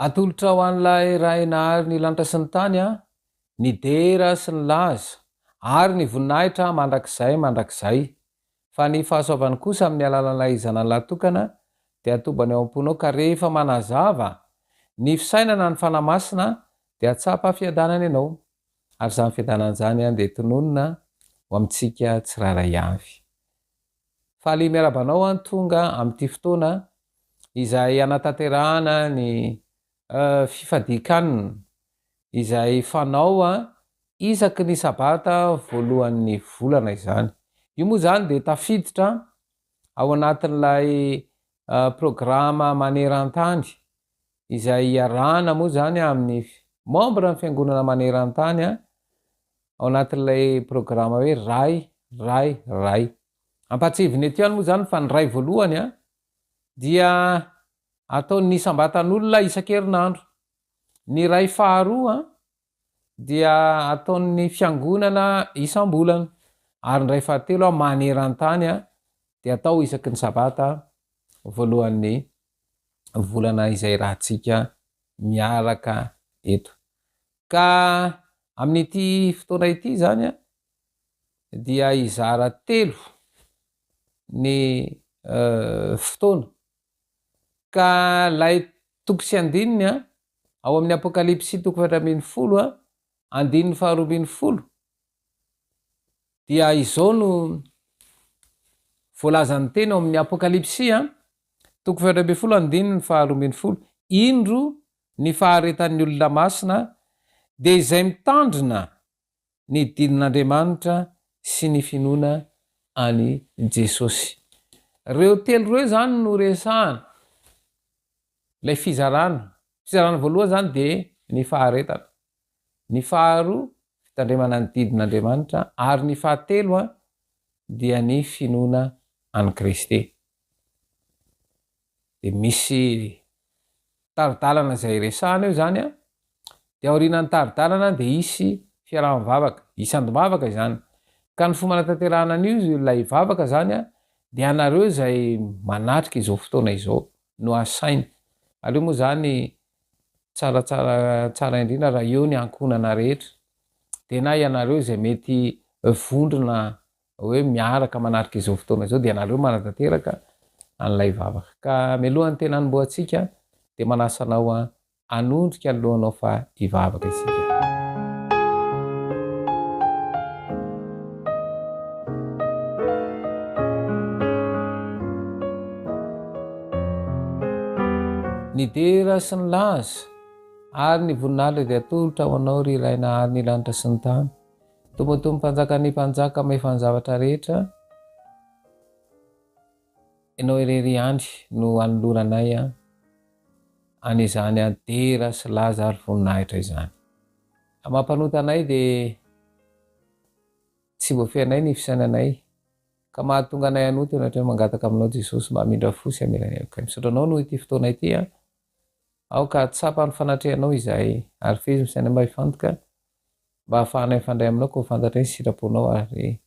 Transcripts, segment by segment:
Atolotra ho an'lay rainahary ny lanitra sy ny tany a, ny dera sy ny laza ary ny voninahitra mandrakizay fa ny fahasoavany kosa amin'ny alalan'ilay zanan'latokana dia atobany ao am-ponao ka rehefa manazava ny fisainana ny fanamasina dia tsapa fiadanana ianao ary zany fiadanana zany a dia tononona ho amintsika tsiraray avy. Faly miarabanao a tonga amin'ity fotoana izay anatanterahana ny fifadikanina izay fanao a isaky ny sabata voalohan'ny volana izany. Io moa zany dia tafiditra ao anatin'ilay programa maneran-tany izay iarahana moa zany amin'ny membre ny fiangonana maneran-tany ao anatin'ilay programa hoe ray. Ampatsiviny ety ihany moa zany fa ny ray voalohany dia ataon'ny sambatan'olona isan-kerinandro. Ny ray faharoa dia ataon'ny fiangonana isam-bolana ary ny ray fahatelo maneran-tany dia atao isaky ny sabata voalohan'ny volana izay rahantsika miaraka eto. Ka amin'ity fotoana ity zany dia izara telo ny fotoana ka lay toko sy andininy ao amin'ny apokalipsy 7:10 andininy 12 dia izao no voalazan'ny teny ao amin'ny apokalipsy 7:10 andininy 12. Indro ny faharetan'ny olona masina dia izay mitandrina ny didin'Andriamanitra sy ny finoana any Jesosy. Reo telo reo zany no resahana lay fizarana voaloha zany dia ny faharetana, ny faharoa fitandremana ny didin'Andriamanitra ary ny fahatelo dia ny finoana any Kristy. Dia misy taridalana izay resahana eo zany dia aorianan'ny taridalana dia isy fiaraha-mivavaka, isy ando-bavaka izany. Ka ny fomba natanterahana an'io lay vavaka zany dia anareo izay manatrika izao fotoana izao no asainy. Aleo moa zany tsara indrindra raha eo ny ankonana rehetra dia na ianareo izay mety vondrona hoe miaraka manatrika izao fotoana izao dia anareo manatanteraka an'ilay vavaka. Ka mialohan'ny tena hanomboantsika dia manasanao anondrika alohanao fa hivavaka isika. Ny dera sy ny laza ary ny voninahitra dia atolotra ho anao ry rainahary ny lanitra sy ny tany. Tombotombo mpanjaka ny mpanjaka maefa ny zavatra rehetra ianao irery andry no anoloranay an'izany adera sy laza ary voninahitra izany. Mampanota-anay dia tsy voafeanay ny fisainanay ka mahatonga anay anoto anatra mangataka aminao Jesosy mba hamindra fosy amelany aka. Misotranao no ity fotoana ity a aoka tsapa ny fanatrehanao izay ary fezy misaina mba hifantoka mba hahafahanay mifandray aminao ko fantatra ny sitraponao ary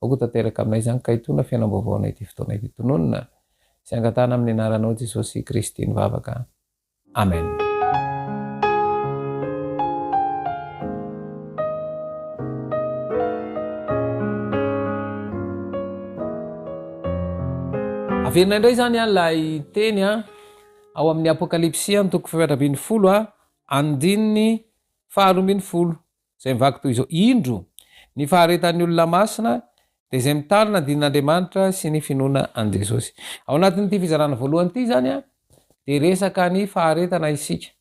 aoko tanteraka aminay zany ka hitona fiainam-baovaonay ity fotoana ity. Tononona sy angatana amin'ny anaranao Jesosy Kristy ny vavaka. Amen. Averina indray zany lay teny ao amin'ny apokalipsia ny toko fahatrabiny folo andininy faharoambiny folo zay mivaky toy izao: indro ny faharetan'ny olona masina dia izay mitarina dinin'Andriamanitra sy ny finoana an Jesosy. Ao anatin'ity fizarana voalohany ity zany dia resaka ny faharetana isika.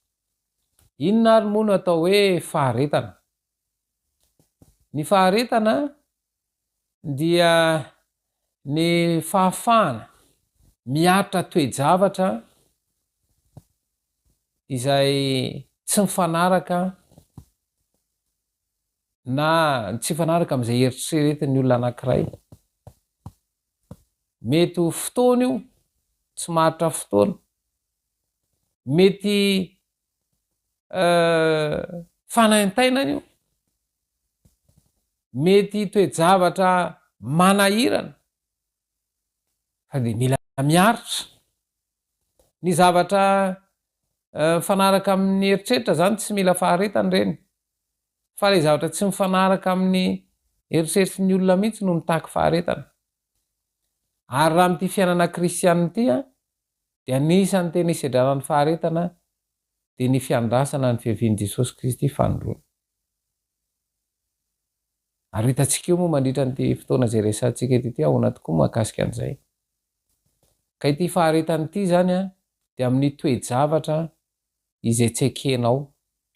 Inona ary moa no atao hoe faharetana? Ny faharetana dia ny fahafahana miaritra toe-javatra izay tsy mifanaraka na tsy mifanaraka amin'izay eritreretin'ny olona anankiray. Mety ho fotoana io, tsy maritra fotoana. Mety fanaintainana io. Mety toe-javatra manahirana fa dia mila miaritra. Ny zavatra mifanaraka amin'ny eritreritra zany tsy mila faharetana reny, fa ilay zavatra tsy mifanaraka amin'ny eritreritry ny olona mihitsy no mitaky faharetana. Ary raha amin'ity fiainana kristianina ity dia anisan'ny tena hisedranany faharetana dia ny fiandrasana ny fiavian'i Jesosy Kristy fanondroana. Ary hitantsika io moa mandritra n'ity fotoana izay resantsika ity ahoana tokoa mahakasika an'izay. Ka ity faharetana ity zany dia amin'ny toe-javatra izay tsy ekenao,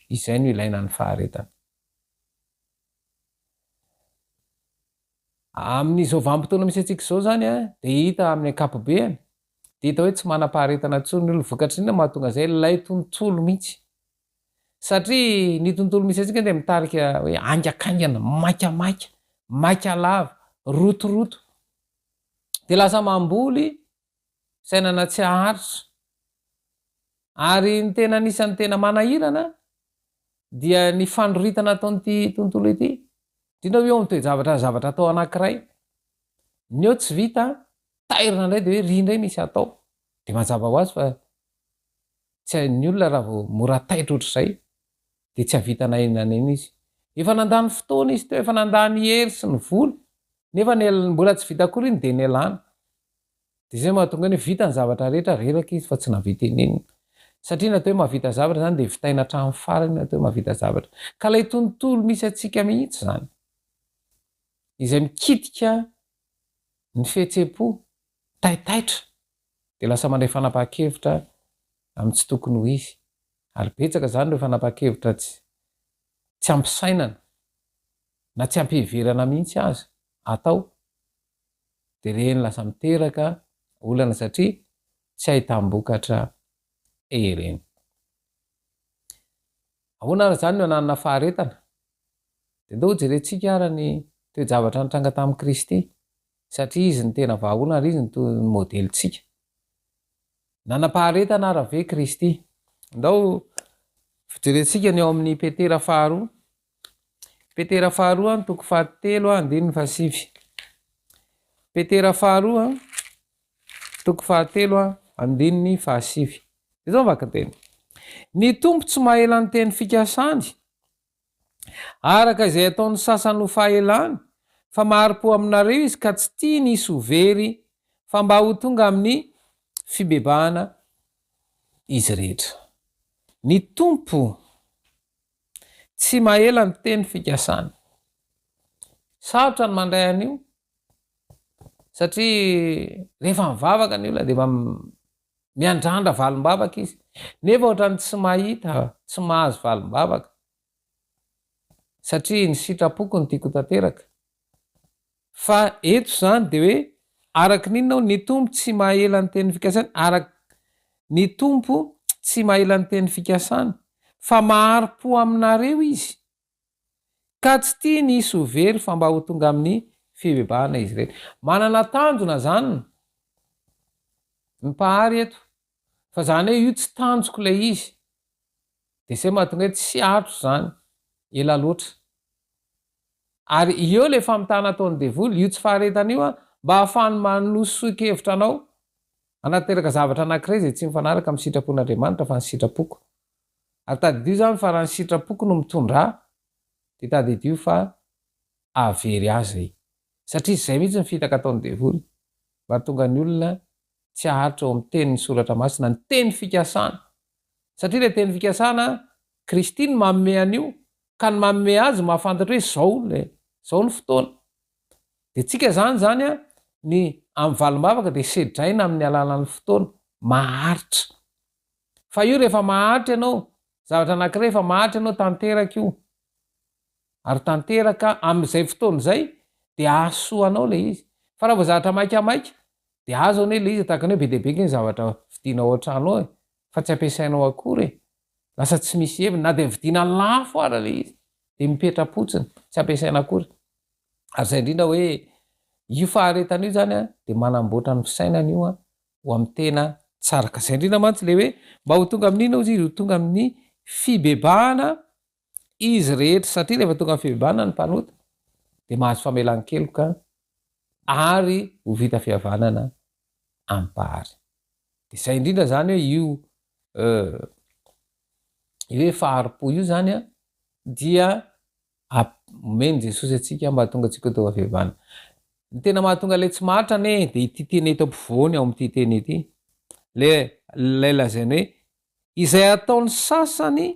izay no ilaina ny faharetana. Amin'izao vanim-potoana misy antsika izao zany dia hita amin'ny ankapobeny dia hita hoe tsy manam-paharetana intsony ny olona. Vokatr'inona mahatonga izay? Ilay tontolo mihitsy. Satria ny tontolo misy antsika dia mitarika hoe aingakaingana, maikamaika, maika lava, rotoroto. Dia lasa mamboly sainana tsy haharitra. Ary ny tena anisan'ny tena manahirana dia ny fandroritana ataon'ity tontolo ity. Indrindra eo amin'ny toe-javatra zavatra atao anankiray. Ny eo tsy vita, tairina indray dia hoe ry indray misy atao. Dia mazava ho azy fa tsy ny olona raha vao mora taitra ohatr'izay dia tsy havitana inona izy. Efa nandany fotoana izy teo, efa nandany hery sy ny vola, nefa mbola tsy vita akory iny dia nialana. Dia izay mahatonga ny vita ny zavatra rehetra reraka izy fa tsy navita inona. Satria natao hoe mahavita zavatra zany dia vitaina hatramin'ny farany, natao hoe mahavita zavatra. Ka ilay tontolo misy antsika mihitsy zany, izay mikitika ny fihetsem-po, taitaitra, dia lasa mandray fanapa-kevitra amin'ny tsy tokony ho izy. Ary betsaka zany ireo fanapa-kevitra tsy ampisainana na tsy ampiheverana mihitsy aza atao, dia ireny lasa miteraka olana satria tsy ahitam-bokatra ereny. Ahoana ary zany no ananana faharetana? Dia ndao jerentsika ara ny toe-javatra nitranga tamin'i Kristy, satria izy ny tena vahaolana ary izy ny modelintsika. Nanam-paharetana ara ve Kristy? Ndao jerentsika ny ao amin'ny Petera faharoa. Petera faharoa ny toko 7:7. Petera faharoa toko 7:7. Izao mivaka teny: ny tompo tsy mahela ny teny fikasany araka izay ataon'ny sasany ho fahelany, fa mahari-po aminareo izy ka tsy tia ny hisy ho very, fa mba ho tonga amin'ny fibebahana izy rehetra. Ny tompo tsy mahela ny teny fikasany. Sarotra ny mandray an'io satria rehefa mivavaka ny olona dia efa miandrandra valim-bavaka izy, nefa ohatrany tsy mahita, tsy mahazo valim-bavaka satria ny sitrapoko ny tiako tanteraka. Fa eto zany dia hoe araka ninona ny tompo tsy mahela ny teny fikasany, araka ny tompo tsy maela ny teny fikasana fa maharo-po aminareo izy ka tsy tia ny isy ho very fa mba ho tonga amin'ny fibebahana izy rehetra. Manana tanjona zany ny mpahary eto fa zany hoe io tsy tanjoko lay izy de se mahatonga hoe tsy atro zany ela loatra ary eo le famitana ataony devoly io tsy faharetan'io a mba hahafany manosoikevitra anao anateraka zavatra anankiray zay tsy mifanaraka amin'ny sitrapon'Andriamanitra fa ny sitrapoko ary tadidio zany fa raha ny sitrapoko no mitondra de tadidio fa avery azy satria zay mihitsy ny fitaka ataony devoly mba tonga ny olona tsy aharitra eo amin'ny teny ny soratra masina ny teny fikasana satria le teny fikasana Kristy ny manome an'io ka ny manome azy mahafantatra hoe zao ny fotoana de tsika zany a ny amin'ny valom-bavaka de sedraina amin'ny alalan'ny fotoana maharitra fa io rehefa maharitra ianao zavatra anankiray efa maharitra ianao tanteraka io ary tanteraka amin'izay fotoana zay de ahasoanao le izy fa raha vo zavatra maikamaika de azo ane le izy tahakany hoe be deabe ny zavatra vidinao an-trano ao fa tsy ampiasainao akory lasa tsy misy heviny na de vidina lafo ara le izy de mipetrapotsiny tsy ampiasaina akory ary zay indrindra hoe io faharetan'io zany a de manamboatra ny fisainana io a ho amin'ny tena tsara ka zay indrindra mantsy le hoe mba ho tonga amin'ino izy ho tonga amin'ny fibebahana izy rehetra satria rehefa tonga amin'ny fibebahana ny mpanota de mahazo famelan-keloka ary ho vita fihavanana ampahary de zay indrindra zany hoe io hoe faharo-po io zany a dia omeny Jesosy atsika mba tonga atsika tonga fihevana ny tena mahatonga le tsy maharitra ne de ity teny eto ampovoany ao am'ty teny ity le lazainy hoe izay ataony sasany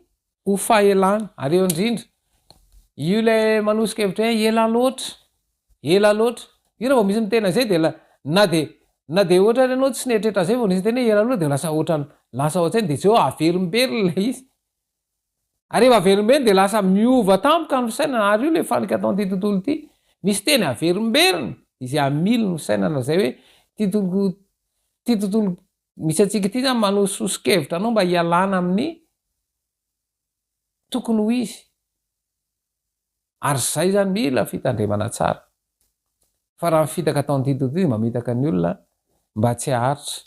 ho fahelana ary eo indrindra io le manosika hevitra hoe ela loatra io raha vao misy mitena zay de na de ohatra ny anao tsy neritretra zay vao nisy teny hoe ela loatra de lasa ohatrany de tsy hoe averimberina le izy ary eva averimberina de lasa miova tampoka ny fisainana ary io le fanika ataon'ity tontolo ity misy teny averimberina izy amily ny fisainana zay hoe ty tontolo misy atsika ity zany manososikevitra anao mba hialana amin'ny tokony ho izy ary zay zany mila fitandremana tsara fa raha mifitaka ataon'ity tontolo izy mamitaka ny olona mba tsy aharitra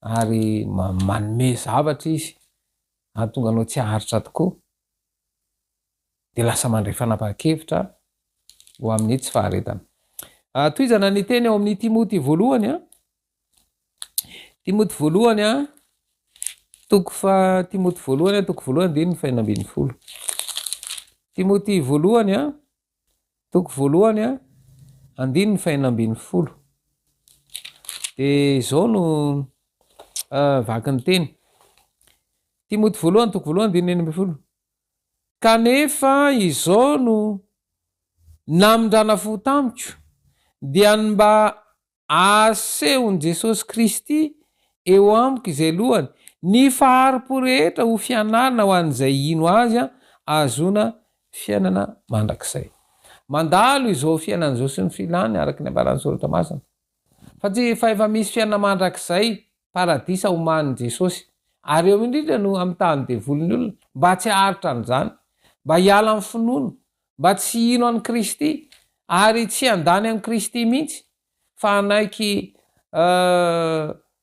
ary manome zavatra izy atonga anao tsy aharitra tokoa de lasa mandray fanapa-kevitra ho amin'ny tsy faharetana toizana ny teny ao amin'ny Timoty voalohany a Timoty voalohany a toko voalohany de ny fahinambin'ny folo Timoty voalohany a toko voalohany a andiny ny fahinambin'ny folo de zao no vaky ny teny Timoty voalohany toko voalohany andiny ny folo kanefa izao no namindrana fo tamiko dia ny mba asehon Jesosy Kristy eo amiko izay lohany ny faharo-po rehetra ho fianarana ho an'izay ino azy a azona fiainana mandrakizay mandalo izao fiainana zao sy ny filany araky ny ambaran'ny soratra masina fa tsy fa efa misy fiainana mandrakizay paradisa homan'i Jesosy ary eo indrindra no amin'ny tany devoliny olona mba tsy aharitra an'izany mba hiala amin'ny finoana mba tsy ino an'i Kristy ary tsy andany amin'i Kristy mihitsy fa anaiky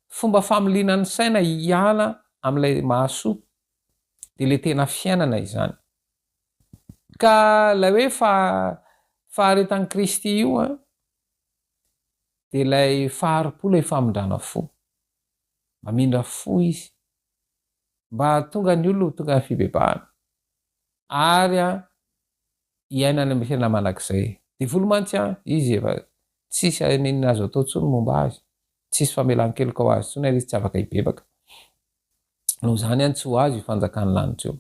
fomba familianany saina hiala amin'ilay mahasoa de le tena fiainana izany ka lay hoe faharetan'i Kristy io a de lay faharo-po lay famindrana fo mamindra fo izy mba tonga ny olona ho tonga ny fibebahana ary a hiainana amin'ny fiainana mandrakizay de volomantsy a izy efa tsisy ninona azo atao tsony momba azy tsisy famelan-keloka ho azy tsony ary izy tsy afaka hibebaka no zany any tsy ho azy ifanjakany lanitra eo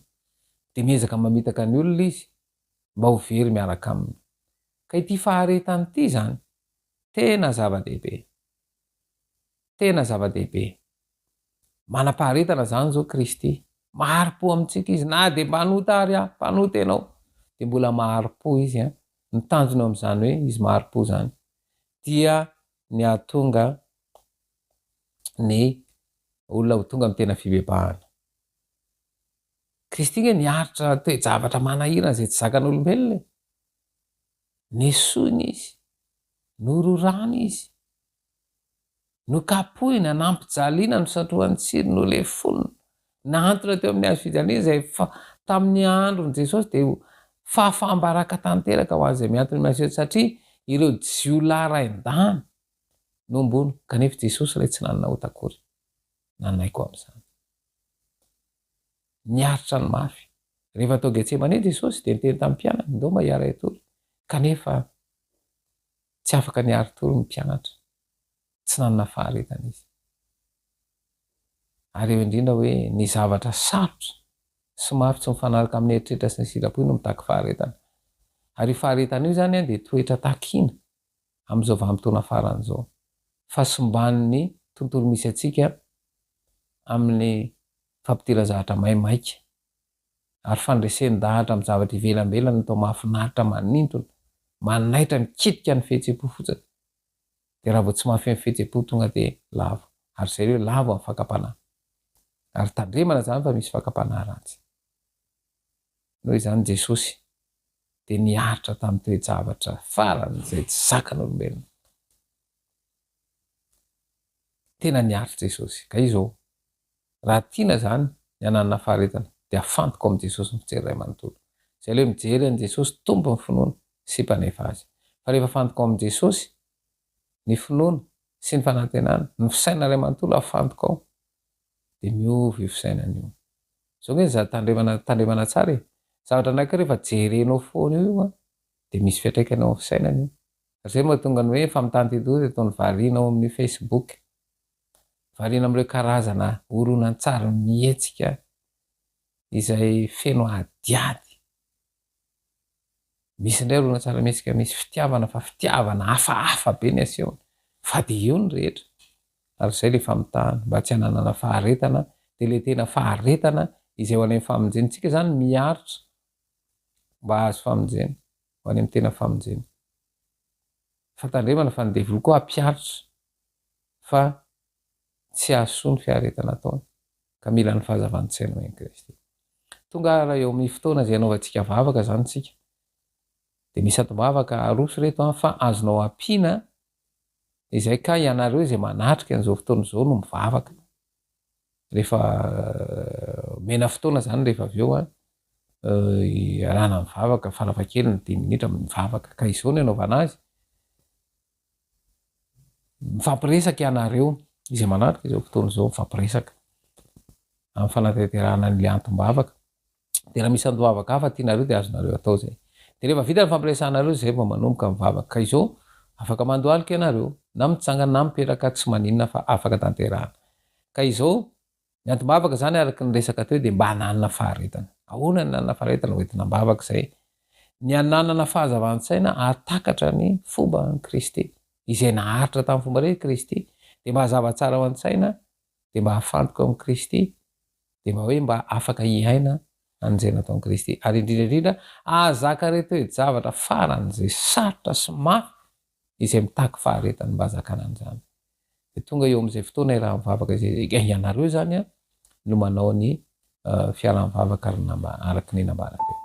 de miezaka mamitaka ny olona izy mba ho very miaraka aminy ka ity faharetany ity zany tena zava-dehibe manam-paharetana zany zao Kristy maharo-po amintsika izy na de mpanota ary a mpanota ianao de mbola maharo-po izy a ny tanjona amin'izany hoe izy maharo-po zany dia ny ahatonga ny olona ho tonga amin'ny tena fibebahana Kristy nge niaritra toe-javatra manahirana zay tsy zakan'olombelona nesoina izy nororana izy no kapohina nampijaliana no satrohan'ny tsiry no le folona naantona teo amin'ny azo fijaliana zay tamin'ny androny jesosy de fahafambaraka tanteraka ho an'izay miantony miasety satria ireo jiolaraindany no mbony kanefa jesosy lay tsy nanana otakory nanaiko am'izany niaritra ny mafy rehefa atao getsemane jesosy de niteny tamin'ny mpianatra ndao mba hiara etory kanefa tsy afaka niary tory ny mpianatra tsy nanana faharetana izy ary eo indrindra hoe ny zavatra sarotra sy mafy tsy mifanaraka amin'ny eritreritra sy ny sirapoy no mitaky faharetana ary faharetana io zany a de toetra takina am'izao vanim-potoana faran'izao fahasomban'ny tontolo misy atsika amin'ny fampitera-zavatra maimaika ary fandresen-dahatra amin'ny zavatra ivelambelana atao mahafinaritra manintona manaitra mikitika ny fihetsem-po fotsiny de raha vao tsy mafy amin'ny fihetsem-po tonga de lavo ary zay hoe lavo amin'ny fakapanahy ary tandremana zany fa misy fakapanahy ratsy noho izany jesosy de niaritra tamin'ny toe-javatra farany zay tsy zakan'olombelona tena niaritra jesosy ka izao raha tiana zany ny ananana faharetana de afantoko am' jesosy mijery ray manontolo zay lehoe mijery an' jesosy tompo ny finoana sy mpanefa azy fa rehefa afantoko am' jesosy ny finoana sy ny fanantenana ny fisaina ray manontolo afantoko ao de miovy io fisainan'io zao hoe za tandremana tsara e zavatra andraiky rehefa jerenao foana io de misy fiatraikany ao amin'ny fisainan'io zay moa tonga ny hoe famitanyteto de ataony varianao amin'ny Facebook variana am'ireo karazana horonan-tsary mihetsika izay feno adiady misy indray horonan-tsary mihetsika misy fitiavana fa fitiavana hafahafa be ny asehony fa de eo ny rehetra ary zay le famitahana mba tsy hananana faharetana de le tena faharetana izay ho any amin'ny famonjenitsika zany miaritra mba azo famonjena ho any amin'ny tena famonjena fatandremana fa ny devily koa ampiaritra fa tsy ahasoa ny fiaretana ataony ka mila ny fahazavantsaina hoe Kristy tonga raha eo amin'ny fotoana zay anaovantsika vavaka zany tsika de misy ato-bavaka aroso reto fa azonao ampiana izay ka ianareo zay manatrika an'izao fotoana zao no mivavaka rehefa mena fotoana zany rehefa avy eo rana mivavaka farafakeliny 10 minitra mivavaka ka izao ny anaovana azy mifampiresaka ianareo izay manatrika izao fotoana zao mifampiresaka amin'ny fanatanterahana ny antom-bavaka de raha misy antom-bavaka hafa tianareo de azonareo atao zay de rehefa vita ny fampiresanareo zay vao manomboka mivavaka ka izao afaka mandohalika ianareo na mitsangana na miperaka tsy maninona fa afaka tanterahana ka izao ny antom-bavaka zany araky ny resaka teo de mba hananana faharetana ahoana ny nanana faharetana hoentina mbavaka zay ny ananana fahazavantsaina atakatra ny fomba ny Kristy izay naharitra tamin'ny fomba rehetra Kristy de mba hazava tsara ao an-tsaina de mba hafantoko amin'ny Kristy de mba hoe mba afaka hiaina an'izay nataon'i Kristy ary indrindrandrindra ahazaka reto hoe-javatra faran'izay sarotra sy mafy izay mitaky faharetany mba hazakana an'izany de tonga eo am'izay fotoana raha mivavaka izay ianareo zany a no manao ny fiara-mivavaka araky ny nambarako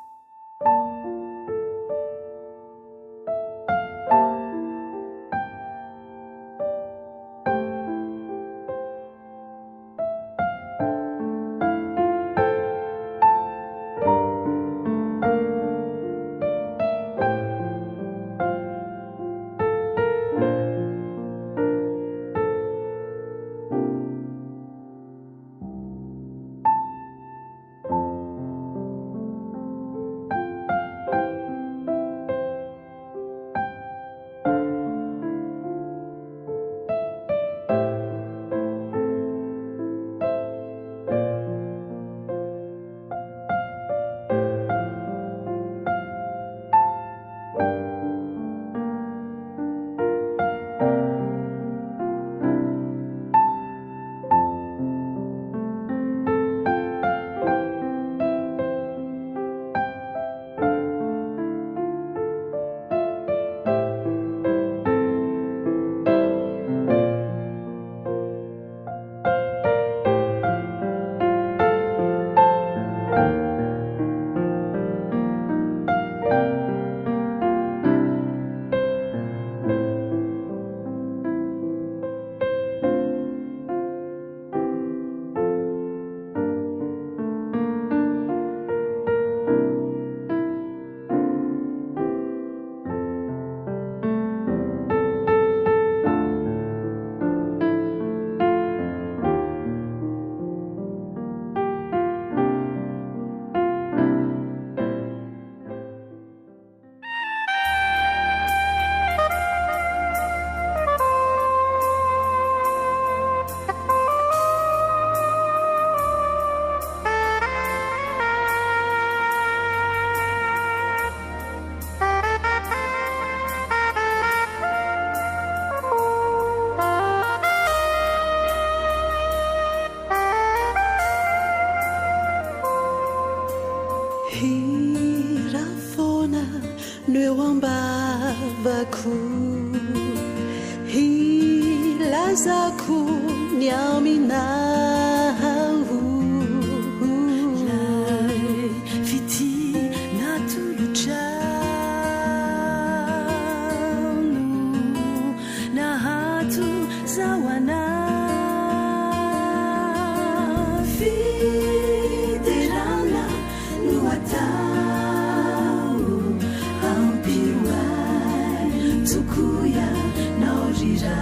zako niaminahu lay fity natolotrano nahato zawana fiderana no atao ampiway tokoya naorira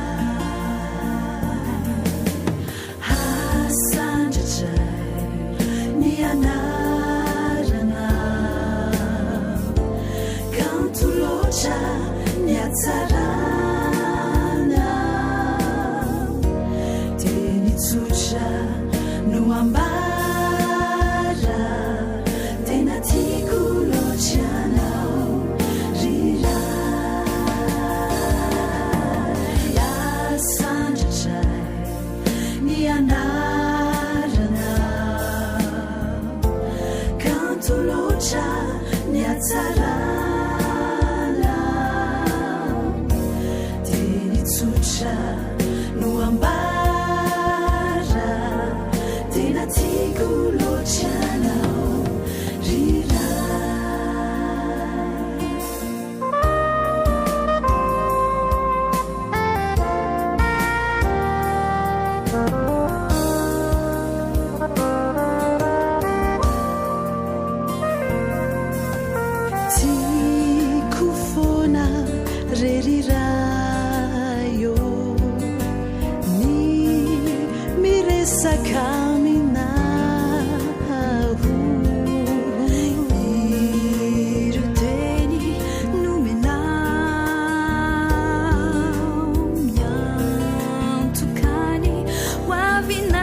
nianarana kantolotra niatsarana tenitsotra no ambara tena tiako lotrianao rira iasandratra nianarana tolotra niatsarana tenitsotra no ambara tena tiako lotrianao rira rerirayo ni miresacaminahu iruteni numenau miantukani wavinai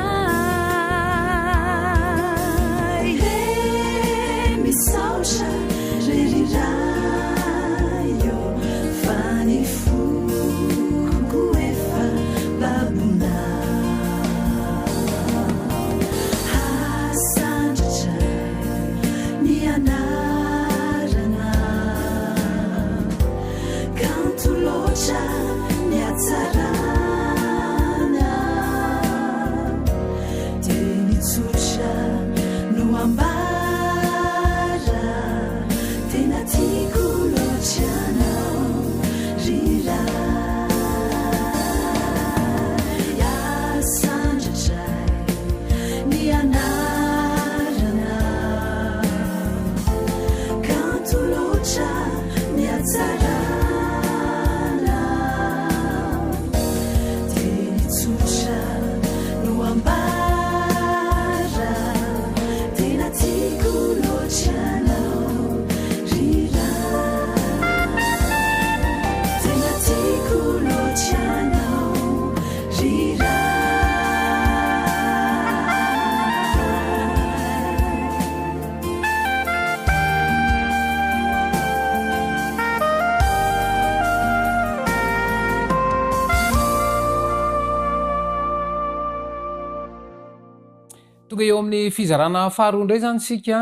misautra rerirayo fanifukuefa babuna hasandratra nianarana kantolotra niatsarana tenitsotra no ambara tena tiako lotrianao rira iasandratra nianarana kantolotra niatsarana tenitsotra no ambara tena tiako lotrianao rira tena tiako lotrianao rira tonga eo amin'ny fizarana faharoa indray zany sika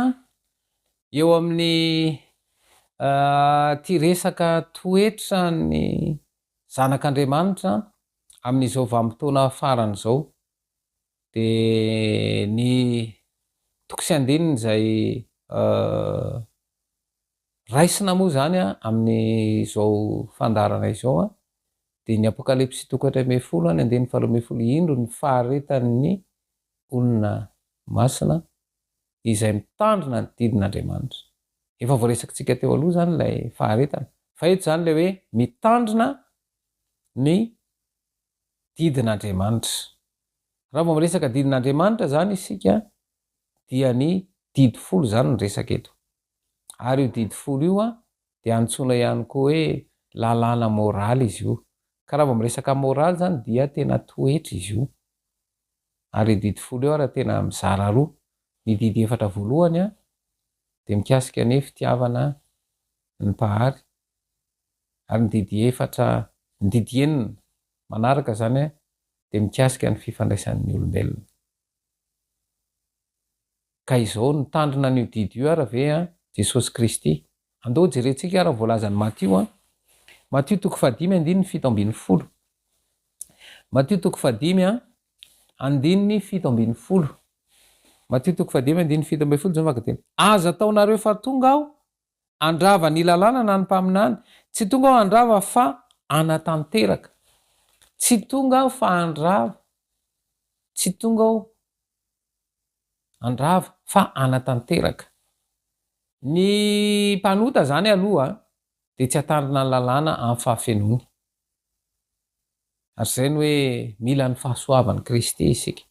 eo amin'ny ty resaka toetra ny zanak'Andriamanitra amin'izao vanim-potoana farany zao de ny toko sy andininy zay raisina moa zany amin'ny zao fandaharana izao de ny apokalipsy toko 1:10 ny andininy 12:10 indro ny faharetan'ny olona masina izay mitandrina ny didin'Andriamanitra. Efa voaresakitsika teo aloha zany lay faharetana fa eto zany le hoe mitandrina ny didin'Andriamanitra. Raha vao miresaka didin'Andriamanitra zany isika dia ny didy folo zany ny resaka eto. Ary io didy folo io de antsoina ihany koa hoe lalàna moraly izy io. Ka raha vao miresaka moraly zany dia tena toetra izy io. Ary didy folo eo raha tena mizara roa, ny didy efatra voalohany de mikasika ny fitiavana ny mpahary, ary ny didy efatra, ny didy enina manaraka zany de mikasika ny fifandraisan'ny olombelona. Ka izao nitandrina n'io didy io raha ve Jesosy Kristy. Andao jerentsika raha voalazany Matio, Matio toko 5:7-10. Matio toko fadimy a andininy fito ambin'ny folo. Matio toko fadimy andininy fito ambin'ny folo zao vaky teny. Aza ataonareo fa tonga aho andrava ny lalàna na ny mpaminany. Tsy tonga aho andrava fa anatanteraka. Tsy tonga aho fa andrava. Tsy tonga aho andrava fa anatanteraka. Ny mpanota zany aloha de tsy atandrina ny lalàna amin'ny fahafenony. Ary zay ny hoe mila ny fahasoavan'i Kristy isika.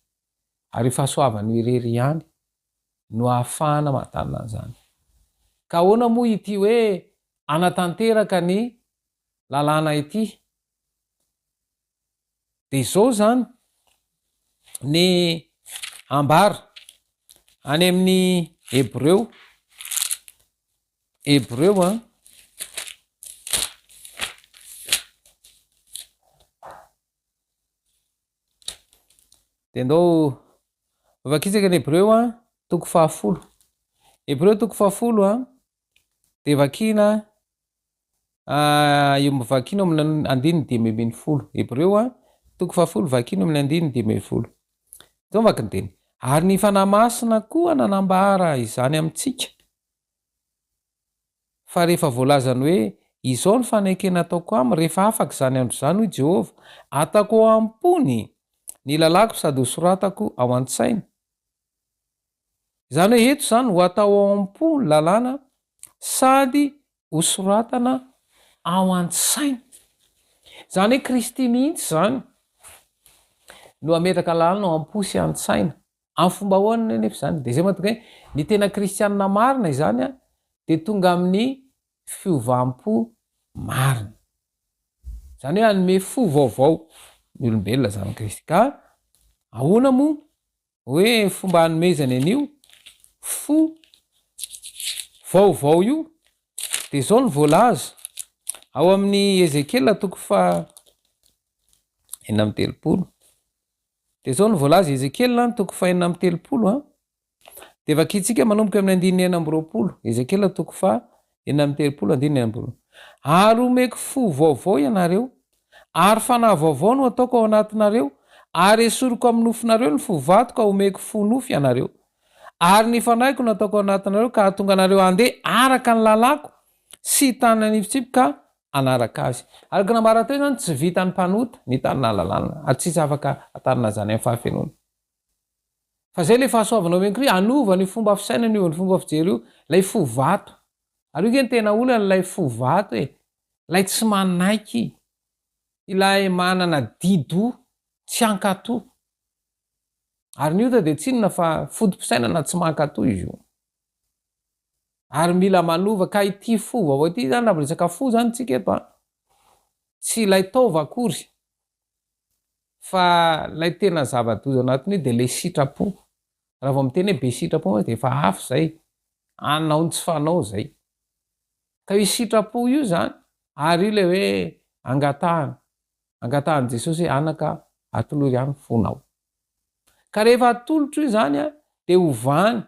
Ary fahasoavan'ny irery ihany no ahafahana mahatanina an'izany. Ka ahoana moa ity hoe anatanteraka ny lalàna ity? De izao zany ny ambara any amin'ny Hébreu a de ndao vakitsaka ny Hébreu a toko fahafolo. Hébreu toko fahafolo a de vakina vakina amin'ny andininy dimy ambin'ny folo. Hébreu a toko fahafolo vakina amin'ny andininy dimy ambin'ny folo. Zao vakiny teny. Ary ny fanahy masina koa nanambara izany amintsika. Fa rehefa voalazany hoe izao ny fanekena ataoko aminy rehefa afaka zany andro zany hoy Jehova, atako ao am-pony ny lalako sady hosoratako ao an-tsaina. Zany hoe eto zany ho atao ao am-pony lalàna sady hosoratana ao an-tsaina. Zany hoe Kristy mihitsy zany no ametraka lalàna ao am-po sy an-tsaina. Amin'ny fomba ahoana nefa zany? De zay mahatonga hoe ny tena kristianina marina izany a de tonga amin'ny fiovam-po marina. Zany hoe anome fo vaovao ny olombelona zany Kristy. Ka ahoana moa hoe fomba hanomezany an'io fo vaovao io? De zao ny voalaza ao amin'ny Ezekiel toko fa 4:30. De zao ny voalaza Ezekiel toko fa 4:30 de vakitsika manomboka amin'ny andininy 9:20. Ezekiel toko fa 4:30 andininy 9:20. Ary omeko fo vaovao ianareo, ary fanahy vaovao no ataoko ao anatinareo, ary esoriko amin'ny nofinareo ny fo vatoko omeko fo nofy ianareo. Ary ny fanahiko no ataoko ao anatinareo ka ahatonga anareo andeha araka ny lalako sy tanana nifitsipy ka anaraka azy. Ary kanambara teo zany tsy vita ny mpanota ny tanana lalàna, ary tsisy afaka atanina zany amin'ny fahafenony. Fa zay le fahasoavana ao Kristy anova ny fomba fisaina, anova ny fomba fijery io, lay fo vato. Ary io ny tena olana lay fo vato lay tsy manaiky, ilay manana dido tsy ankato. Ary niota de tsinona fa fotom-pisainana tsy mankato izy io. Ary mila manova ka ity fo vaovao ity zany raha resaka fo zany tsika eto a. Tsy lay taova akory fa lay tena zava-doza anatiny de le sitrapo. Raha vao miteny hoe be sitrapo de efa afo zay, anao ny tsy fanao zay. Ka io sitrapo io zany ary io le hoe angatahan Jesosy hoe anaka atolory ihany fonao. Ka rehefa atolotro io zany a de ovany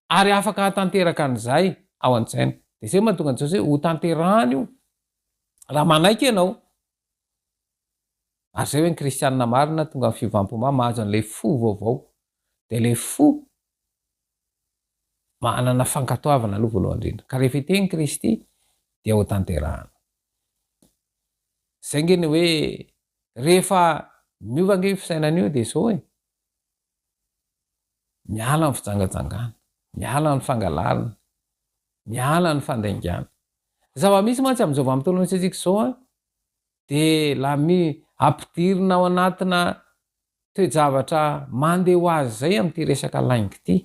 ary afaka hatanteraka an'izay ao an-tsaina. De zay mahatonga an Jesosy hoe ho tanterahany io raha manaiky ianao. Ary zay hoe ny kristianina marina tonga amin'ny fiovam-po mahazo an'ilay fo vaovao. De le fo manana fankatoavana aloha voalohany indrindra. Ka rehefa iteny Kristy dia ho tanterahana. Zay ngeny hoe rehefa miova nge fisainan'io de zao hoe miala amin'ny fijangajangana, miala amin'ny fangalarana, miala amin'ny fandaingana. Zava-misy mantsy amin'izao vanim-potoana misy antsika zao a de la ampidirina ao anatina toe-javatra mandeha ho azy zay amin'ity resaka laingo ity.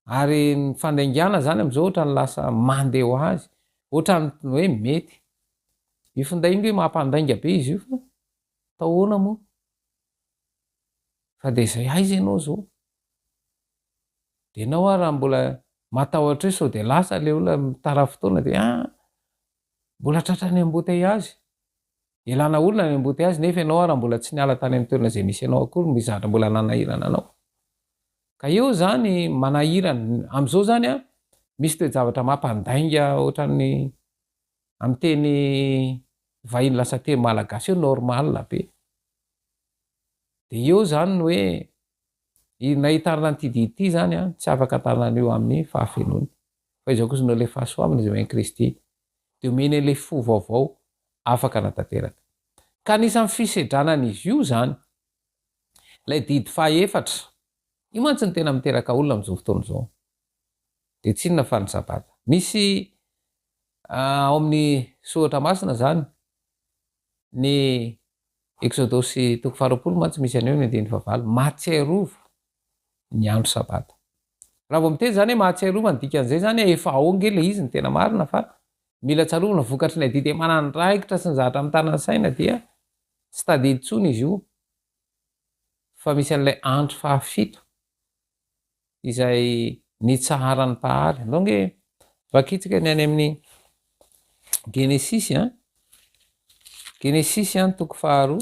Ary ny fandaingana zany amin'izao ohatra ny lasa mandeha ho azy, ohatra ny hoe mety. Io findainga hoe mampandainga be izy io fa tahoana moa. Fa de zay aiza ianao zao. De ianao raha mbola matahotra hoe sao de lasa le olona mitara fotoana de mbola tratrany embouteillage. Elana olona ny embouteillage nefa ianao raha mbola tsy niala tany amin'ny toerana zay misy ianao akory mizatra mbola nanahirana anao. Ka eo zany manahirana am'izao zany a misy toe-javatra mampandainga ohatran'ny amin'ny teny vahiny lasa teny malagasy eo normal be de eo zany hoe nahitarina ny tidity zany a tsy afaka tanana eo amin'ny fahafenony fa izao kozy no le fahasoamina zay main kristy de omeny le fo vaovao afaka natateraka ka anisan'ny fisedranana izy io zany lay didy fahaefatra io mantsy ny tena miteraka olona am'izao fotoana zao de tsy inona fa ny sabata misy ao amin'ny sohatra masina zany ny exodosy toko 20 mantsy misy aneo ny andiny favalo mahatsiarova ny andro sabata raha vao miteny zany hoe mahatsiarova ny dikan'izay zany efa aonge le izy ny tena marina fa mila tsarovana vokatry ny adidy manandraikitra sy ny zahatra amin'ny tanany saina dia tsy tadidy tsony izy io fa misy an'ilay andro fahafito izay nitsahara ny pahary donge vakitsika ny any amin'ny genesisy genesisy toko faharoa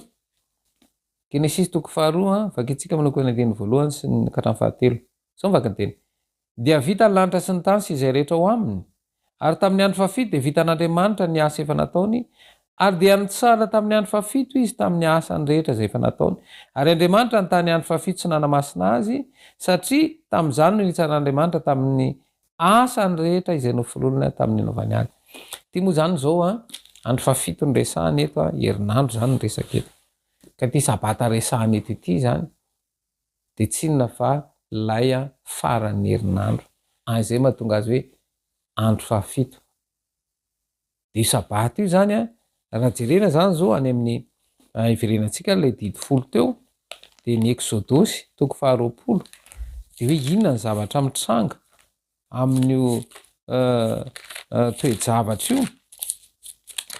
genesisy toko faharoa vakitsika manoko ny andiny voalohany sy ny katran'ny fahatelo sao mivaky ny teny dia vita ny lanitra sy ny tany sy izay rehetra ao aminy ary tamin'ny andro fafito dia vita n'Andriamanitra ny asa efa nataony ary dia nitsara tamin'ny andro fafito izy tamin'ny asany rehetra zay efa nataony ary Andriamanitra ny tany andro fafito sy nanamasina azy satria tamin'izany no nitsaran'Andriamanitra tamin'ny asany rehetra izay noforoana tamin'ny naovany azy ty moa zany zao andro fafito ny resahany eto herinandro zany ny resaka eto ka ty sabata resahany eto ity zany de tsy inona fa lay faran'ny herinandro zay mahatonga azy hoe andro fafito de io sabata io zany raha jerena zany zao any amin'ny iverenantsika lay didy folo teo de ny exodosy toko 20 de hoe inona ny zavatra mitranga amin'io toejavatra io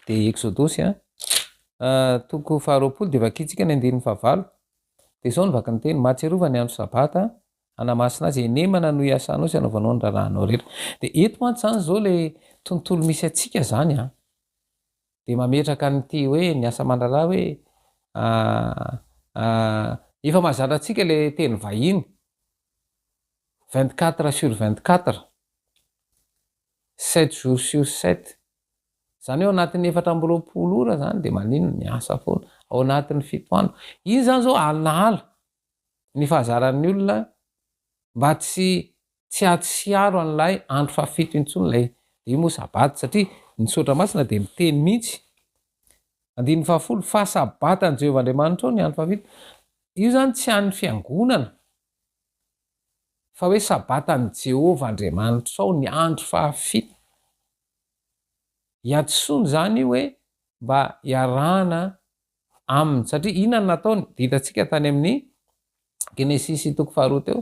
de exodosy toko 20 de vakitsika ny andiny favalo de zao ny vaky ny teny mahatsiarova ny andro sabata anamasina azy enemana no iasanao sy anaovanao ny rarahanao rehetra de eto mantsy zany zao le tontolo misy atsika zany de mametraka nyty hoe ny asa mandraraha hoe efa mahazatra atsika le teny vahiny 24/24 7 jours sur 7 zany eo anatin'ny 4 ora zany de manino ny asa foana ao anatin'ny 7 andro iny zany zao alala ny fahazaran'ny olona mba tsy atsiaro an'lay andro fafito intsony lay de io moa sabata satria ny sotra masina de miteny mihitsy 10 fa sabata ny Jehovahandriamanitra ao ny andro fafito io zany tsy an'ny fiangonana fa hoe sabata ny Jehovahandriamanitra ao ny andro fafito iadisony zany io hoe mba iarahana aminy satria inany nataony ditantsika tany amin'ny genesisy toko 2 teo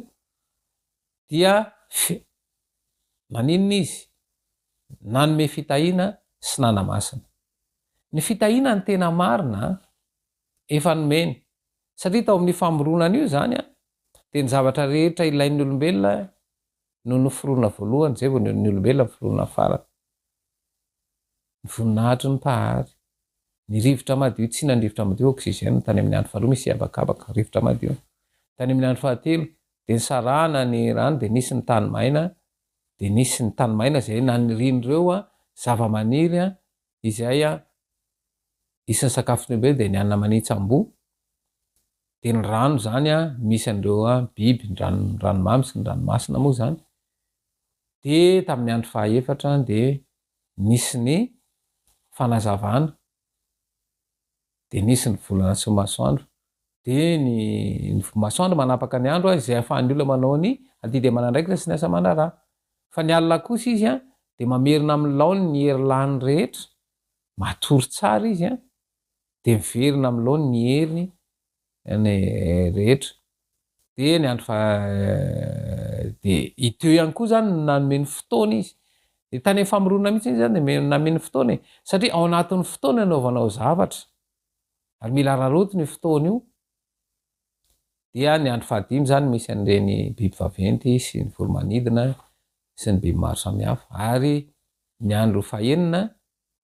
dia maninona izy nanome fitahina sy nanamasina ny fitahina ny tena marina efa nomeny satria tao amin'ny famoronana io zany de ny zavatra rehetra ilain'ny olombelona no noforoana voalohany zay vao ny olombelona noforoana farany ny voninahitry ny pahary ny rivotra madio tsy na ny rivotra madio oxygène tany amin'ny andro faharoa misy abakabaka rivotra madio tany amin'ny andro fahatelo de ny sarana ny rano de nisy ny tany maina de nisy ny tany maina zay na ny rindreo zava-maniry izay isan'ny sakafony olombelona de ny anina manitsambo de ny rano zany misy an'ireo biby ny ranomamy sy ny ranomasina moa zany de tamin'ny andro fahaefatra de nisy ny fanazavana de nisy ny volana sy masoandro de ny masoandro manapaka ny andro izay ahafahan'ny olona manao ny adidy amanandraikitra sy ny asa mandraraha fa ny alina kosa izy de mamerina amin'ny laony ny herilany rehetra matory tsara izy de miverina amin'ny laony ny heriny ny rehetra de ny andro de iteo ihany koa zany nanomeny fotoana izy de tany famorona mihitsy izy zany de nameny fotoana satria ao anatin'ny fotoana anaovanao zavatra ary mila raroty ny fotoana io dia ny andro fahadimy zany misy an'ireny biby vaventy sy ny voromanidina sy ny biby maro samihafa ary ny andro fahaenina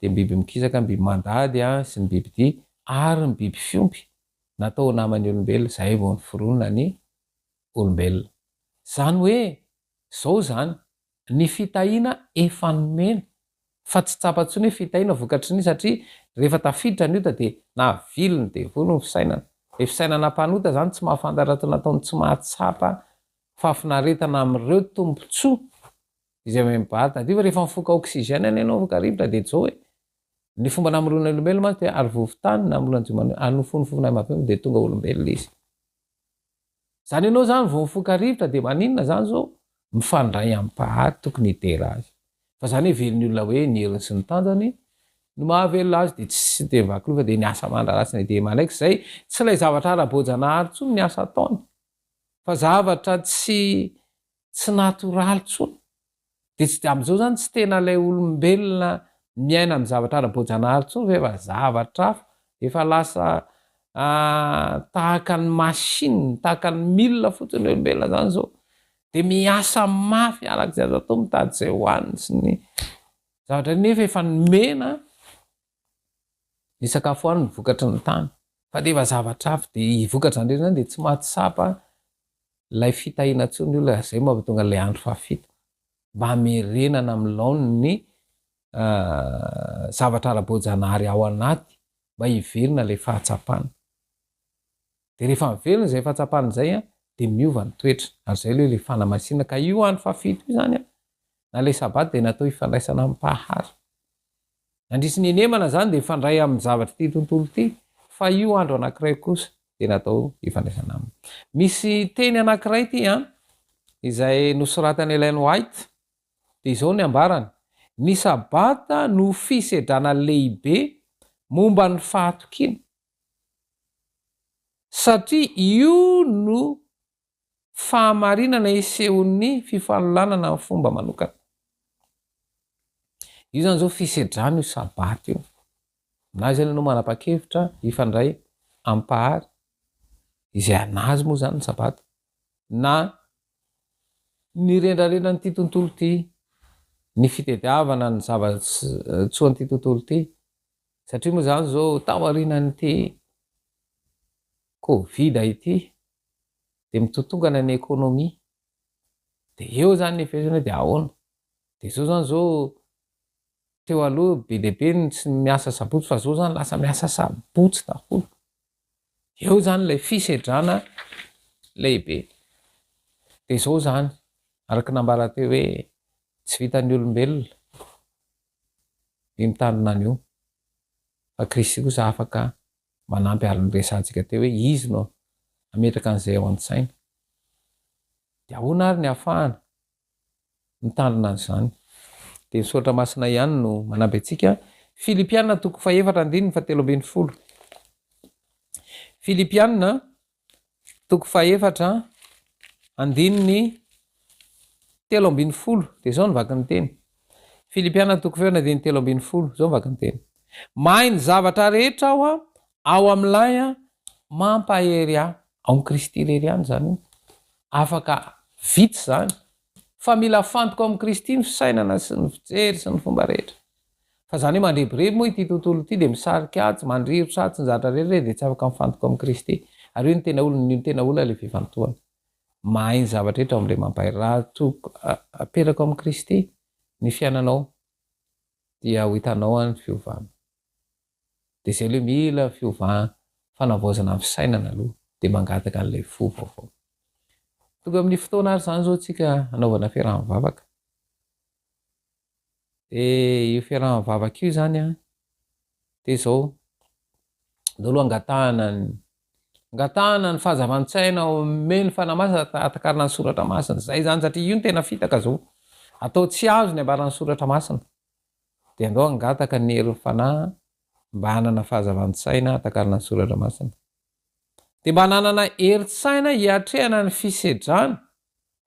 de biby mikisaka ny biby mandady sy ny biby dia ary ny biby fiompy natao naman'ny olombelona zay vao ny foronona ny olombelona zany hoe zao zany ny fitahina efa nomena fa tsy tsapatsony hoe fitaina vokatry ny satria rehefa tafiditra ny ota de na vilony de vono ny fisainana le fisainana mpanota zany tsy mahafantarato nataony tsy mahatsapa fafinaretana am'ireo tompontsoa izay mibata diva rehefa mifoka oksizena any ianao voka rivotra de zao hoe ny fomba namorona olombelo mazy de ary vovotany namolany anofonofona mapemo de tonga olombelona izy zany ianao zany vo mifoka rivotra de maninona zany zao mifandray ampahary tokony hitera azy fa zany hoe velony olona hoe ny heriny sy ny tanjany no mahavelona azy de tsy de vakilofa de niasa mandraratsiny de malaiky zay tsy lay zavatra ara-boajanahary tsony ny asa ataony fa zavatra tsy natoraly tsony de tsy am'izao zany tsy tena lay olombelona miaina amy zavatra ara-boajanahary tsony fa efa zavatra hafa efa lasa tahaka ny machine tahaka ny milina fotsiny olombelona zany zao de miasa mafy arak'izay azo atao mitady zay hoaniny sy ny zavatra nefa efa nomena ny sakafo hoaniny vokatry ny tany fa de efa zavatra hafa de vokatra ndreny zany de tsy mahatsapa lay fitahina tsony olona zay mahatonga lay andro fahafita mba merenana am'laony ny zavatra ara-boajanahary ao anaty mba hiverina le fahatsapana de rehefa miverina zay fahatsapana zay a de miova ny toetra ary zay le fanamasina ka io andro fahafito io zany a na le sabaty de natao hifandraisana am'pahary nandrisy ny nemana zany de ifandray am'ny zavatra ty tontolo ty fa io andro anankiray kosa de natao hifandraisana aminy misy teny anankiray ty a izay nosoratany Ellen White de izao ny ambarany ny sabata no fisedrana lehibe momba ny fahatokina satria io no fahamarinana isehon'ny fifanolanana ny fomba manokana io zany zao fisedrana io sabaty io na zany anao manapa-kevitra ifandray ampahary izay anazy moa zany ny sabaty na ny rendrarendra ny ty tontolo ty ny fitediavana ny zava-tsoany ty tontolo ty satria moa zany zao taoarinany ty covid ity de mitotongana ny ekonomia de eo zany ny efesana de ahoana de zao zany zao teo aloha be dehibe ny tsy miasa sabotsy fa zao zany lasa miasa sabotsy daholo eo zany lay fisedrana lehibe de zao zany araky nambara teo hoe tsy vitan'ny olombelona ny mitandrina an'io fa Kristy kosa afaka manampy ary nyresantsika teo hoe izy no ametraka an'izay ao an-tsaina de ahoana ary ny ahafahana mitandrina an'izany de misaotra masina ihany no manampy antsika Filipianina 4:17 Filipianina 4:17 de zao nyvaky ny teny Filipianina 4:17 zao nyvaky ny teny mahay ny zavatra rehetra aho a ao am'lay a mampahery aho ao am Kristy rery any zany afaka vitsy zany fa mila fantoko am Kristy ny fisainana sy ny fijery sy ny fomba rehetra fa zany hoe mandrebireby moa ity tontolo ity de misarika atsy mandriro satsy ny zavatra rehetra de tsy afaka mifantoko am Kristy ary io ny tena olona le fifantohana mahay ny zavatra rehetra ao am'le mampahery raha aperako am Kristy ny fiainanao dia ho hitanao any fiovana de zay le mila fiovana fanavoazana amin'ny fisainana aloha de mangataka an'le fo vaovao tonga amin'ny fotoana ary zany zao tsika anaovana fiarahan'ny vavaka de io fiarahan'ny vavaka io zany a de zao daholo angatahana ny fahazavantsaina ome ny fanamasina atakarina ny soratra masina zay zany satria io ny tena fitaka zao atao tsy azo ny ambarany soratra masina de andao angataka ny herin'ny fanahy mba hanana fahazavantsaina atakarina ny soratra masina de mba nanana heritsaina hiatrehana ny fisedrana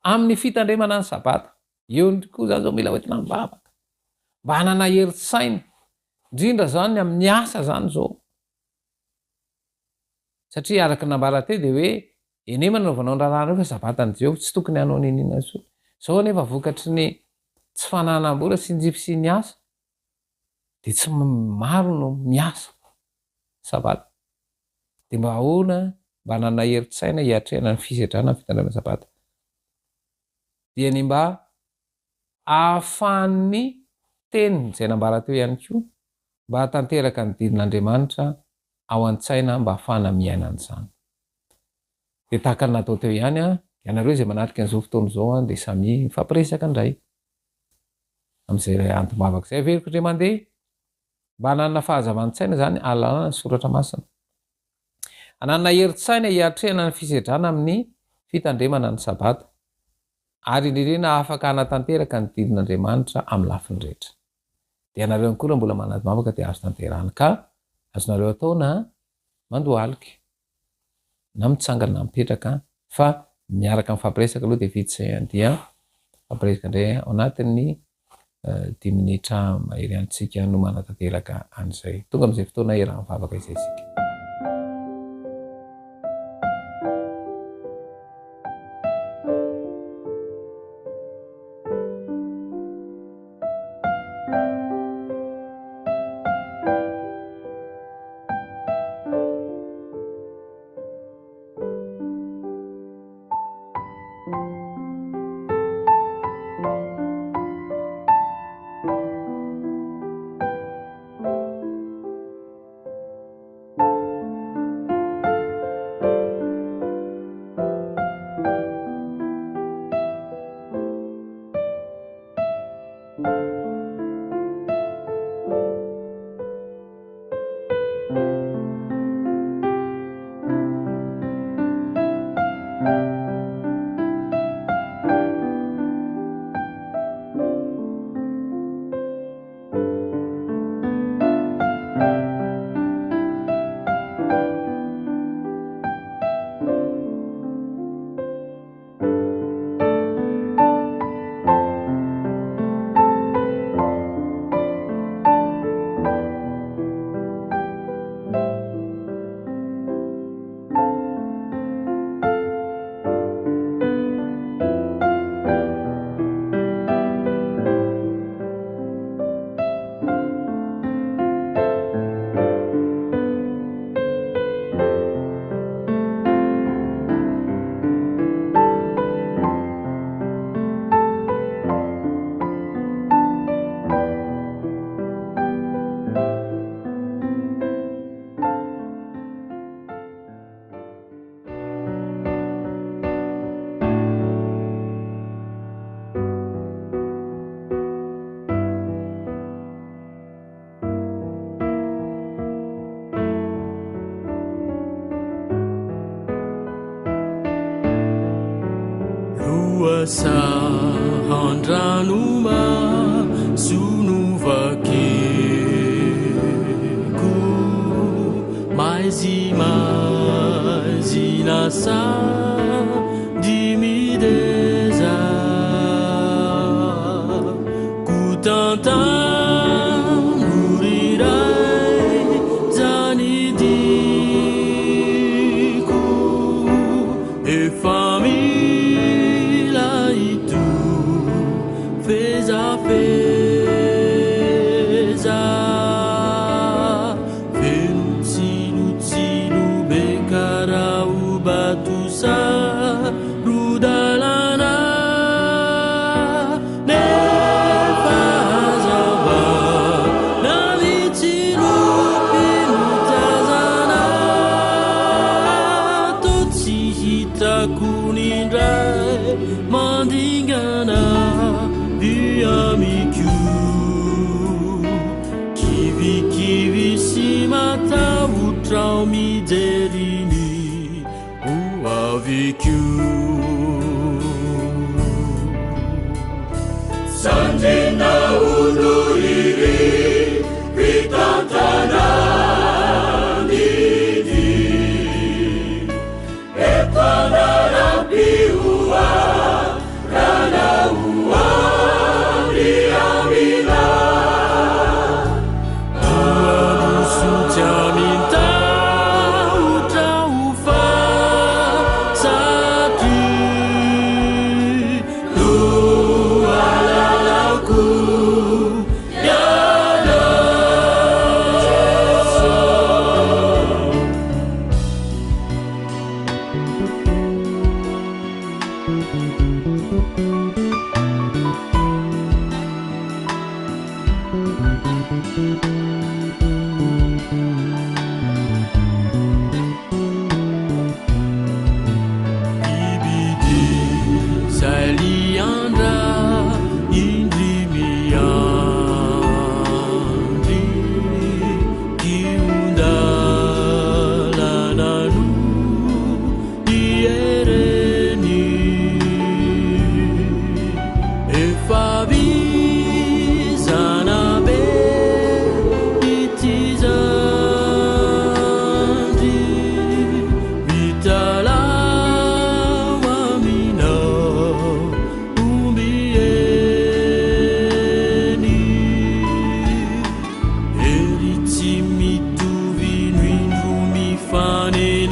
amin'ny fitandremana ny sabata eo koa zany zao mila hoentina mivavaka mba hanana heritsaina indrindra zany amin'ny asa zany zao satria araky nambara teo de hoe enemana novanao ny raharaha fa sabatany jehova tsy tokony hanao ninina so zao anefa vokatry ny tsy fananam-bola sy njify sy ny asa de tsy maro no miasa sabata de mba ahoana mba nana heritsaina hiatrehana ny fisedrana ny fitandremana sabata dia ny mba ahafahan'ny teny zay nambara teo ihany koa mba hatanteraka ny didin'Andriamanitra ao an-tsaina mba hafana miaina an'izany. De tahaka ny natao teo ihany ianareo zay manatrika an'izao fotoana zao de samy mifampiresaka indray am'izay antom-bavaka zay averiko ndray mandeha mba hananana fahazavantsaina zany alalana ny soratra masina, ananana heritsaina hiatrehana ny fisedrana amin'ny fitandremana ny sabata ary indrindrina afaka hanatanteraka ny didin'Andriamanitra amin'ny lafiny rehetra. De ianareo ankora mbola manaty mavaka de azo tanterahana ka azonareo atao na mandohalika na mitsangana na mipetraka fa miaraka mifampiresaka aloha de vitsy zay dia fampiresaka indray ao anatin'ny 10 minitra mahery antsika no manatanteraka an'izay tonga am'izay fotoana eran'ny vavaka izay sika. Sahandranuma sunuvakeko maizinasa dimideza kutantangurirai zanidiku efami feza fenutsilu bekarau batusa rudalana nefazava navicilu pinutazana totsihita kunindrai mandingana amicu kivi simata utrao miderini uavicu sanjina uduiri vitantana nidi etanara piua rana ua minta utraufa satu lualalaku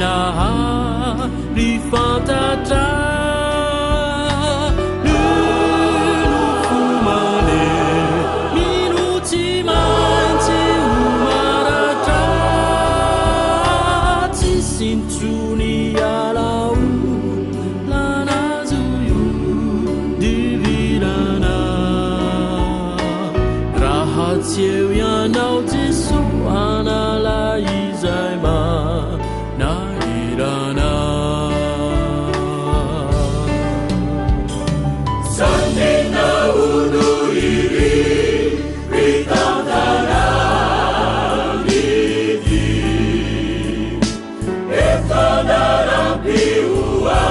nahary fantatra lelo fomane mino tsy maintsy homaratra tsy sintsony alao lanazo io divirana raha tsy eo ianao Jesu anala izay manahirana sandina unuiri ritantanamidi etandarampiua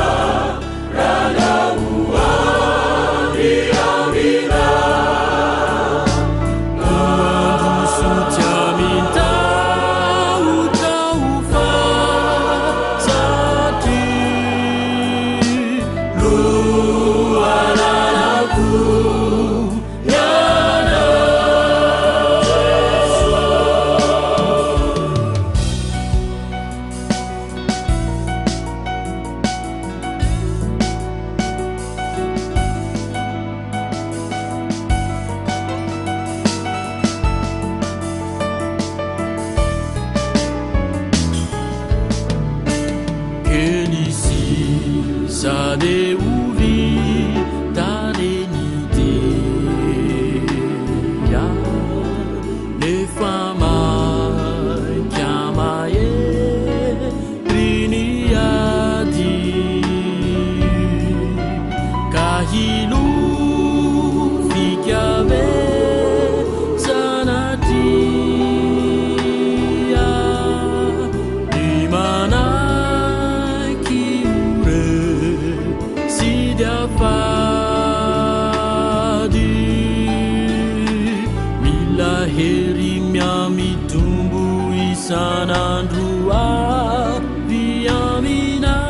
ranaua riamina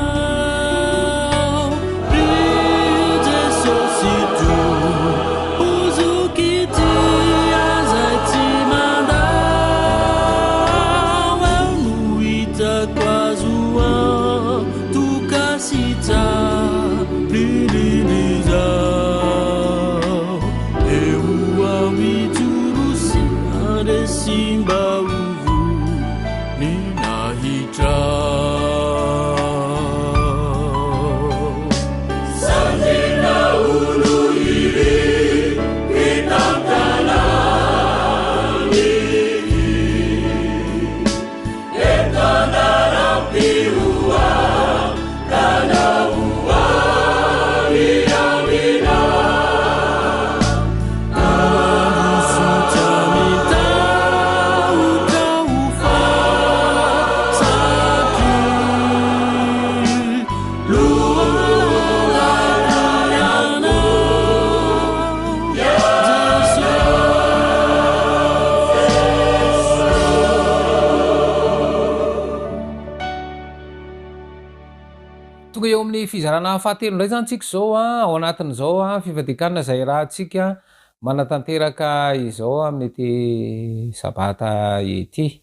tonga eo amin'ny fizarana fahatelo ndray zany tsika zao ao anatin'izao fifadikanana zay raha tsika manatanteraka izao amin'ity sabata ity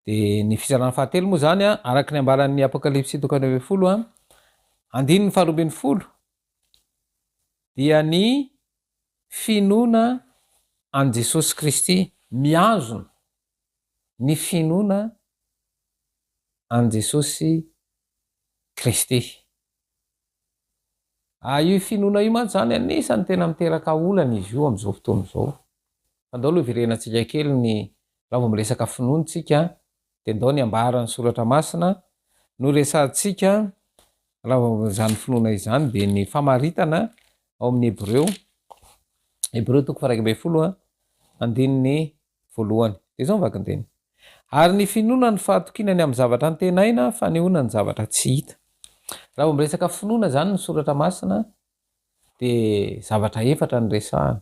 de ny fizarana fahatelo moa zany araky ny ambaran'ny apokalipsy tokany 20 andininy 20 dia ny finoana an Jesosy Kristy miazona ny finoana an Jesosy Kristy io finoana io mantsy zany anisany tena miteraka olana izy io am'izao fotoana zao fandao aloha virenantsika kely ny raha vao miresaka finoantsika de ndao ny ambarany soratra masina no resantsika raha vao zany finoana izany de ny famaritana ao amin'ny Hebreo toko 1:10 andininy voalohany de zao mivakindeny ary ny finoana ny fahatokinany amin'ny zavatra antenaina fa nehoana ny zavatra tsy hita raha vao miresaka finoana zany ny soratra masina de zavatra efatra ny resahana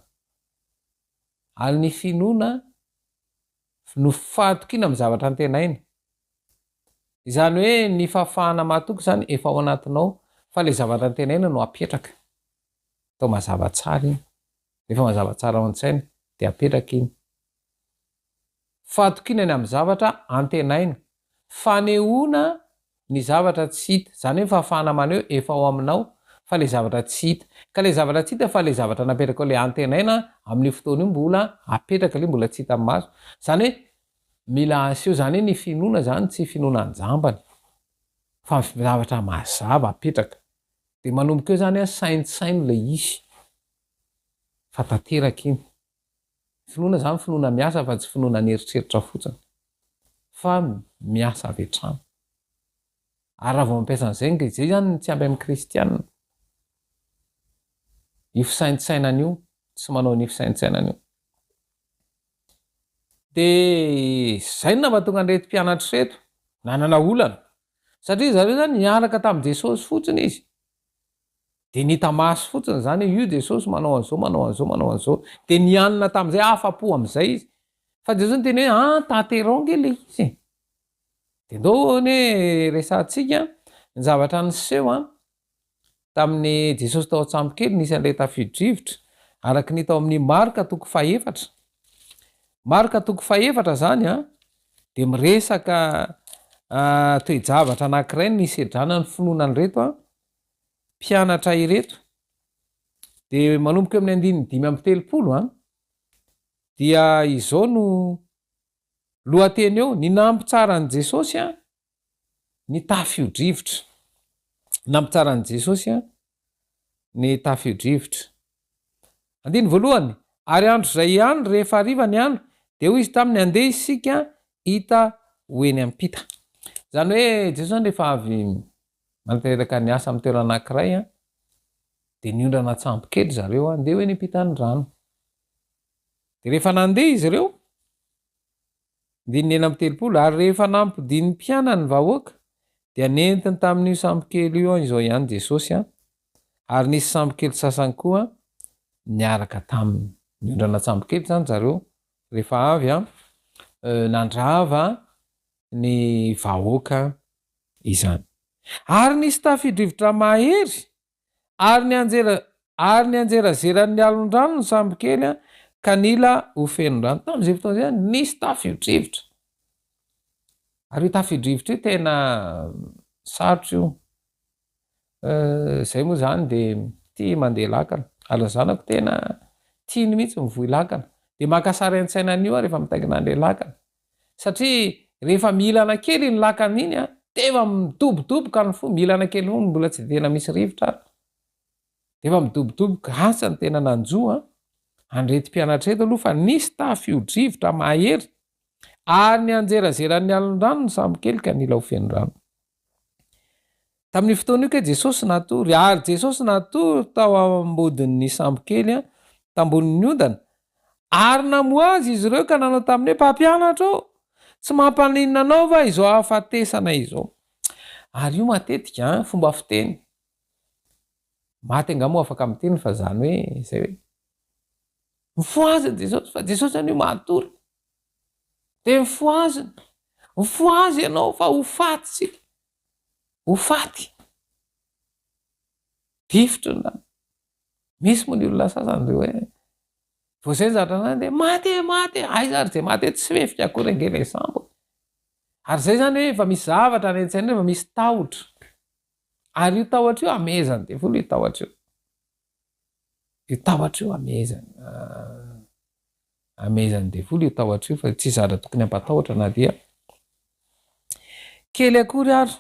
ary ny finoana no fahatokina amin'ny zavatra antenaina izany hoe ny fahafahana mahatoky zany efa ao anatinao fa le zavatra antenaina no apetraka atao mazava tsara iny rehefa mazava tsara ao an-tsaina de apetraka iny fahatokinany amin'ny zavatra antenaina fanehoana ny zavatra tsy hita zany hoe fahafahana maneo efa ao aminao fa le zavatra tsy hita ka le zavatra tsy hita fa le zavatra napetraka le antenaina amin'ny fotoana io mbola apetraka le mbola tsy hita amin'ny maso zany hoe mila aseho zany hoe ny finoana zany tsy finoanan-jambany fa zavatra mazava apetraka de manomboka eo zany a saintsaino le isy fa tanteraka iny finoana zany finoana miasa fa tsy finoana ny eritreritra fotsiny fa miasa avy hatrany ary raha vao mampiasa an'izay zay zany tsy ampy amin'ny kristianina io fisaintsainana io tsy manao ny fisaintsainana io de zay no namahatonga an'reto mpianatra reto nanana olana satria zareo zany niaraka tamin'i Jesosy fotsiny izy de nita maso fotsiny zany io Jesosy manao an'izao manao an'izao manao an'izao de nianina tamin'izay afa-po am'izay izy fa Jesosy teny hoe tanteronge le izy de ndao ny resantsika ny zavatra niseho tamin'ny Jesosy tao an-tsampokely nisy an'ilay tafio-drivotra araky ny tao amin'ny Marka 4 Marka 4 zany de miresaka toe-javatra anankiray nisy edrana ny finoana nyreto mpianatra ireto de manomboka eo amin'ny 5:30 dia izao no lohateny eo ny nampy tsara ny Jesosy ny tafio-drivotra nampy tsara ny Jesosy ny tafio-drivotra 1 ary andro zay ihany rehefa hariva ny andro de hoy izy taminy andeha isika hita hoeny ampita zany hoe Jesosy zany rehefa avy manteraka ny asa amin'ny toerana anankiray de niondrana tsampokely zareo andeha hoe ny ampitany rano de rehefa nandeha izy ireo 9:30 ary rehefa nampidiny mpiana ny vahoaka dia nentiny tamin'io sampokely io izao ihany Jesosy ary nisy sampokely sasany koa niaraka taminy niondrana sampokely zany zareo rehefa avy nandrava ny vahoaka izany ary nisy tafio-drivotra mahery ary ny anjerazeran'ny alon-drano ny sampokely ka nila ho fenon-drano tamin'izay fotoana zay nisy tafio-drivotra ary io tafio-drivotra io tena sarotra io zay moa zany de tia mandeha lakana ary ny zanako tena tiany mihitsy mivoy lakana de makasary an-tsainan'io rehefa mitaingina an'ilay lakana satria rehefa milana kely ny lakana iny teva midobodoboka ny fo milana kely fo mbola tsy tena misy rivotra defa midobodoboka asa ny tena nanjoa andrety mpianatra eto aloha fa nisy tafio-drivotra mahery ary ny anjerazeran'ny alon-drano ny sampokely ka nila ho fenon-drano tamin'ny fotoana io ke Jesosy natory ary Jesosy natory tao ambodin'ny sampokely tambonin'ny ondana ary namoa azy izy ireo ka nanao tamin'ny hoe mpampianatra ao tsy mampaninona anao va izao afatesana izao ary io matetika fomba fiteny maty angamo afaka miteny fa zany hoe zay hoe mifoaziny Jesosy fa Jesosy zany io matory de mifoaziny mifoazy ianao fa ho faty sika ho faty difotry na misy moa ny olona sasany reo hoe vao zay zatra zany de maty ay zary zay maty tsy fefika akory angela sambo ary zay zany hoe efa misy zavatra ny an-tsaina efa misy tahotra ary io tahotra io amezany de folo io tahotra io tahotra io amezany de folo io tahotra io fa tsy zatra tokony ampatahotra na dia kely akory ary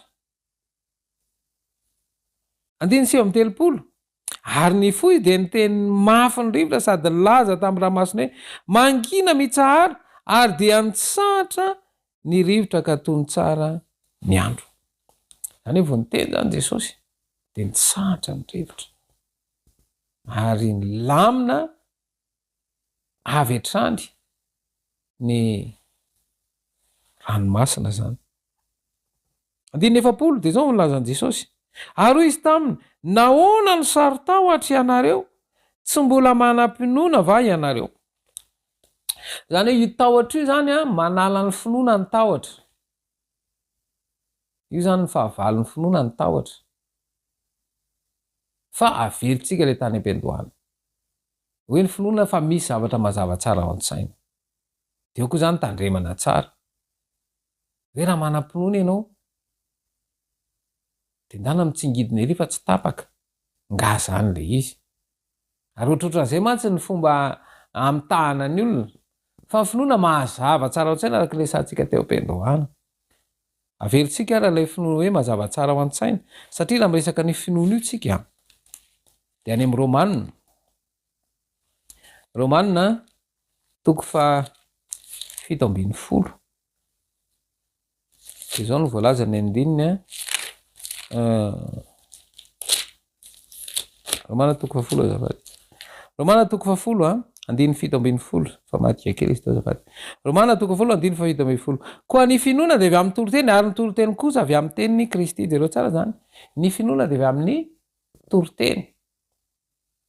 9:30 ary ny foy de niteny mafy ny rivotra sady laza tamin'ny rahamasiny hoe mangina mitsahara ary dia nitsahatra ny rivotra ka tony tsara ny andro zany hoe vo niteny zany Jesosy de nitsahatra ny rivotra ary ny lamina avy hatrany ny ranomasina zany 9:40 de zao nolazany Jesosy ary izy taminy nahoana ny sarotahotra ianareo tsy mbola manam-pinoana va ianareo zany hoe io tahotra io zany manala ny finoana ny tahotra io zany ny fahavalo ny finoana ny tahotra fa averitsika le tany am-piandohana hoe ny finoana fa misy zavatra mazava tsara ao an-tsaina de eo koa zany tandremana tsara hoe raha manam-pinoana ianao de ndana mitsingidina ery fa tsy tapaka nga zany le izy ary ohatrohatran'izay mantsy ny fomba am'tahanany olona fa finoana mahazava tsara ao-tsaina araka le santsika teo am-piandohana averitsika ara lay finoana hoe mazava tsara ao an-tsaina satria raha miresaka ny finoana io tsika de any am' romanina toko fa 7:10 de zao no voalaza ny andininy romana toko fa 10 azafady romana toko fa 10 andiny 7:10 fa matika kely izy teo azafady romana toko fa 10 andiny fa 7:10 koa ny finoana de avy amin'ny toroteny ary ny toroteny kosa avy amin'ny tenin'ny Kristy jereo tsara zany ny finoana de avy amin'ny toroteny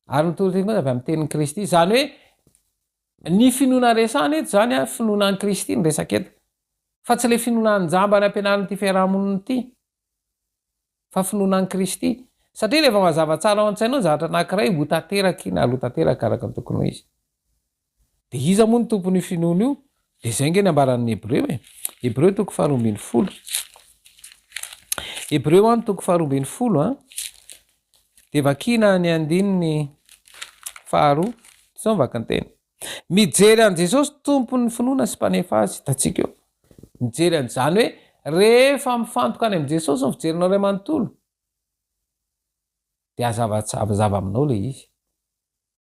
ary ny toroteny kosa avy amin'ny tenin'ny Kristy zany hoe ny finoana resana eto zany finoanan'ny Kristy ny resaka eto fa tsy le finoanan'ny jambany ampianarin'ity fiarahamoniny ity fa finoanan'ny Kristy satria rehefa mazava tsara ao an-tsainao zavatra anankiray ho tanteraky na aloha tanteraka araka ny tokony ho izy de iza moa ny tompon'ny finoana io de zay nge ny ambaran'ny Hebreo Hebreo toko fa 12 Hebreo any toko fa 12 de vakina ny andininy faharoa zao mivaka ny teny mijery an' Jesosy tompon'ny finoana sy mpanefa azy tatsika eo mijery an'izany hoe rehefa mifantoka any am' Jesosy ny fijerinao ray manontolo de azava aminao le izy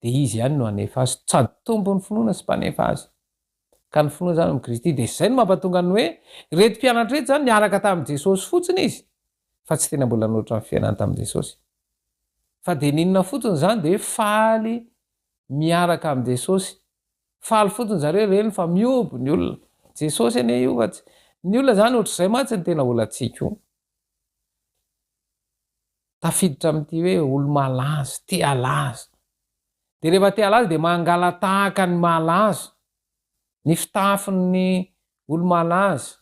de izy ihany no anefa azy sady tompony finoana sy mpanefa azy ka ny finoana zany am' Kristy de zay no mampatonga ny hoe reto mpianatra reto zany niaraka tamin'i Jesosy fotsiny izy fa tsy tena mbola noatra amin'ny fiainany tamin'i Jesosy fa de ninona fotsiny zany de faly miaraka am' Jesosy faly fotsiny zareo reny fa miobo ny olona Jesosy ane io fa ny olona zany ohatr'izay mantsy ny tena olatsika io tafiditra am'ty hoe olo malaza te alaza de rehefa te alaza de mangala tahaka ny malaza ny fitafin'ny olo malaza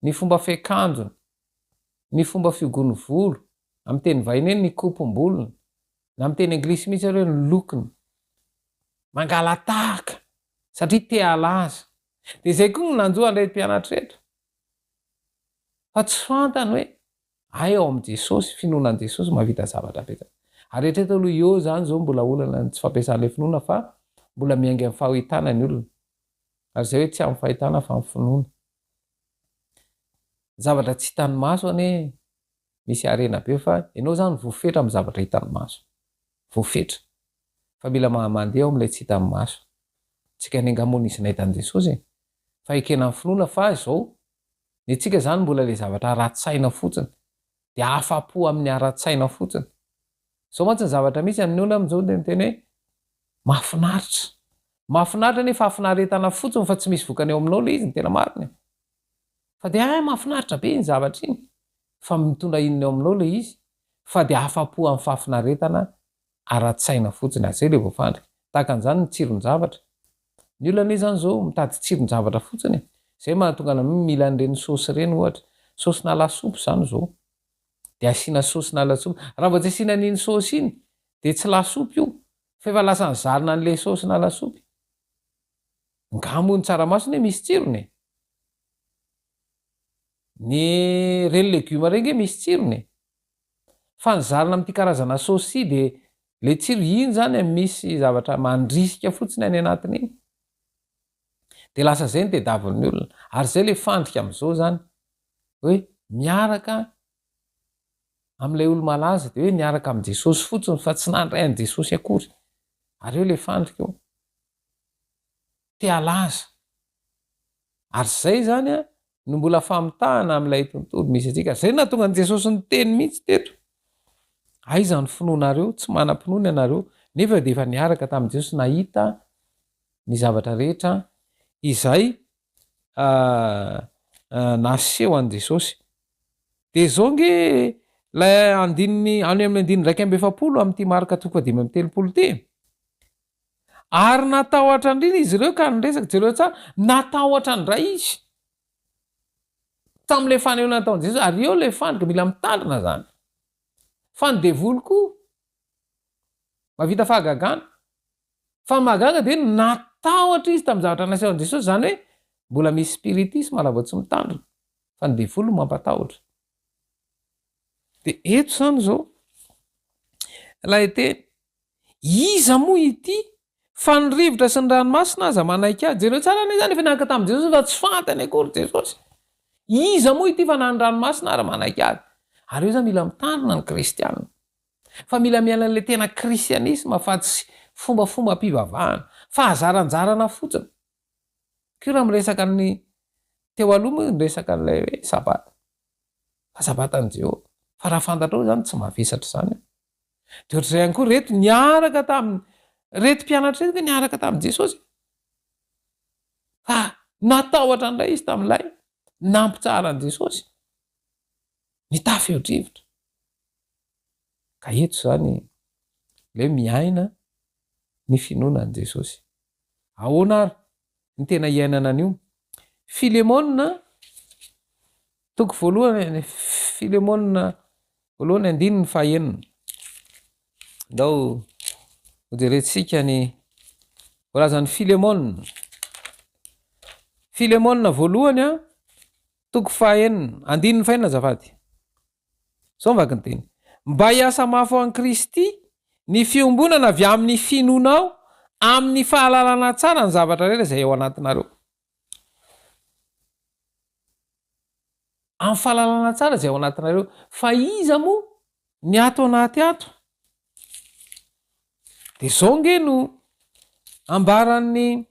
ny fomba fiakanjony ny fomba figony volo amy teny vahiny hoe ny kopom-bolony na amy teny anglisy mihitsy areo ny lokony mangala tahaka satria te alaza de zay koa ny nanjoa an'ilay mpianatra reto fa tsy fantany hoe ay ao am' Jesosy finoanan' Jesosy mahavita zavatra betsaka ary retreto aloha eo zany zao mbola olana tsy fampiasan'ilay finoana fa mbola miaingy amin'ny fahahitana ny olona ary zay hoe tsy amin'ny fahitana fa amin'ny finoana zavatra tsy hitany maso ane misy arena be fa ianao zany voafetra amin'ny zavatra hitany maso voafetra fa mila mandeha ao am'ilay tsy hitany maso tsika ny angamonisy nahitan'i Jesosy fa ekena amin'ny finoana fa zao ny tsika zany mbola le zavatra ara-tsaina fotsiny de afa-po amin'ny ara-tsaina fotsiny zao mantsy ny zavatra misy amin'ny olona am'zao de miteny hoe mahafinaritra nefa ahafinaretana fotsiny fa tsy misy vokany eo aminao le izy ny tena mariny fa de mahafinaritra be ny zavatra iny fa mitondra inona eo aminao le izy fa de afa-po amin'ny fahafinaretana ara-tsaina fotsiny azay le voafandrika tahaka an'izany ny tsiron-javatra ny olona ane zany zao mitady tsiron-javatra fotsiny zay mahatonga na mila an'ireny sosy reny ohatra sosy na lasopy zany zao de asina sosy na lasopy raha vao tsy asina n'iny sosy iny de tsy lasopy io fa efa lasa nyzarina an'le sosy na lasopy ngamony tsaramasony misy tsirony ny reny legioma reny nge misy tsirony fa nyzarina am'ty karazana sosy de le tsiro iny zany misy zavatra mandrisika fotsiny any anatiny iny de lasa zay ny tediavin'ny olona ary zay le fandrika am'izao zany hoe miaraka am'ilay olo malaza de hoe miaraka am' Jesosy fotsiny fa tsy nandray an' Jesosy akory ary eo le fandrika eo te alaza ary zay zany no mbola famitahana am'ilay tontolo misy atsika zay natonga an' Jesosy ny teny mihitsy teto aiza ny finoanareo tsy manam-pinoana ianareo nefa de efa niaraka tamin'i Jesosy nahita ny zavatra rehetra izay naseho an' Jesosy de zao nge la andininy any amin'ny andininy 1:7 am'ty marika 5:13 ty ary natahotra andriny izy ireo ka nyresaka jereo tsara natahotra ndray izy tam'le fanehoana nataon' Jesosy ary eo le fandrika mila mitandrina zany fa ny devoly koa mavita fahagagana fa mahagaga de natahotra izy tamin'ny zavatra naseho an' Jesosy zany hoe mbola misy spiritisme raha vao tsy mitandrina fa ny devoly no mampatahotra de eto zany zao lahy teny iza moa ity fa nyrivotra sy ny ranomasina aza manaiky azy jereo tsara ne zany efa nianaka tamin' jesosy fa tsy fantany akory jesosy iza moa ity fa na ny ranomasina ara manaiky azy ary eo zany mila mitandrina ny kristianina fa mila mialan'le tena kristianisma fa tsy fombafomba mpivavahana fa azaranjarana fotsiny ko raha miresaka ny teo aloha moa nyresaka n'lay hoe sabata fa sabatany Jehova fa raha fantatrao zany tsy mavesatra zany de ohatr'izay ihany koa reto niaraka tamin'ny reto mpianatra reto niaraka tamin'i Jesosy fa natahotra an'ilay izy tamin'ilay nampitsara an' Jesosy mitafy eo-drivotra ka eto zany le miaina ny finoana an' Jesosy ahoana ary ny tena iainana an'io Filemona toko voalohany Filemona voalohany andiny ny fahaenina ndao hojerentsika ny voalazan'ny Filemona voalohany a toko fahaenina andiny ny fahaenina azafady zao mivaky ny teny mba hiasa mafy ho an'i Kristy ny fiombonana avy amin'ny finoanao amin'ny fahalalana tsara ny zavatra rehetra izay ao anatinareo amin'ny fahalalana tsara izay ao anatinareo fa iza moa ny ato anaty ato de zao nge no ambaran'ny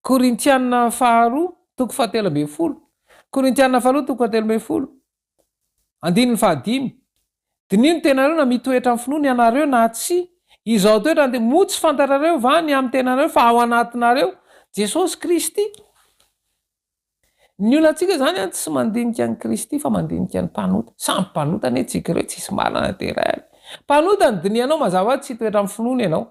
Korintianina faharoa toko fahatelo ambin'ny folo Korintianina faharoa toko fahatelo ambin'ny folo andiny ny fahadimy dinino tenareo na mitoetra amin'ny finoana ianareo na tsy izao toetra de moa tsy fantatrareo va ny amin'ny tenareo fa ao anatinareo Jesosy Kristy ny olonantsika zany a tsy mandinika ny Kristy fa mandinika ny mpanota samy mpanota ane tsika reo tsisy marina teray mpanota ny dinianao mazava tsy hitoetra amin'ny finoana ianao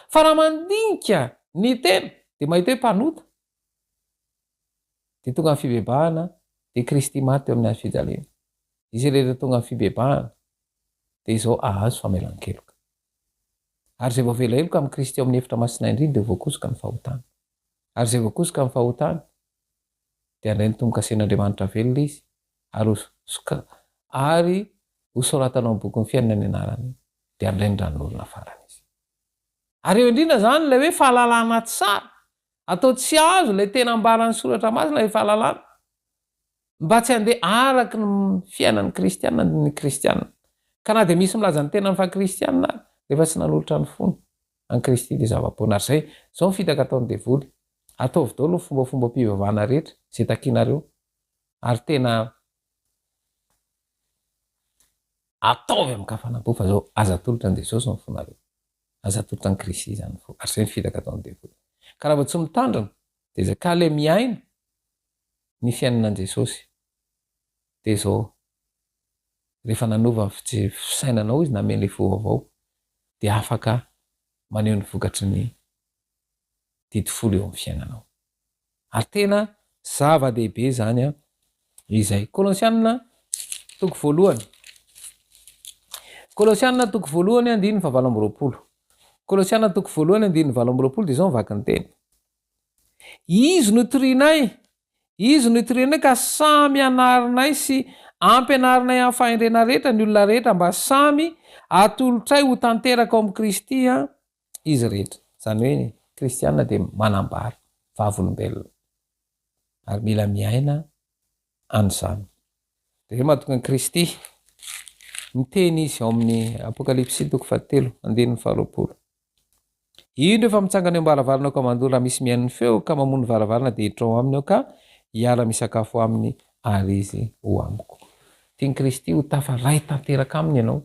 fa raha mandinika ny tena de mahita hoe mpanota de tonga amin'ny fibebahana de Kristy maty eo amin'ny hazo fijaliana izy rehetra tonga amin'ny fibebahana de izao ahazo famelan-keloka ary zay voavela heloka amin'ny Kristy eo amin'ny efitra masina indrindra de voakosoka ny fahotana ary zay voakosoka ny fahotana de andray ny tomboka asen'Andriamanitra velona izy ary hosoratanao amin'ny boky ny fiainana ny anarany de andray ny ranon'olona farany izy ary eo indrindra zany lay hoe fahalalana tsara atao tsy azo lay tena ambaran'ny soratra masina lay fahalalana mba tsy handeha araky ny fiainan'ny kristianina ny kristianina ka na de misy milaza ny tenany fa kristianina rehefa tsy nanolotra ny fony an Kristy de zava-poana ary zay zao mifitaka ataon'ny devoly ataovy daholo ny fombafomba mpivavahana rehetra zay takinareo ary tena ataovy amin'ny kafanam-po fa zao aza tolotra an' Jesosy ny fonareo aza tolotra an Kristy zany fo ary zay mifitaka ataon'ny devoly ka raha vao tsy mitandrina de zay ka le miaina ny fiainana an Jesosy de zao rehefa nanova fisainanao izy namen'le fovaovao de afaka maneho ny vokatry ny didifolo eo amin'ny fiainanao ary tena zava-dehibe zany a izay Kolosianina toko voalohany andiny ny fahavalo amby roapolo Kolosianina toko voalohany andiny ny valo amby roapolo de zao mivaky ny teny izy no torianay ka samy anarinay sy ampianarinay amin'ny fahendrena rehetra ny olona rehetra mba samy atolotray ho tanteraka ao amin'ny Kristy a izy rehetra zany hoe kristianina de manambara vavolombelona ary mila miaina an'izany de hoe mahatonga ny Kristy miteny izy ao amin'ny apokalipsy toko fahatelo andinin'ny faharoapolo indro efa mitsangana eo am-baravarana ka mandoa raha misy miain'ny feo ka mamono varavarana de hiditra ao aminy ao ka hiara misakafo aminy ary izy ho amiko tiany Kristy ho tafaray tanteraka aminy ianao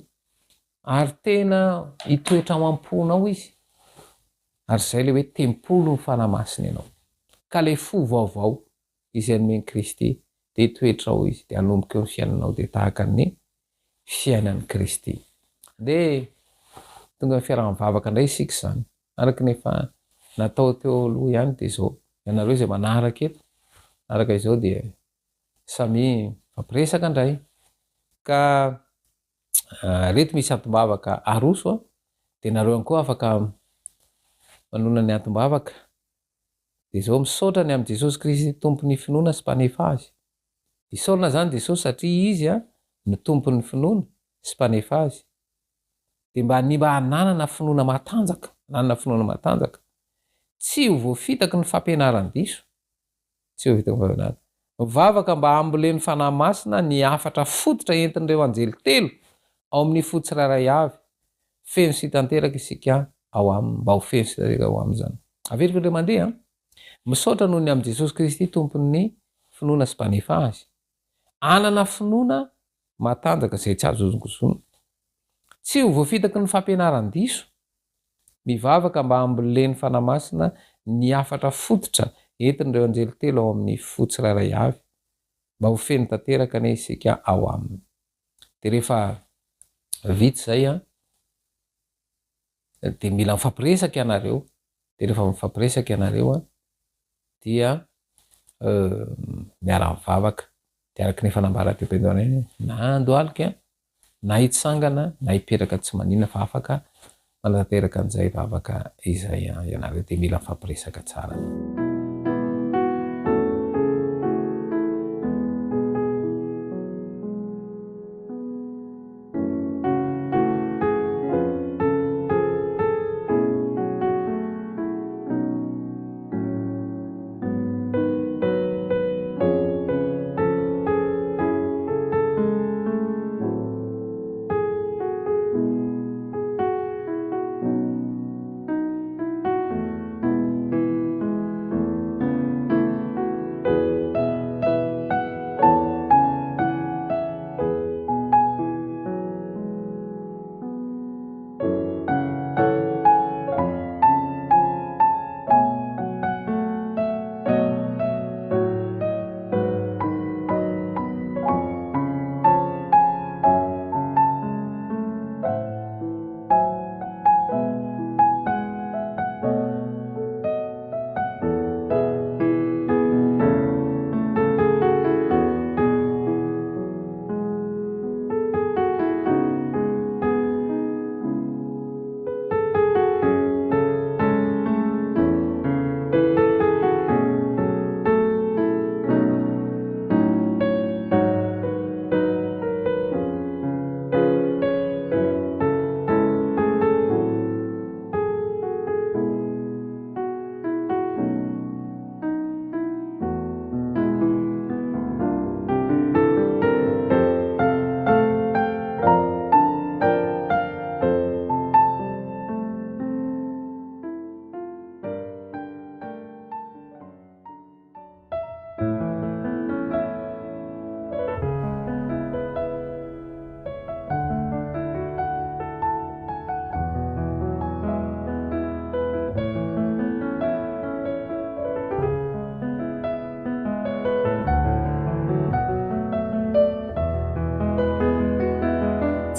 ary tena hitoetra am-ponao izy ary zay le hoe tempolo ny fanamasiny ianao ka le fo vaovao izy anomeny Kristy de hitoetra ao izy de anomboka eo ny fiainanao de tahaka ny fiainan'ny Kristy de tonga ny fiarahan'ny vavaka indray isika zany araky nefa natao teo aloha ihany de zao ianareo zay manaraka eto araka izao de samy fampiresaka indray ka reto misy atom-bavaka aroso de nareo ihany koa afaka manona ny atom-bavaka de zao misaotra ny amin'ny Jesosy Kristy tompony finoana sy mpanefa azy isaolana zany jesosy satria izy a ny tompon'ny finoana sy mpanefa azy de mba nanana finoana matanjaka tsy ho voafitaky ny fampianaran-diso tsy ho vitaka ny fampianaran mivavaka mba amboleny fanahy masina ny afatra fototra entin'ireo anjely telo ao amin'ny fo tsirairay avy feno sy tanteraka isika ao aminy mba ho feno sy tanteraka ao aminy zany averiko ndre mandeha misaotra noho ny am' Jesosy Kristy tompon'ny finoana sy mpanefa azy anana finoana matanjaka zay tsy azo zongozona tsy ho voafitaky ny fampianaran-diso mivavaka mba amboleny fanahy masina ny afatra fototra entin'ireo anjely telo ao amin'ny fo tsirairay avy mba ho feno tanteraka ne isika ao aminy de rehefa vita zay de mila mifampiresaky ianareo de rehefa mifampiresaky ianareo dia miara mivavaka de araky ny fanambara tependonany na andoalika na hitsangana na hiperaka tsy manina fa afaka manatanteraka an'izay vavaka izay ianareo de mila mifampiresaka tsara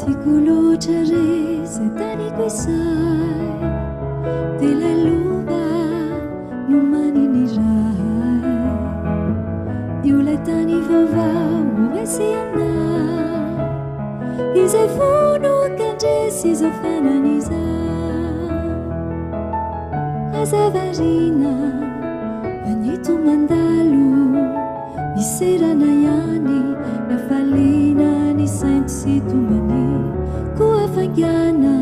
Tikolotrare se taniko isay de lay lova no maniny rahay io lay tany vaovao no resy anay izay folak'andresy izao fanan'izay azavarina manito mandalo miserana ihany nafalina ny sainto sy tombany koa fangana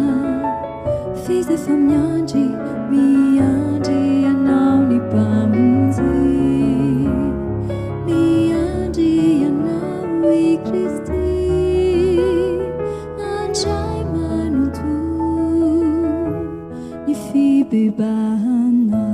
fizy efa miandry anao ny mpamonjy miandry anao i Kristy andray manonto ny fibebahana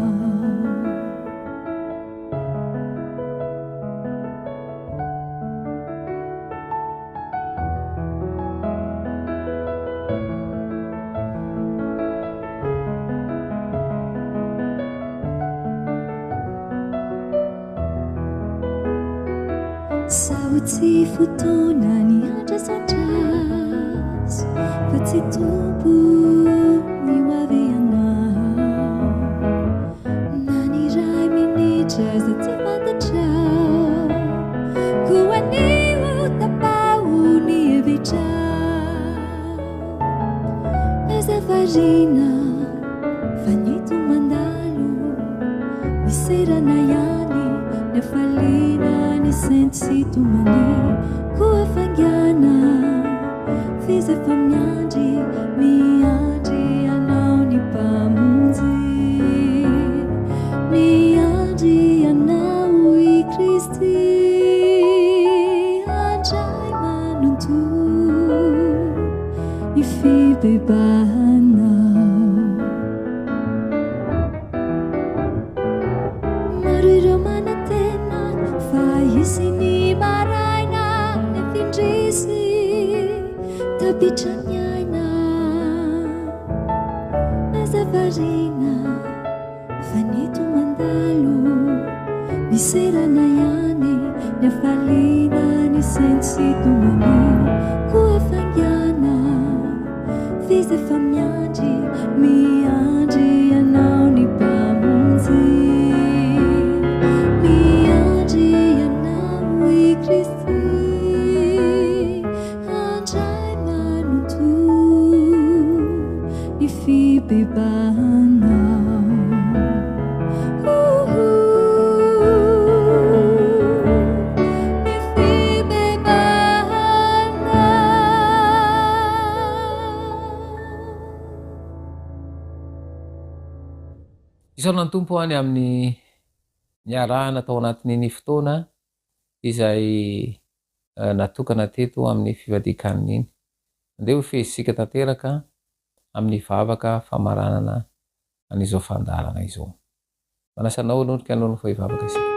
sao tsy fotoana ny andrasandrasy fa tsy tompo ny ho avy anao na ny ray minitra za tsy fantatrao koa anio tapao ny hevitrao azavarina fa nito mandalo miserana ihany nafalina ny sensitumani kuafangana fizefa miandry miandry anao ny mpamonjy miandry anao i Kristy andray manonto ny fibebahanao maro ireo manantena fa isiny maraina ny findrisy tapitran'ny aina nazavarina fa neto mandalo miserana ihany ny afaliana ny sensitomany koafangana fizefa miandry miandry anao ny mpamonjy miandry anao i Kristy andray manonto ny fibebahanao isan'ny tompo any amin'ny niarahana tao anatin'iny fotoana izay natokana teto amin'ny fivadikan'iny andeo fezisika tanteraka amin'ny vavaka famaranana an'izao fandaharana izao manasanao nondrika anao fa ivavaka isika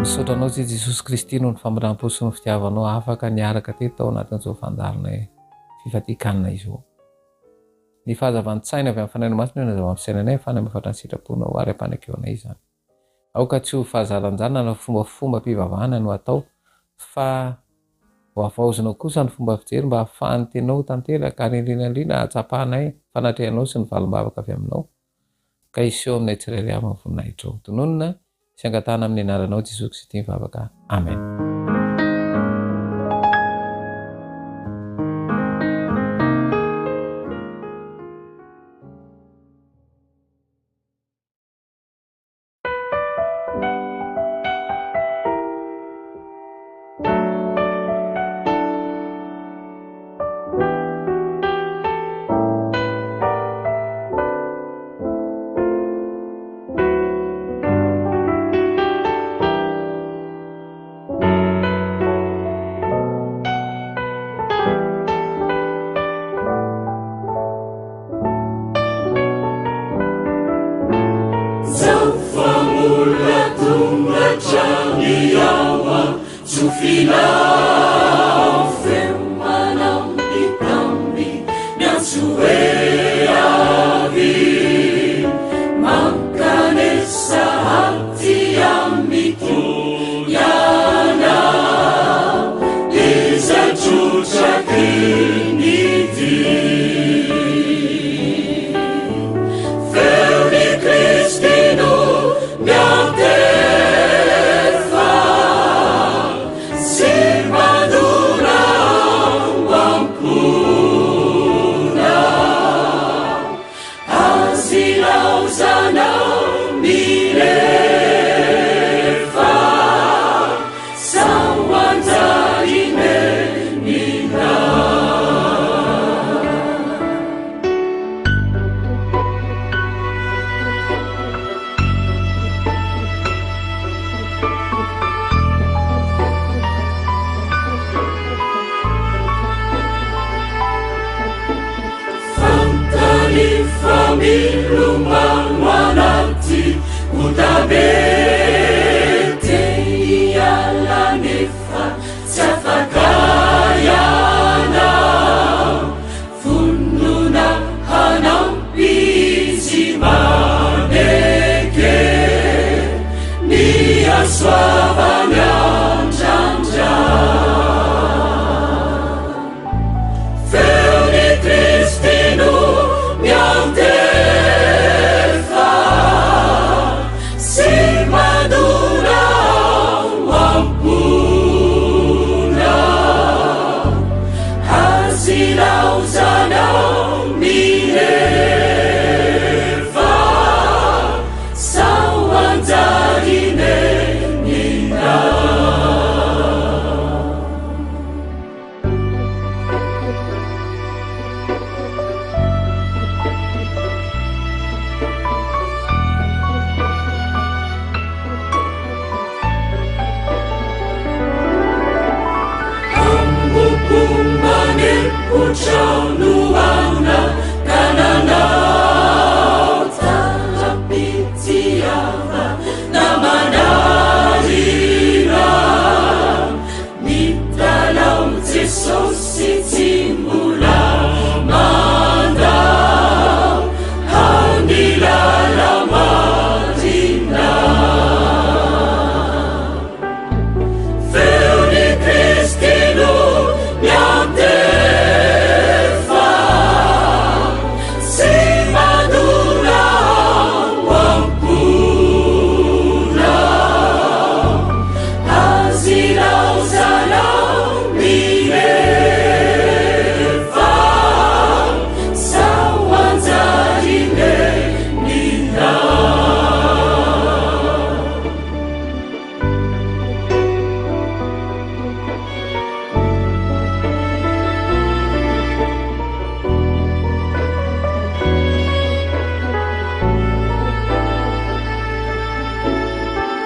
misotranao zay Jesosy Kristy no ny famiram-po sy ny fitiavanao afaka niaraka teto tao anatin'izao fandaharana fivadikanina izao ny fahazavantsaina avy amin'ny fanaino masina nazava ampisainanay fana mifatra ny sitraponao ary ampanakeo-nay izany aoka tsy ho fahazaranjana na fombafomba mpivavahana no atao fa ho avaozinao kosa ny fomba fijery mba hahafahany tenao tanteraka ary indrindrandrindra hatsapahanay fanatrehanao sy ny valimbavaka avy aminao ka iseho aminay tsirairay amin'ny voninahitra ao tononona sy angatana amin'ny anaranao Jesosy Kristy mivavaka amen. Zina uzana uchanuana kananao tarapitiava namanarina nitanao Jesosy tsy mbola mandao hanilala marina feony Kristy no miantefa tsy madona wampuna azilao zalao mirefa sawanjarine nina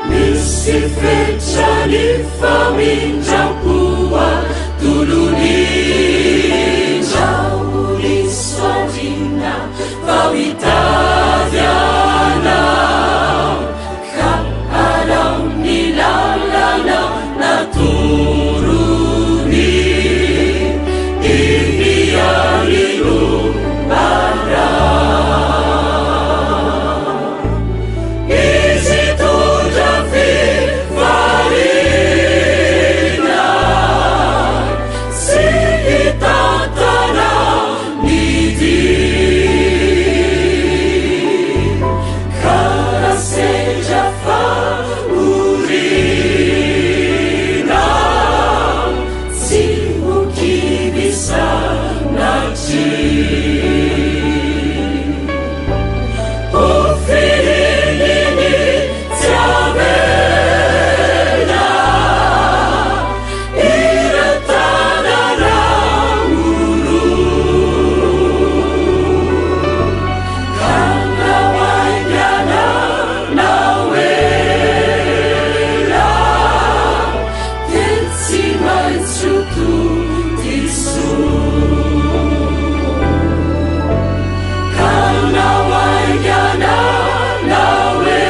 misy fetrany famindrampoa tolonindramony soadrina vao hitaviana ka alao ny lalana naturony iniarino bara izy tondra fivarina sy hitantana nidy kara sendra faorina tsy mokibisanaty ofirininy tiavela iratanana ulu kanawaingana nawela tetsy maintsutu tisu kanawaingana nawela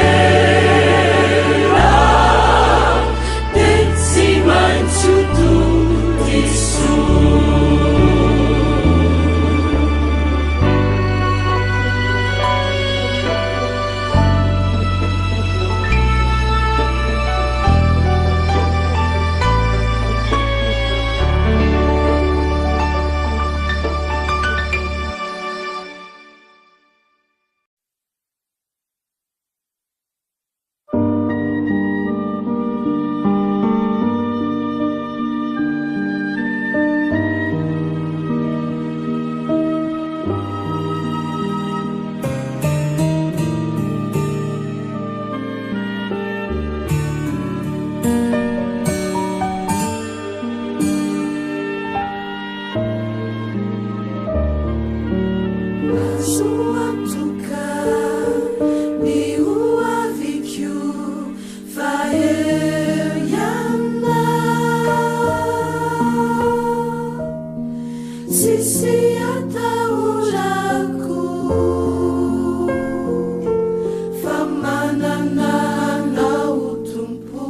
tetsy maintsutu tisu Suatuka ni uavikyu faeyana sisi atauraku famanana na utumpu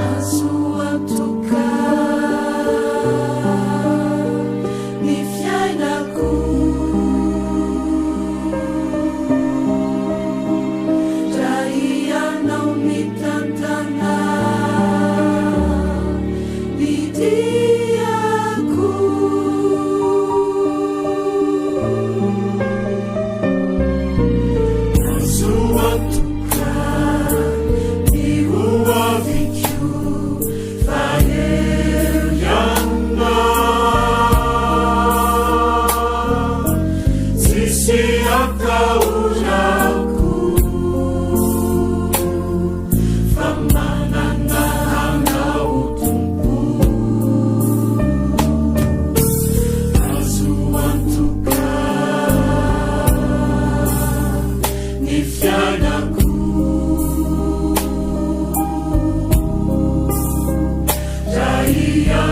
asuatuka Jaya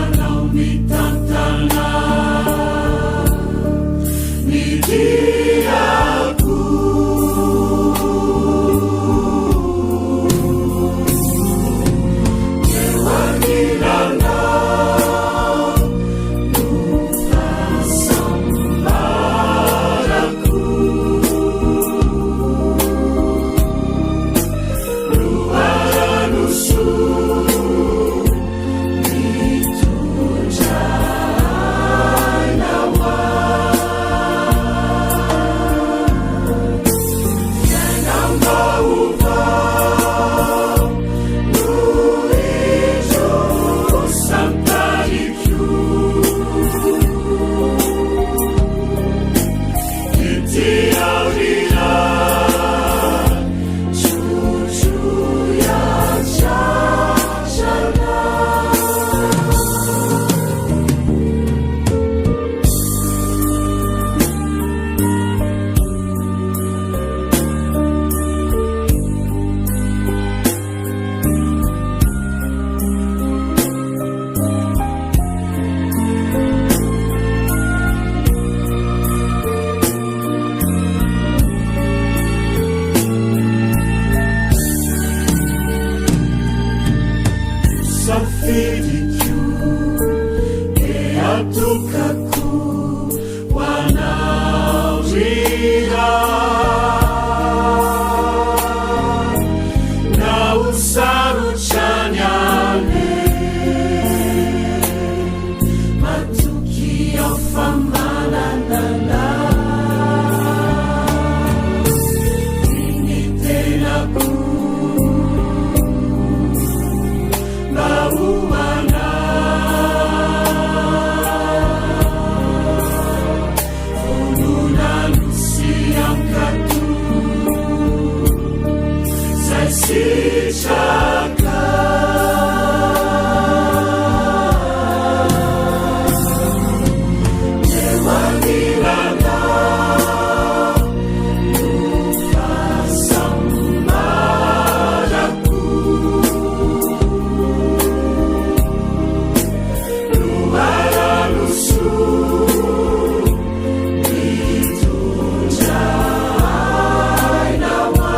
matukaku wanaolia na usaruchanyane matukio famananana ini tena ku bauana ununan siang katu si chaka Dewanirana Nufasambaraku Luara lusu Ditujai nawa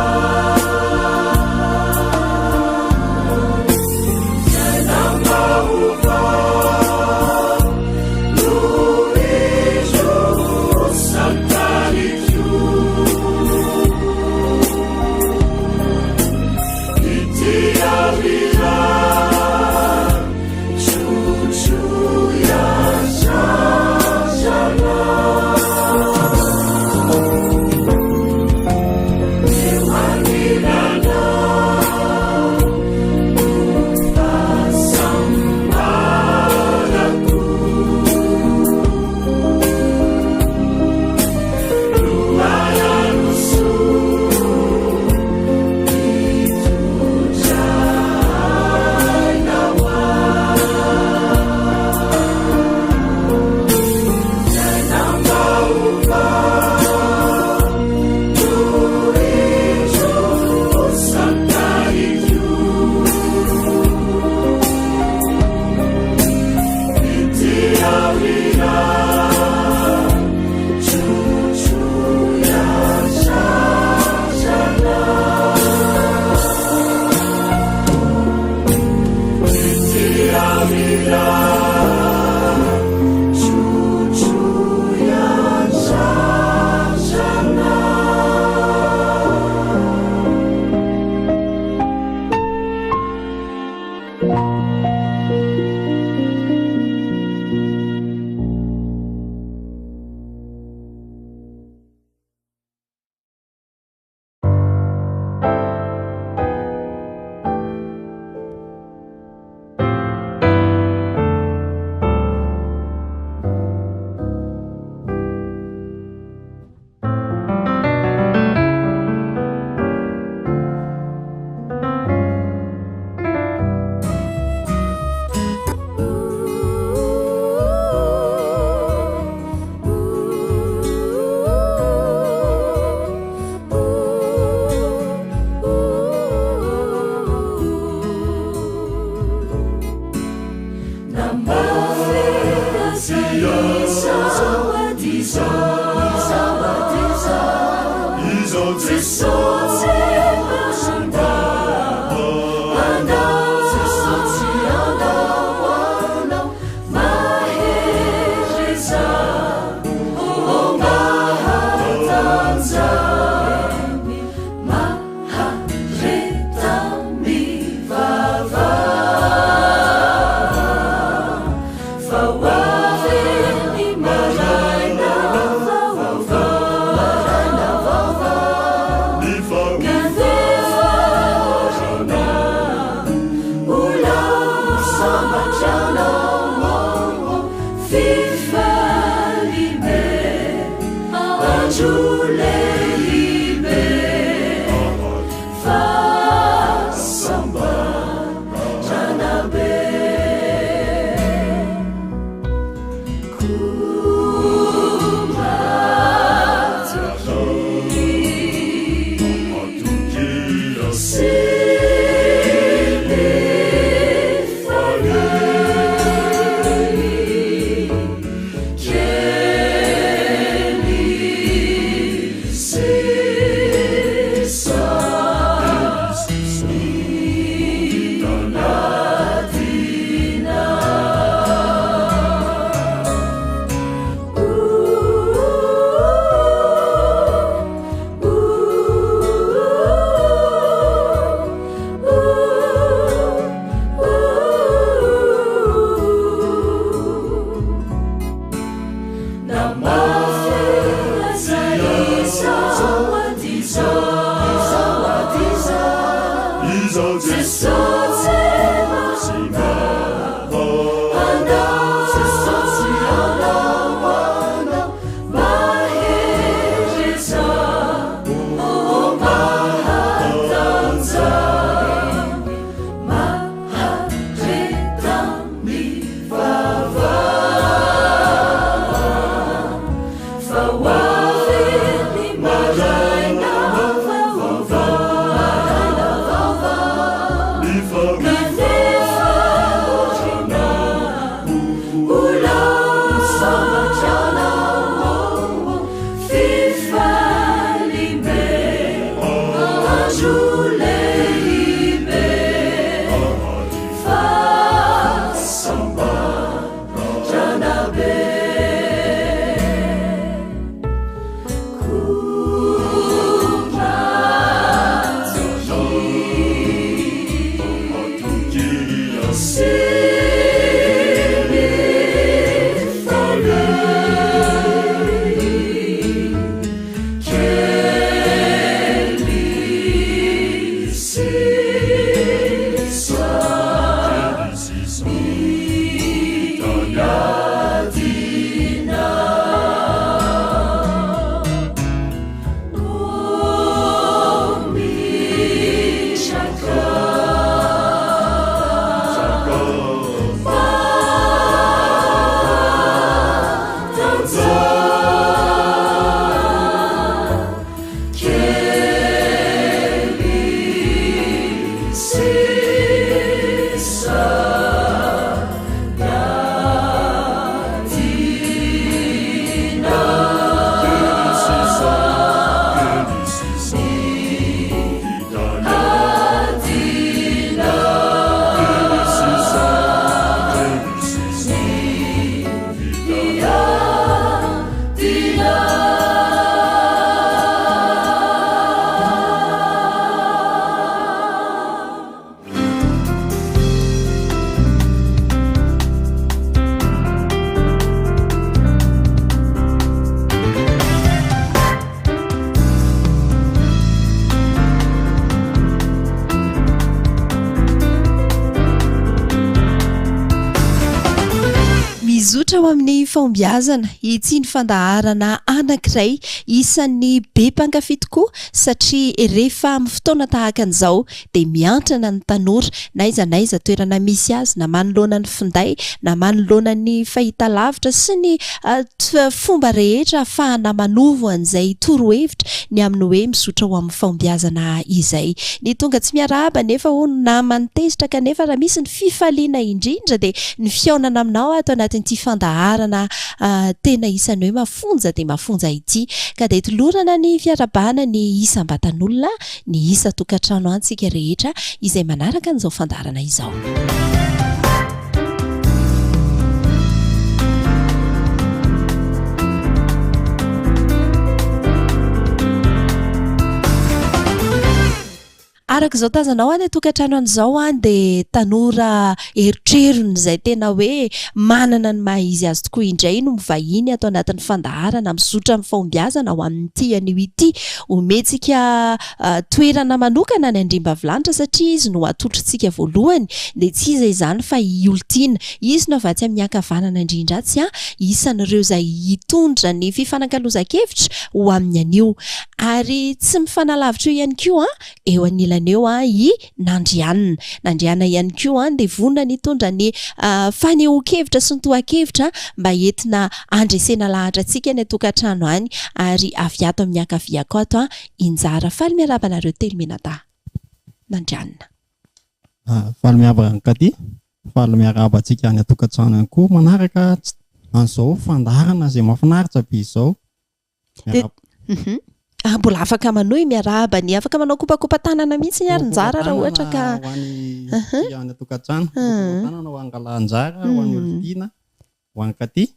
Mizotra ao amin'ny fahombiazana ity ny fandaharana anankiray isan'ny be mpankafy tokoa satria rehefa amin'ny fotoana tahaka an'izao dia miantrana ny tanora na aiza na aiza toerana misy azy na manoloana ny finday na manoloana ny fahitalavitra sy ny fomba rehetra ahafahana manovo an'izay torohevitra ny amin'ny hoe mizotra ao amin'ny fahombiazana izay. Ny tonga tsy miarahaba nefa hono na manotezitra kanefa raha misy ny fifaliana indrindra dia ny fiaonana aminao ato anatin'ity fandaharana tena isan'ny hoe mafonja dia mafonja ity ka dia tolorana ny fiarabana ny isam-batan'olona ny isa tokantrano antsika rehetra izay manaraka an'izao fandaharana izao. Araka izao tazanao any tokantrano an'izao dia tanora eritrerony izay tena hoe manana ny maha izy azy tokoa indray no mivahiny ato anatin'ny fandaharana mizotra amin'ny fahombiazana ao amin'ity anio ity ometsika toerana manokana ny andrimbavilanitra satria izy no atolotritsika voalohany dia tsy iza izany fa ioltiana izy no avatsy amin'ny ankavanana indrindra tsy isan'ireo izay hitondra ny fifanankalozan-kevitra ho amin'ny anio ary tsy mifanalavitra eo ihany koa eo anilany eo i nandrianina ihany koa dia vonona ny tondra ny fanehoan-kevitra sy ny tohan-kevitra mba entina andresena lahatra antsika ny tokantrano any ary avy ato amin'ny ankaviako ato injara faly miarabanareo telo menada nandrianina faly miarabankaty faly miarabantsika any tokantrano ihany koa manaraka an'izao fandaharana izay mahafinaritra be izao. Mbola afaka manohy miarahaba ny afaka manao kopakopa-tanana mihitsy ary njara raha ohatra ka ho an'ny any tokantrano tanana ho angalan-jara ho an'ny olontiana ho ankaty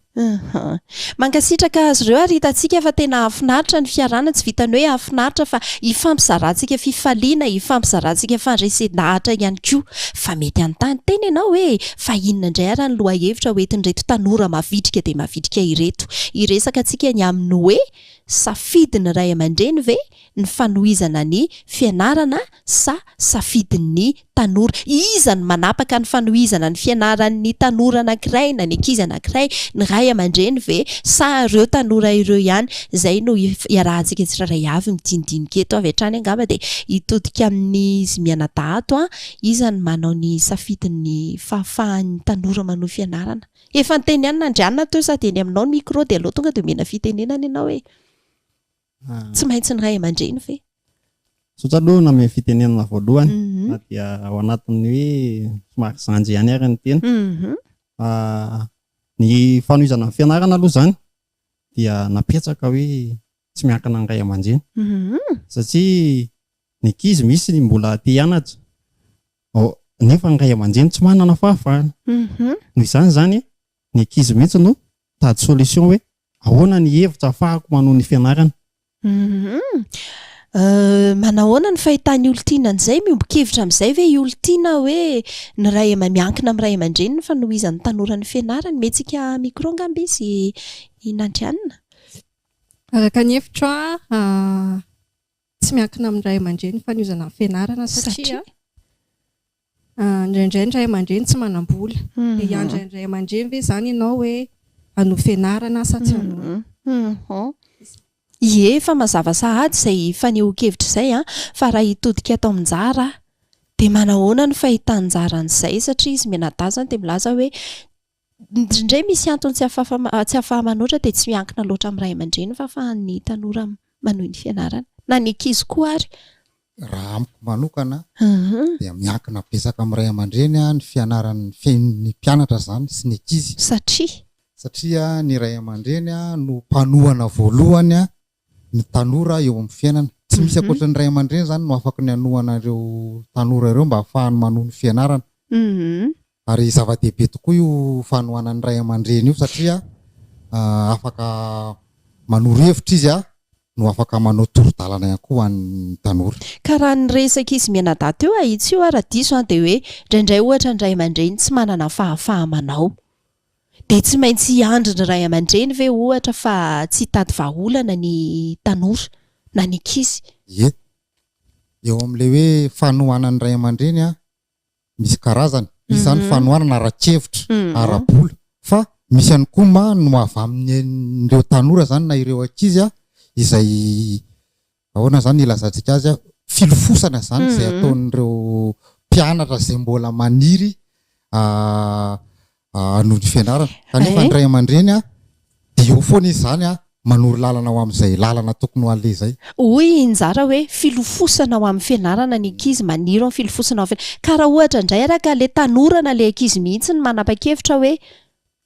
mankasitraka azy ireo ary hitantsika fa tena afinaritra ny fiarana tsy vitany hoe afinaritra fa ifampizarantsika fifaliana ifampizarantsika fandraisedahatra ihany koa fa mety an-tany tena ianao hoe fa inona indray ary ny loha-hevitra hoentin'ireto tanora mavitrika dia mavitrika ireto iresaka antsika ny amin'ny hoe safidiny ray aman-dreny ve ny fanohizana ny fianarana sa safidin'ny tanora iza ny manapaka ny fanohizana ny fianaran'ny tanora anankiray na ny ankizy anankiray ny ray aman-dreny ve sa ireo tanora ireo ihany izay no iarahantsika tsiraray avy midinidinika eto avy hatrany angamba dia hitodika amin'ny izy mianadahato iza ny manao ny safidin'ny fahafahan'ny tanora manohy fianarana efa nyteny ihany nandrianina teo sady eny aminao ny micro dia aloha tonga dia omena fitenenana ianao hoe tsy maintsy ny ray aman-dreny ve sotra aloha name fitenenana voalohany na dia ao anatin'ny hoe somary zanjy ihany ary ny tena Ny fanohizana amin'ny fianarana aloha zany dia napetsaka hoe tsy miankina ny ray aman-dreny satria ny ankizy misy ny mbola te hianatra nefa ny ray aman-dreny tsy manana fahafahana noho izany zany ny ankizy mihitsy no tady solution hoe ahoana ny hevitra ahafahako manohy ny fianarana. Manahoana ny fahitany olon-tiana an'izay miombon-kevitra amin'izay ve olon-tiana hoe ny ray miankina amin'ny ray aman-dreny ny fanohizan'ny tanora ny fianarana metsika micro angamba izy inandrianina. Araka ny hevitro tsy miankina amin'ny ray aman-dreny fanohizana amin'ny fianarana satria indraindray ny ray aman-dreny tsy manam-bola dia hiandry ny ray aman-dreny ve zany ianao hoe hanohy fianarana sa tsy hanohy. Ie, fa mazava sahady izay faneho-kevitra izay fa raha hitodika ato aminjara dia manahoana ny fahitan-jaran'izay satria izy menadazana dia milaza hoe indray misy antony tsy ahafaha-manoatra dia tsy miankina loatra amin'ny ray aman-dreny fa ahafahan'ny tanora manohy ny fianarana na ny ankizy koa ary. Raha amiko manokana dia miankina betsaka amin'ny ray aman-dreny ny fianaran'ny ny mpianatra zany sy ny ankizy satria ny ray aman-dreny no mpanohana voalohany ny tanora eo amin'ny fiainana. Tsy misy ankoatra ny ray aman-dreny zany no afaka ny hanohana ireo tanora ireo mba ahafahany manohy ny fianarana. Ary zava-dehibe tokoa io fanohana ny ray aman-dreny io satria afaka manoro hevitra izy no afaka manao toro-dalana ihany koa ny tanora. Ka raha ny resaka izy menadaty io ahitsy io raha diso dia hoe indraindray ohatra ny ray aman-dreny tsy manana fahafaha-manao dia tsy maintsy hiandry ny ray aman-dreny ve ohatra fa tsy hitady vahaolana ny tanora na ny ankizy. Ie, eo amin'ilay hoe fanohana ny ray aman-dreny misy karazany. Misy zany fanohana ara-kevitra ara-bola fa misy ihany koa no avy amin'ireo tanora zany na ireo ankizy izay ahoana zany ilazantsika azy filofosana zany izay ataon'ireo mpianatra izay mbola maniry hanohy ny fianarana. Kanefa ny ray aman-dreny dia eo foana izy zany manoro lalana ho amin'izay lalana tokony ho an'ilay izay. Hoy injara hoe filofosana ho amin'ny fianarana ny ankizy maniry amin'ny filofosana ho amin'ny ka raha ohatra indray araka ilay tanora na ilay ankizy mihitsy ny manapa-kevitra hoe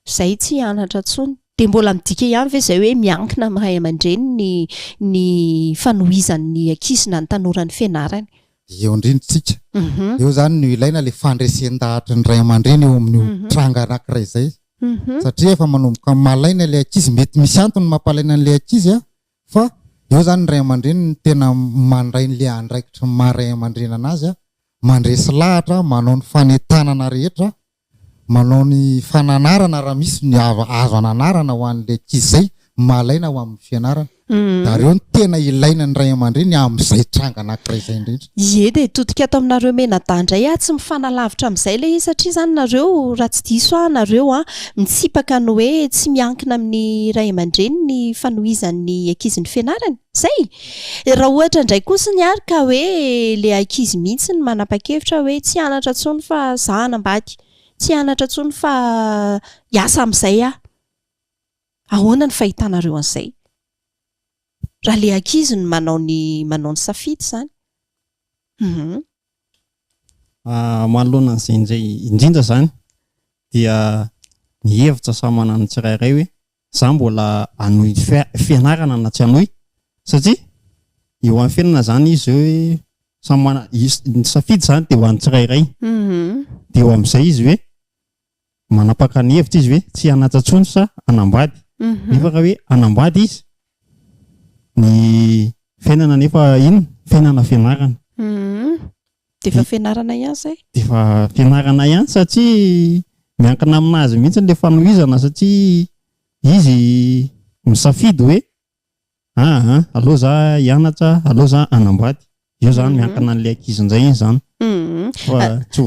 izay tsy hianatra intsony dia mbola midika ihany ve izay hoe miankina amin'ny ray aman-dreny ny fanohizan'ny ankizy na ny tanora ny fianarany. Eo indrinitsika eo zany no ilaina ilay fandresen-dahatra ny ray aman-dreny eo amin'ny tranga anankiray izay satria efa manomboka malaina ilay ankizy mety misy antony mampalaina an'ilay ankizy fa eo zany ny ray aman-dreny ny tena mandray n'ilay andraikitra maray aman-dreny anazy mandresy lahatra manao ny fanentanana rehetra manao ny fananarana raha misy ny azo ananarana ho an'ilay ankizy izay malaina ho amin'ny fianarana. Ary eo ny tena ilaina ny ray aman-dreny amin'izay tranga anankiray izay indrindra. Ie, dia todika ato aminareo menadandray tsy mifanalavitra amin'izay ilay izy satria zany nareo raha tsy diso nareo mitsipaka ny hoe tsy miankina amin'ny ray aman-dreny ny fanohizan'ny ankizy ny fianarany zay. Raha ohatra indray kosa ny ary ka hoe ilay ankizy mihitsy ny manapa-kevitra hoe tsy hianatra intsony fa izaho hanambady, tsy hianatra intsony fa hiasa amin'izay ahoana ny fahitanareo an'izay? Raha ilay ankizy ny manao ny safidy zany. Manoloana an'izay indrindra zany dia ny hevitra samy manana ny tsirairay hoe izaho mbola hanohy fianarana na tsy hanohy satria eo amin'ny fiainana zany izy hoe samy ny safidy zany dia ho an'ny tsirairay dia eo amin'izay izy hoe manapaka ny hevitra izy hoe tsy hianatra intsony sa hanambady. Nefa raha hoe hanambady izy ny fiainana nefa fiainana fianarana. Dia efa fianarana ihany izay? Dia efa fianarana ihany satria miankina aminazy mihitsy ilay fanohizana satria izy misafidy hoe aleo za hianatra, aleo za hanambady. Eo zany miankina an'ilay ankizin'izay iny zany. Fa tsy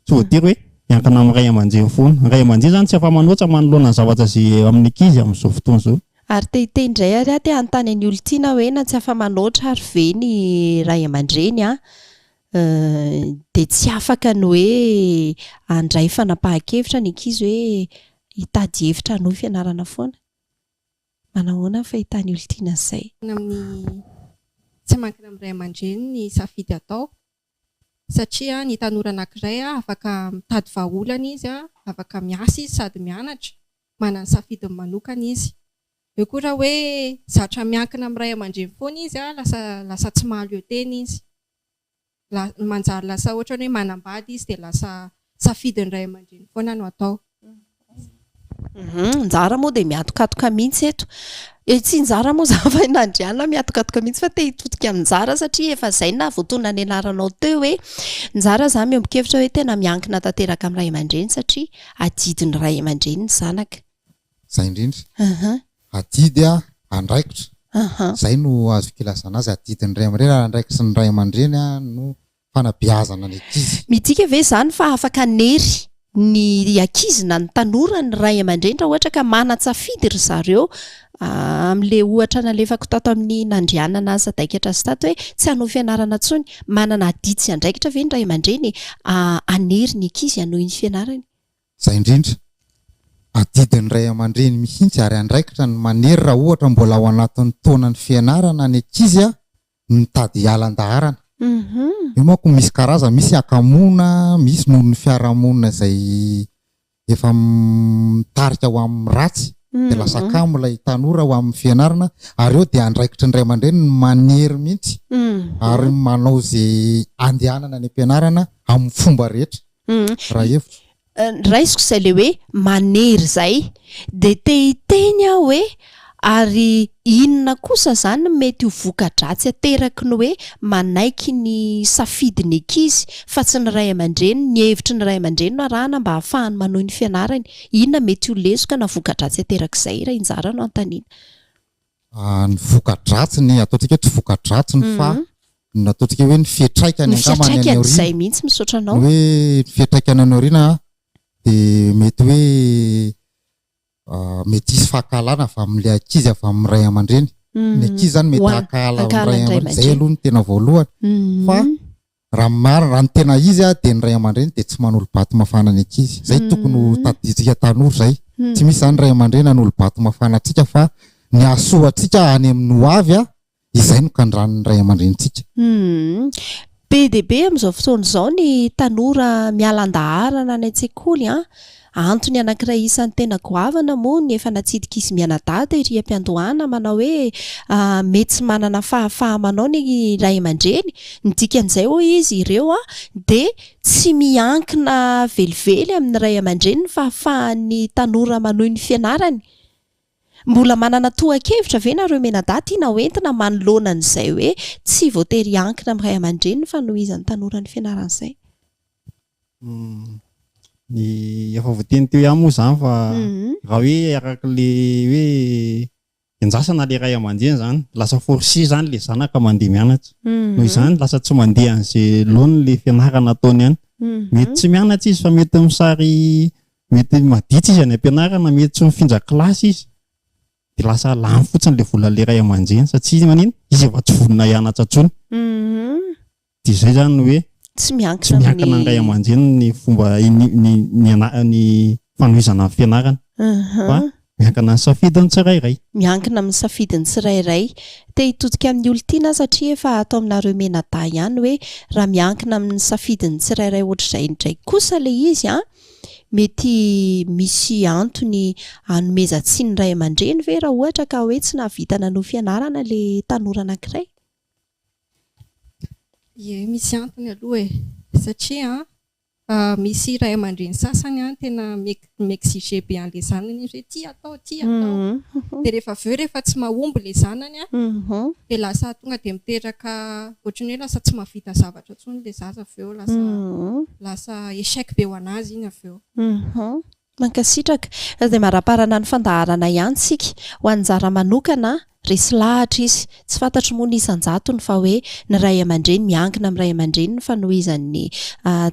voatery hoe miankina amin'ny ray aman-dreny foana. Ny ray aman-dreny zany tsy afa-manoatra manoloana ny zavatra izay amin'ny ankizy amin'izao fotoana izao. Ary te-indray ary te hanontany ny olon-tiana hoe na tsy afa-manoatra ary ve ny ray aman-dreny dia tsy afaka ny hoe handray fanapahan-kevitra ny ankizy hoe hitady hevitra hanohy fianarana foana. Manahoana ny fahitany olon-tiana izay? Tsy mankina amin'ny ray aman-dreny ny safidy atao satria ny tanora anankiray afaka mitady vahaolana izy afaka miasa izy sady mianatra manana safidiny manokana izy. Eo koa raha hoe zatra miankina amin'ny ray aman-dreny foana izy lasa tsy mahaleo eo tena izy. Manjary lasa ohatra hoe manambady izy dia lasa safidiny ray aman-dreny foana no atao. Njara moa dia miatokatoka mihitsy eto. Tsy njara moa zava inandriana miatokatoka mihitsy fa te hitodika amin'njara satria efa izay na voatona ny anaranao teo hoe njara za miambokevitra hoe tena miankina tanteraka amin'ny ray aman-dreny satria adidiny ray aman-dreny ny zanaka. Zay indrindra. Adidy andraikitra. Zay no azo kilasana azy adidiny ray aman-dreny andraikitra ny ray aman-dreny no fanabeazana ny ankizy. Midika ve zany fa afaka nery ny ankizy na ny tanora ny ray aman-dreny raha ohatra ka manan-tsafidy ry zareo amin'le ohatra nalefako tato amin'ny nandrianana asa daikatra sy tato hoe tsy hanao fianarana intsony manana adidy sy andraikitra ve ny ray aman-dreny anery ny ankizy hanohy ny fianarany. Zay indrindra. Adidiny ray aman-dreny mihitsy ary andraikitra ny manery raha ohatra mbola ao anatin'ny taonany fianarana ny ankizy mitady hialan-daharana. Io manko misy karazana, misy akamoana, misy noho ny fiarahamonina izay efa mitarika ho amin'ny ratsy dia lasa kamo ilay tanora ho amin'ny fianarana ary eo dia andraikitra ny ray aman-dreny ny manery mihitsy ary manao izay andehanana ny ampianarana amin'ny fomba rehetra. Raha hevitra. Raisiko izay le hoe manery izay dia te hiteny aho hoe ary inona kosa zany mety ho voka-dratsy ateraky ny hoe manaiky ny safidiny ankizy fa tsy ny ray aman-dreny, ny hevitry ny ray aman-dreny no arahana mba hahafahany manohy ny fianarany. Inona mety ho lesoka na voka-dratsy aterak'izay raha injara no antaniana? Ny voka-dratsiny ataontsika hoe tsy voka-dratsiny fa ny ataontsika hoe ny fiatraikany angamany any aoriana. Izay mihitsy misaotra anao. Hoe ny fiatraikany any aoriana dia mety hoe mety isy fahakalana fa amin'ilay ankizy avy amin'ny ray aman-dreny. Ny ankizy zany mety hakahala amin'ny ray aman-dreny. Zay aloha ny tena voalohany. Fa raha ny tena izy dia ny ray aman-dreny dia tsy manolo-bato mafana ny ankizy. Zay tokony ho tadiditsika tanora zay. Tsy misy zany ray aman-dreny hanolo-bato mafana antsika fa ny ahasoantsika any amin'ny ho avy izay no kandran'ny ray aman-drenitsika. Be dia be amin'izao fotoana izao ny tanora mialan-daharana any an-tsekoly antony anankiray isan'ny tena goavana moa ny efa natsidika izy mianadahy ery am-piandohana manao hoe mety tsy manana fahafahamanao ny ray aman-dreny ny dikan'izay hoy izy ireo dia tsy miankina velively amin'ny ray aman-dreny ny fahafahan'ny tanora manohy ny fianarany. Mbola manana tohan-kevitra ve nareo mianadahy tiana hoentina manoloana an'izay hoe tsy voatery ankina amin'ny ray aman-dreny ny fanohizan'ny tanora ny fianaran'izay? Ny efa voateny teo ihany moa zany fa raha hoe arak'le hoe enjasana le ray aman-dreny zany lasa forcé zany le zanaka mandeha mianatra. Noho izany lasa tsy mandeha an'izay loany le fianarana ataony ihany. Mety tsy mianatra izy fa mety misary mety maditra izy any ampianarana, mety tsy mifindra kilasy izy dia lasa lany fotsiny le vola le ray aman-dreny satria manino izy efa tsy vonona hianatra intsony. Dia izay zany no hoe tsy miankina ny ray aman-dreny ny fomba ny fanohizana amin'ny fianarana fa miankina amin'ny safidiny tsirairay. Miankina amin'ny safidiny tsirairay. Te hitodika amin'ny olontiana satria efa atao aminareo mianadahy ihany hoe raha miankina amin'ny safidiny tsirairay ohatr'izay indray kosa le izy mety misy antony hanomezantsiny ray aman-dreny ve raha ohatra ka hoe tsy nahavita nanohy fianarana le tanora anankiray? Misy antony aloha satria misy ray aman-dreny sasany tena miexige be an'ilay zanany hoe tia atao dia rehefa tsy mahomby ilay zanany dia lasa tonga dia miteraka ohatrany hoe lasa tsy mahavita zavatra intsony ilay zaza avy eo, lasa échec be ho anazy iny avy eo. Mankasitraka dia maraparana ny fandaharana ihany tsika ho anjara manokana resy lahatra izy tsy fantatro moa ny isan-jatony fa hoe ny ray aman-dreny miankina amin'ny ray aman-dreny ny fanohizan'ny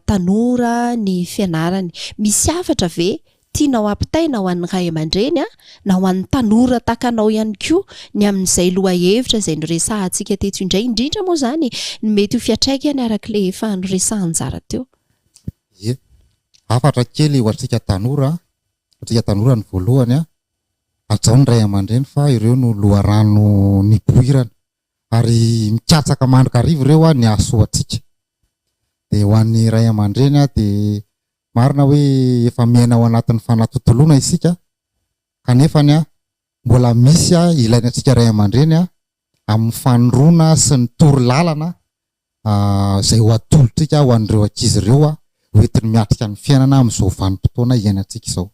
tanora ny fianarany. Misy hafatra ve tianao ampitaina ho an'ny ray aman-dreny na ho an'ny tanora takanao ihany koa ny amin'izay loha hevitra izay noresahantsika teto indray, indrindra moa zany ny mety ho fiatraikany arak'ilay efa noresahanjara teo? Hafatra kely ho antsika tanora ny voalohany atsao ny ray aman-dreny fa ireo no loharano ny boirana ary mikatsaka mandrakarivo ireo ny ahasoantsika. Dia ho an'ny ray aman-dreny dia marina hoe efa miaina ao anatin'ny fanatotoloana isika kanefany a mbola misy a ilaina antsika ray aman-dreny a amin'ny fanondroana sy ny tory lalana zay ho atolotrika ho an'ireo ankizy ireo a hoentiny miatrika ny fiainana amin'izao vanim-potoana iainantsika izao.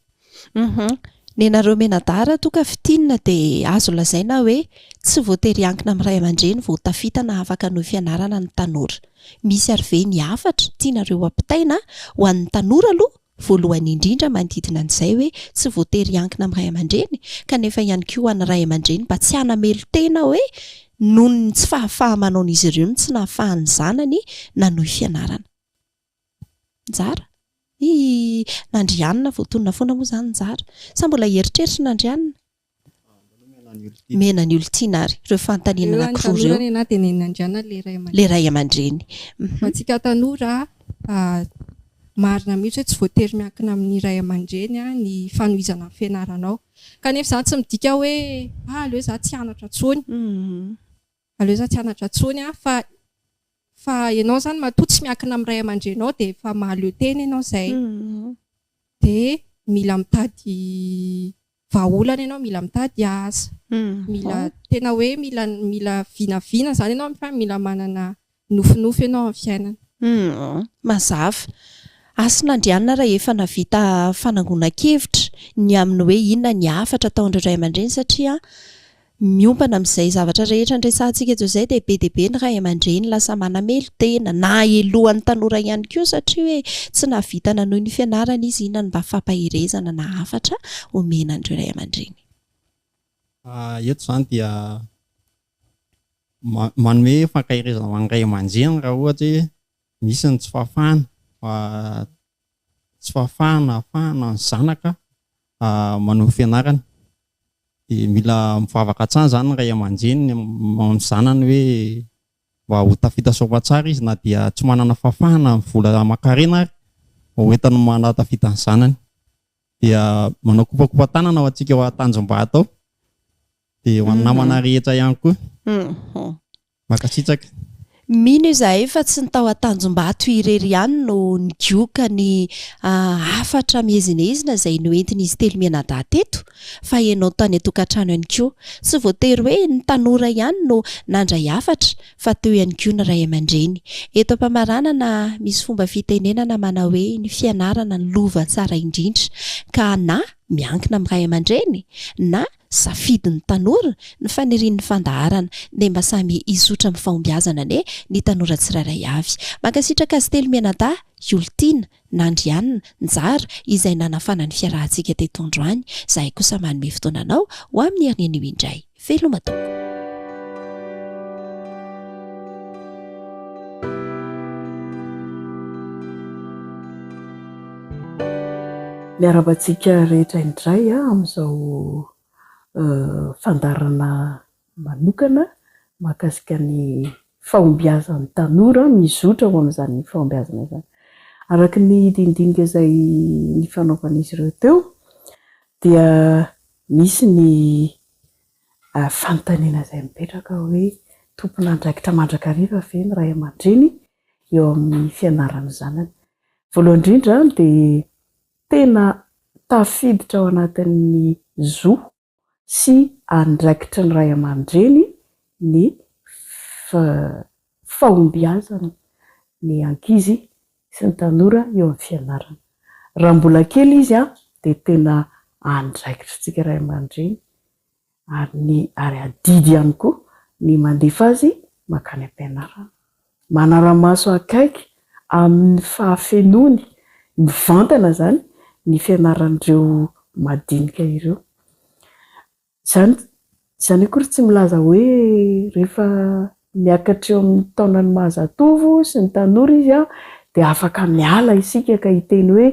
Ny nareo menadara toka fitinina dia azo lazaina hoe tsy voatery ankina amin'ny ray aman-dreny vao tafitana afaka no fianarana ny tanora. Misy ary ve ny hafatra tianareo ampitaina ho an'ny tanora aloha voalohany indrindra manodidina an'izay hoe tsy voatery ankina amin'ny ray aman-dreny kanefa ihany koa ho an'ny ray aman-dreny mba tsy hanamelo tena hoe noho ny tsy fahafahamanaon'izy ireo ny tsy nahafahan'ny zanany nanohy fianarana. Njara nandrianina voatonona foana moa zany njara sa mbola eritreritra nandrianina mena ny olontiana ary ireo fanontaniana anankiroa ireo le ray aman-dreny. Antsika tanora marina mihitsy hoe tsy voatery miankina amin'ny ray aman-dreny ny fanohizana ny fianaranao kanefa za tsy midika hoe aleo za tsy anatra tsony aleo za tsy anatra tsony fa ianao zany matoa tsy miankina amin'ny ray aman-drenao dia efa mahaleo tena ianao zay dia mila mitady vahaolana ianao, mila mitady asa, mila tena hoe mila vinavina zany ianao fa mila manana nofinofy ianao amin'ny fiainana. Mazava. Asa nandrianina raha efa navita fanangonan-kevitra ny amin'ny hoe inona ny hafatra ataon'ireo ray aman-dreny satria miompana amin'izay zavatra rehetra ndresantsika eto izay dia be dia be ny ray aman-dreny lasa manamelo tena na elohan'ny tanora ihany koa satria hoe tsy nahavita nanohy ny fianarana izy inona ny mba fampahirezana na hafatra omena an'ireo ray aman-dreny. Eto izany dia manome fankahirezana ho an'ny ray aman-dreny raha ohatra hoe misy ny tsy fahafahana ahafahana ny zanaka manohy fianarana. Mila mivavaka tsara zany ny ray aman-dreny amin'ny zanany hoe mba ho tafita soamantsara izy na dia tsy manana fahafahana vola aman-karena ary hoentany manatafita ny zanany. Dia manao kopakopa-tanana ho antsika ho atanjom-bato ao dia ho an'ny namana rehetra ihany koa makasitraka. Mino izahay fa tsy ny tao atanjom-bato irery ihany no nigioka ny hafatra mihezinezina izay noentiny izy telo menadà teto fa ianao tany atokantrano ihany koa. Tsy voatery hoe ny tanora ihany no nandray hafatra fa teo ihany koa ny ray aman-dreny. Eto am-pamaranana misy fomba fitenenana manao hoe ny fianarana ny lova tsara indrindra ka na miankina amin'ny ray aman-dreny na safidin'ny tanora ny fanirian'ny fandaharana dia mba samy izotra amin'ny fahombiazana ny tanora tsirairay avy. Mankasitraka azy telo menadà olontiana nandrianina njara izay nanafana ny fiarahantsika teto androany. Zahay kosa manome fotoananao ho amin'ny herin'ny anio indray. Veloma-tompo. Miarabantsika rehetra indray amin'izao fandarana manokana mahakasika ny fahombiazan'ny tanora mizotra ho amin'izany fahombiazana izany. Araka ny dindinika izay ny fanaovan'izy ireo teo dia misy ny fanontaniana izay mipetraka hoe tompona andraikitra mandrakariva ve ny ray aman-dreny eo amin'ny fianaran'ny zanany. Voalohany indrindra dia tena tafiditra ao anatin'ny zo sy andraikitra ny ray aman-dreny ny fahombiazana ny ankizy sy ny tanora eo amin'ny fianarana. Raha mbola kely izy dia tena andraikitra tsika ray aman-dreny ary adidy ihany koa ny mandefa azy makany am-pianarana. Manara-maso akaiky amin'ny fahafenony mivantana zany ny fianaran'ireo madinika ireo. Izany akory tsy milaza hoe rehefa miakatra eo amin'ny taonany mahazatovo sy ny tanora izy dia afaka miala isika ka hiteny hoe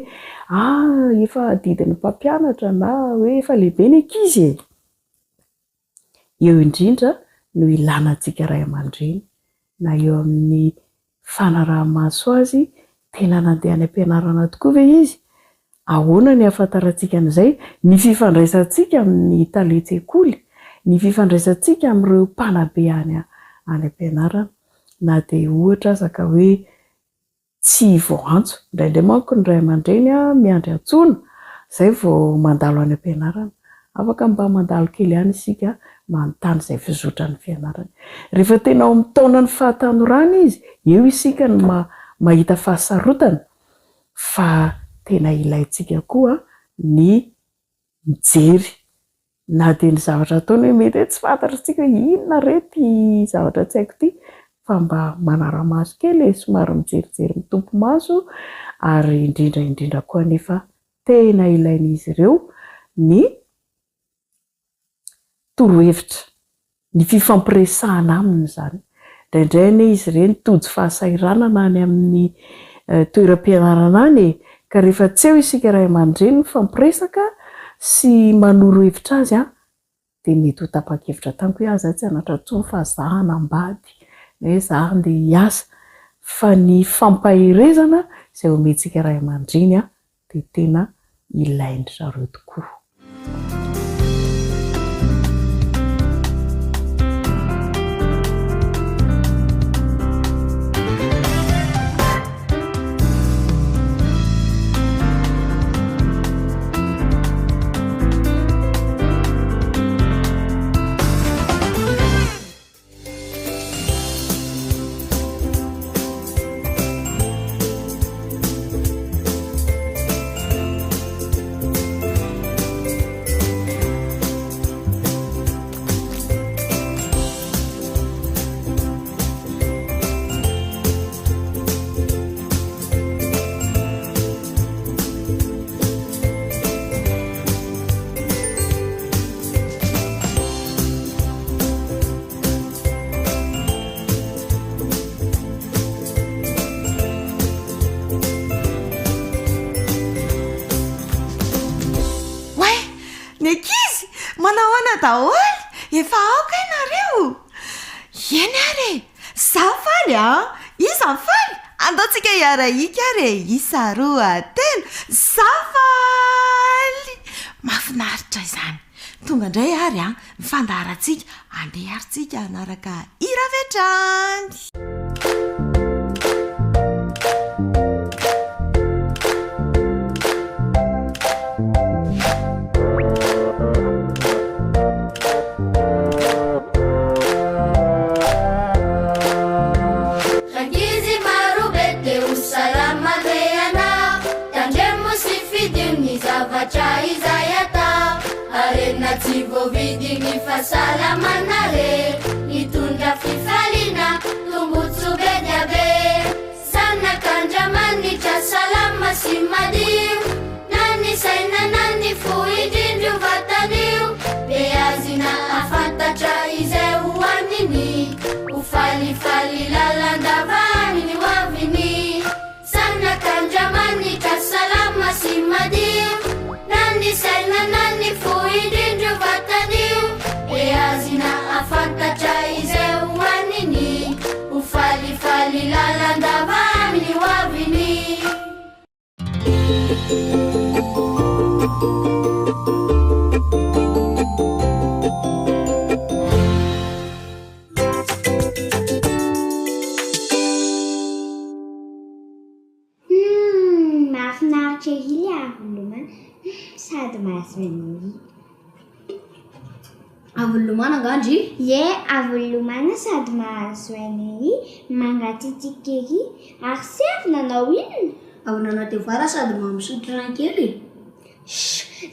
efa didin'ny mpampianatra na hoe efa lehibe ny ankizy e. Eo indrindra no ilana antsika ray aman-dreny na eo amin'ny fanaraha-maso azy tena nandeha any am-pianarana tokoa ve izy. Ahoana ny ahafantarantsika an'izay? Ny fifandraisantsika amin'ny talentsy-koly, ny fifandraisantsika amin'ireo mpanabe any am-pianarana na dia ohatra aza ka hoe tsy voantso. Indraindray manko ny ray aman-dreny miandry antsoina izay vao mandalo any am-pianarana afaka mba mandalo kely ihany isika manontany izay fizotra ny fianarany. Rehefa tena ao amin'ny taonany fahatanorana izy, eo isika ny mahita fahasarotana fa tena ilayntsika koa ny mijery na dia ny zavatra ataony hoe mety hoe tsy fantatritsika inona rety zavatra tsy haiko ity, fa mba manara-maso kely somary mijerijery mitompo maso, ary indrindra koa nefa tena ilain'izy ireo ny torohevitra, ny fifampiresahana aminy izany. Indraindray anie izy ireny tojo fahasairanana any amin'ny toeram-pianarana any, ka rehefa tsy eo isika ray aman-dreny mifampiresaka sy manoro hevitra azy dia mety ho tapa-kevitra taniko hoe aza tsy anatra tsony fa zaho nambady na hoe zaho andeha hiasa, fa ny fampahirezana izay omentsika ray aman-dreny dia tena ilainy zareo tokoa. Daholy efa aoka ianareo. Eny are, zaho faly isa faly, andaontsika hiara-ika are, isa roa telo, zaho faly. Mahafinaritra izany. Tonga indray ary ny fandaharantsika andeha aritsika anaraka iravetrany. Vovidiny fasalamanare, itundra fifalina, tumbutsu bedyabe, sana kanjamani cha salama simadim, nani saina nani fuidindu vataniu, beazina afanta cha izeu wanini, ufali fali lalanda vani wavini, sana kanjamani cha salama simadim, nani saina nani fuidindu vataniu, beazina afanta cha izeu wanini, ufali fali lalanda vani wavini. Mahafinaritra hily avolomana sady mahasoany. Avolomana angandry? Ie, avolomana sady mahasoany mangatitikery ary sefy nanao inona? Avonana teo vara sady misotro rano kely.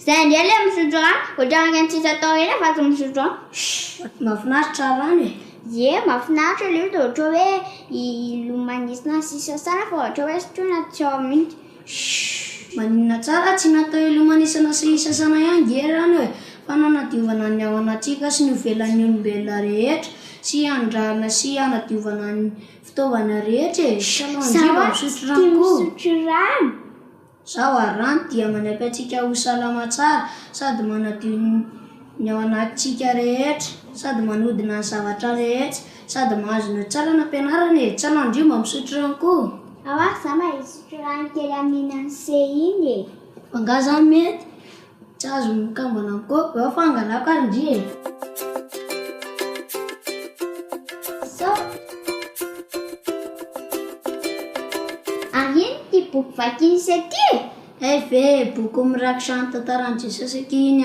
Zay indray ilay misotro rano, ohatran'ny antsika atao eny fa tsy misotro rano. Mahafinaritra rano e. Ie, mahafinaritra ilay izy ohatra hoe ilomanisina sisa sana fa ohatra hoe sotroina tsy ao mihitsy. Maninona tsara tsy natao ilomanisana sisa sana ihany ge rano e, fa nanadiovana ny ao anatsika sy ny ivelan'ny olombelona rehetra sy andrarana sy anadiovana ny fitaovana rehetra e. Sawa misotro rano. Zao rano dia manampy antsika ho salama tsara sady manadio ny ao anatsika rehetra sady manodina ny zavatra rehetra sady mahazo ny tsara na ampianarana e. Tsy anandrio mba misotro rano koa. Ao za mba hisotro rano kely amin'ny se iny e. Fangaza mety tsy azo mikambana amiko eo fangalako arindri e. Ino ty boky vakiny sy aty? Ve boky mirakitra ny tantaran'i Jesosy iny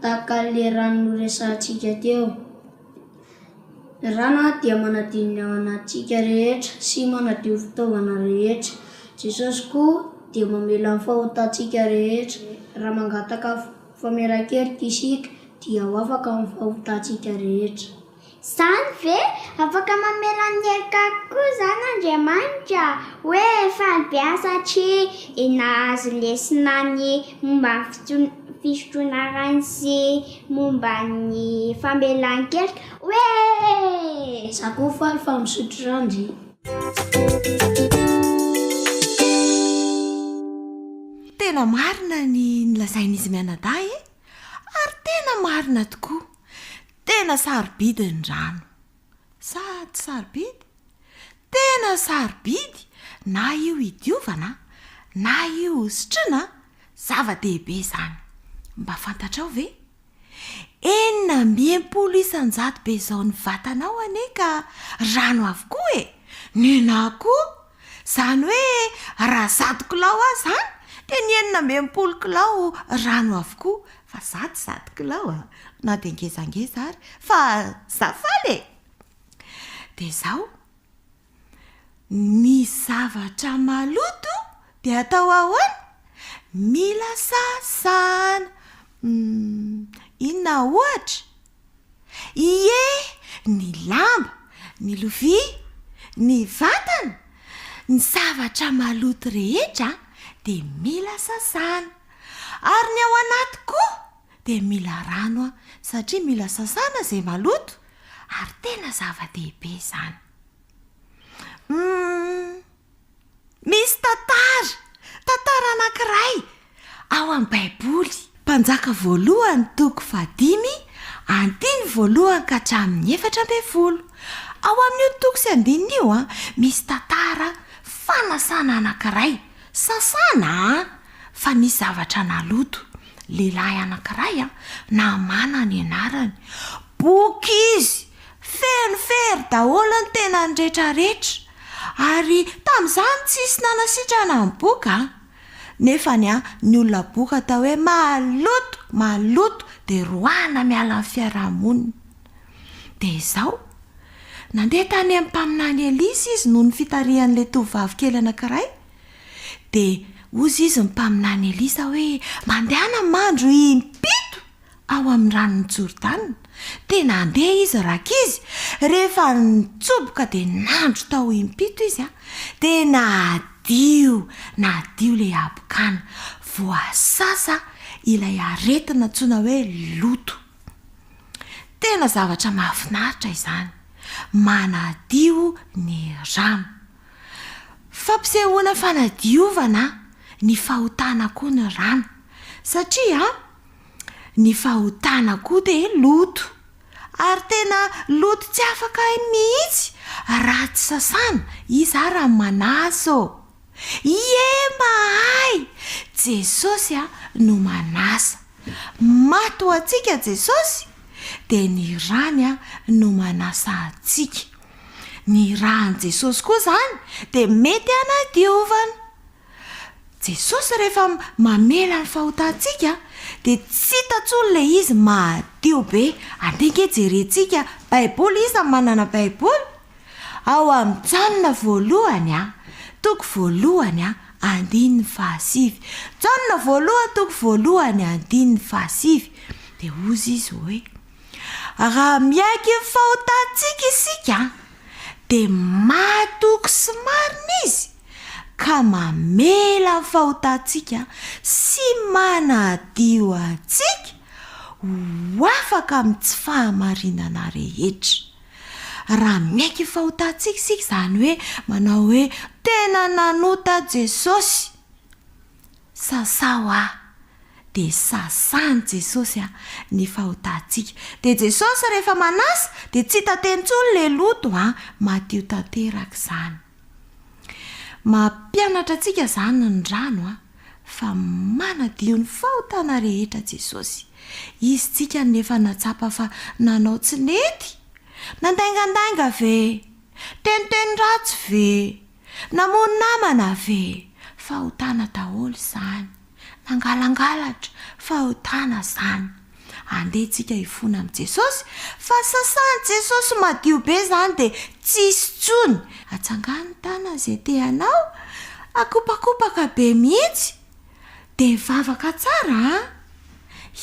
tahaka le rano resantsika teo. Rano dia manadio ny ao anatsika rehetra sy manadio fitaovana rehetra. Jesosy koa dia mamela ny fahotantsika rehetra. Raha mangataka fameran-kelika isika dia ho afaka amin'ny fahotantsika rehetra. Zany ve afaka mamela ny helika koa zany Andriamanitra hoe fanabeazana satria nahazo lesona ny momba ny fisotroana rano sy momba ny famelan-kelika hoe Zako faly fa misotro rano ry. Tena marina ny lazain'izy mianadahy ary tena marina tokoa. Tena sarobidy ny rano. Sady sarobidy? Tena sarobidy na io idiovana na io sotroina zava-dehibe zany. Mba fantatrao ve? 900 isan-jato be zao ny vatanao ane ka rano avokoa e. Nena koa zany hoe raha 100 kilao azy zany dia ny 900 kilao rano avokoa. Fa 100 kilao na dia ngezangeza ary fa zafaly e. Dia zao ny zavatra maloto dia atao ahoana? Mila sasana. Inona ohatra? Ie, ny lamba, ny lovia, ny vatana, ny zavatra maloto rehetra dia mila sasana. Ary ny ao anaty koa dia mila rano satria mila sasana izay maloto ary tena zava-dehibe izany. Misy tantara anankiray ao amin'ny Baiboly. Mpanjaka voalohany toko 5:1 voalohany ka hatramin'ny 7:10. Ao amin'io toko 5 misy tantara fanasana anankiray. Sasana fa nisy zavatra naloto. Lehilahy anankiray namana ny anarany. Boky izy feno fery daholo ny tena ny rehetrarehetra. Ary tamin'izany tsisy nanasitrana ny boky nefa ny olona boky atao hoe maloto dia roana miala amin'ny fiarahamonina. Dia izao nandeha tany amin'ny mpaminany Elisa izy noho ny fitarihan'ilay tovovavy kely anankiray. Dia ozy izy mpaminany Elisa hoe mandehana mandro impito ao amin'ny ranon'ny Jordana. Dia nandeha izy rakizy. Rehefa nitsoboka dia nandro tao impito izy dia nadio ilay abokana. Voasasa ilay aretina antsoina hoe loto. Tena zavatra mahafinaritra izany. Manadio ny rano. Fampisehoana fanadiovana ny fahotana koa ny rano. Satria ny fahotana koa dia loto. Ary tena loto tsy afaka mihitsy raha tsy sasana. Izy raha manasa. Ie mahay Jesosy no manasa. Mato antsika Jesosy dia ny rany no manasa antsika. Ny rany Jesosy koa zany dia mety hanadiovana. Jesosy rehefa mamela ny fahotantsika dia tsy hitantsony ilay izy madio be. Andenga jerentsika Baiboly, izy manana Baiboly. Ao amin'ny Janona voalohany toko voalohany 1:7. Janona voalohany toko voalohany 1:7. Dia ozy izy hoe raha miaiky ny fahotantsika isika dia matoky sy marina izy ka mamela ny fahotantsika sy manadio antsika ho afaka amin'ny tsy fahamarinana rehetra. Raha miaiky ny fahotantsika isika izany hoe manao hoe tena nanota Jesosy. Sasao dia sasany Jesosy ny fahotantsika. Dia Jesosy rehefa manasa dia tsy tatentsony ilay loto madio tanteraka izany. Mampianatra antsika izany ny rano fa manadio ny fahotana rehetra Jesosy. Izy tsika nefa natsapa fa nanao tsy nety. Nandaingandainga ve? Teniteny ratsy ve? Namono namana ve? Fahotana daholo izany. Nangalangalatra fahotana izany. andehantsika hifona amin'i Jesosy fa sasany Jesosy madio be zany dia tsisy tsony atsangany tana izay teanao akopakopaka be mihitsy dia vavaka tsara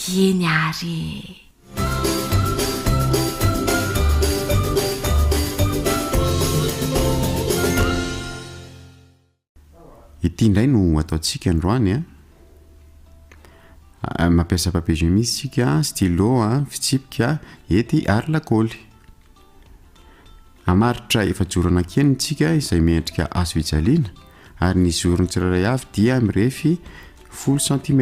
eny ary. Ity indray no ataontsika androany mampiasa papier gémisse tsika, stylo, fitsipika, hety ary lakôly. Amaritra efajoro anankienina tsika izay miendrika hazo fijaliana ary ny zorony tsirairay avy dia mirefy 10 cm.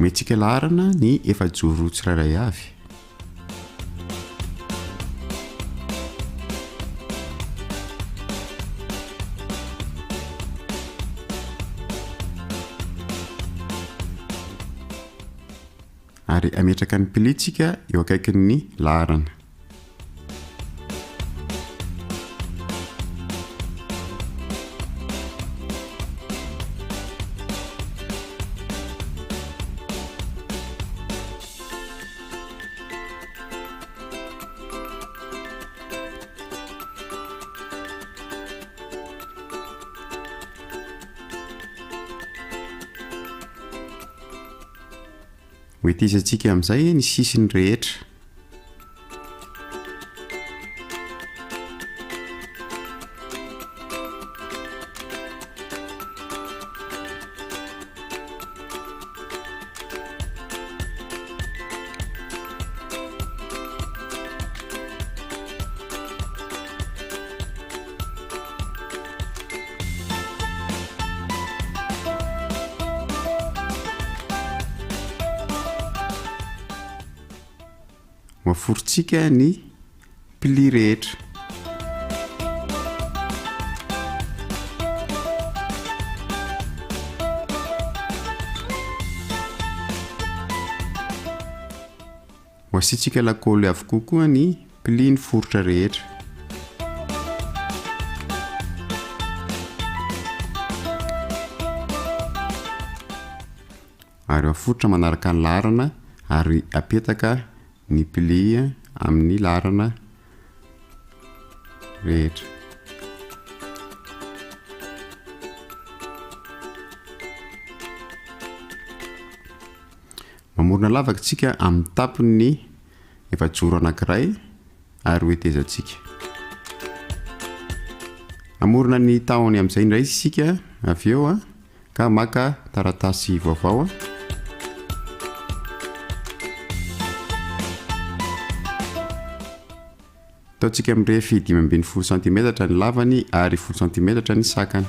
Metsika laharana ny efajoro tsirairay avy. Ary ametraka ny pilitsika eo akaikin'ny laharana. Hoetisantsika amin'izay ny sisiny rehetra. Maforitsika ny pli rehetra. Hoasitsika lakôly avokoa koa ny pli ny foritra rehetra. Ary aforitra manaraka ny laharana ary apetaka ny pli amin'ny laharana rehetra. Mamorona lavaka tsika amin'ny tapony efajoro anankiray ary hoetezantsika. Amorona ny tahony amin'izay indray isika avy eo ka maka taratasy vaovao. Ataontsika mirefy 5.10 cm ny lavany ary 10 cm ny sakany.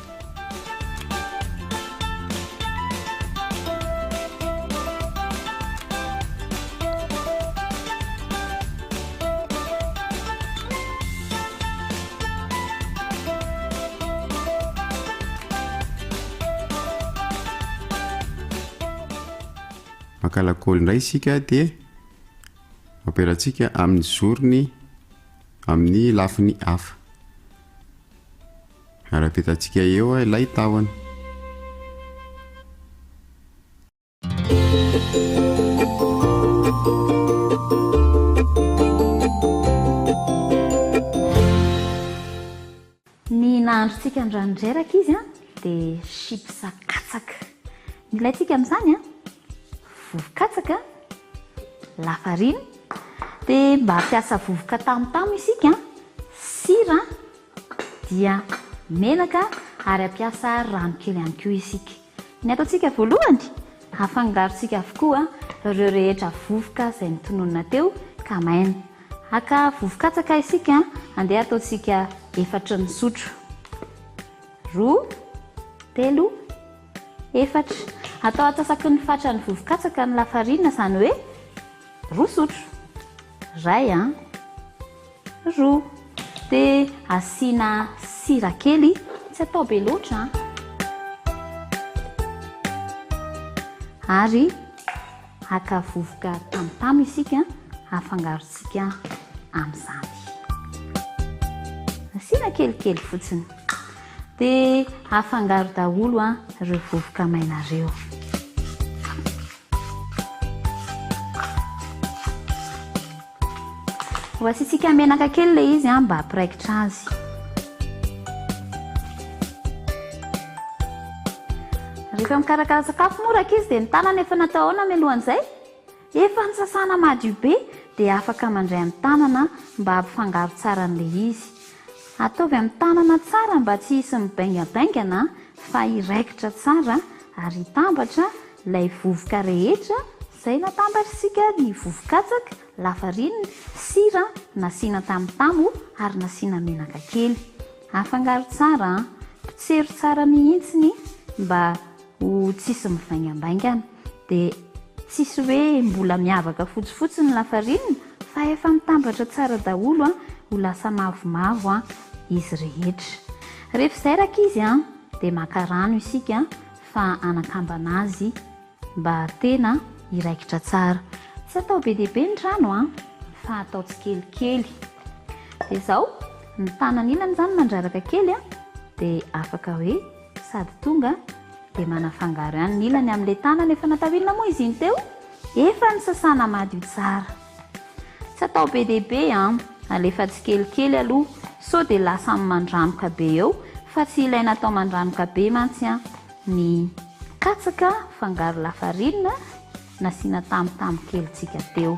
Maka lakôly indray isika dia ampiarahantsika amin'ny zorony amin'ny lafiny hafa. Ary apetantsika eo ilay tahony. Ny nahandrontsika andranondreraka izy dia chips katsaka. Ny ilayntsika amin'izany vovo-katsaka, lafarina, dia mba ampiasa vovoka tamotamo isika, sira, dia menaka ary ampiasa rano kely ihany koa isika. Ny ataontsika voalohany, afangarontsika avokoa ireo rehetra vovoka izay notononina teo ka maina. Aka vovo-katsaka isika, andeha ataontsika 4 sotro. 2, 3, 4. Atao atsasaky ny fatrany vovo-katsaka ny lafarina izany hoe 2 sotro. Ray, roa dia asiana sira kely tsy atao be loatra ary aka vovoka tamotamo isika afangarontsika amin'izany asiana kelikely fotsiny dia afangaro daholo ireo vovoka mainareo ho asitsika menaka kely ilay izy mba hampiraikitra azy rehefa mikarakara sakafo moraka izy dia ny tanana efa natao ahoana mialohan'izay efa nisasana madio be dia afaka mandray amin'ny tanana mba hampifangaro tsara n'ilay izy ataovy amin'ny tanana tsara mba tsy hisy mibaingabaingana fa iraikitra tsara ary hitambatra ilay vovoka rehetra izay natambatra isika ny vovokatsaka lafarinina sira nasiana tamotamo ary nasiana menaka kely afangaro tsara pitsero tsara mihitsiny mba ho tsisy mivaingambaingana dia tsisy hoe mbola miavaka fotsifotsy ny lafarinina fa efa mitambatra tsara daholo ho lasa mavomavo izy rehetra rehefa izay raka izy dia maka rano isika fa anakambana azy mba tena iraikitra tsara tsy atao be dia be ny rano fa atao tsikelikely dia izao ny tanan'ilany izany mandraraka kely dia afaka hoe sady tonga dia manafangaro ihany ny ilany amin'ilay tanana efa natawilina moa izy iny teo efa ny sasana madio tsara tsy atao be dia be alefa tsikelikely aloha so dia lasa mandranoka be eo fa tsy ilaina atao mandranoka be mantsy ny katsaka fangaro lafarinina nasiana tamotamo kelytsika teo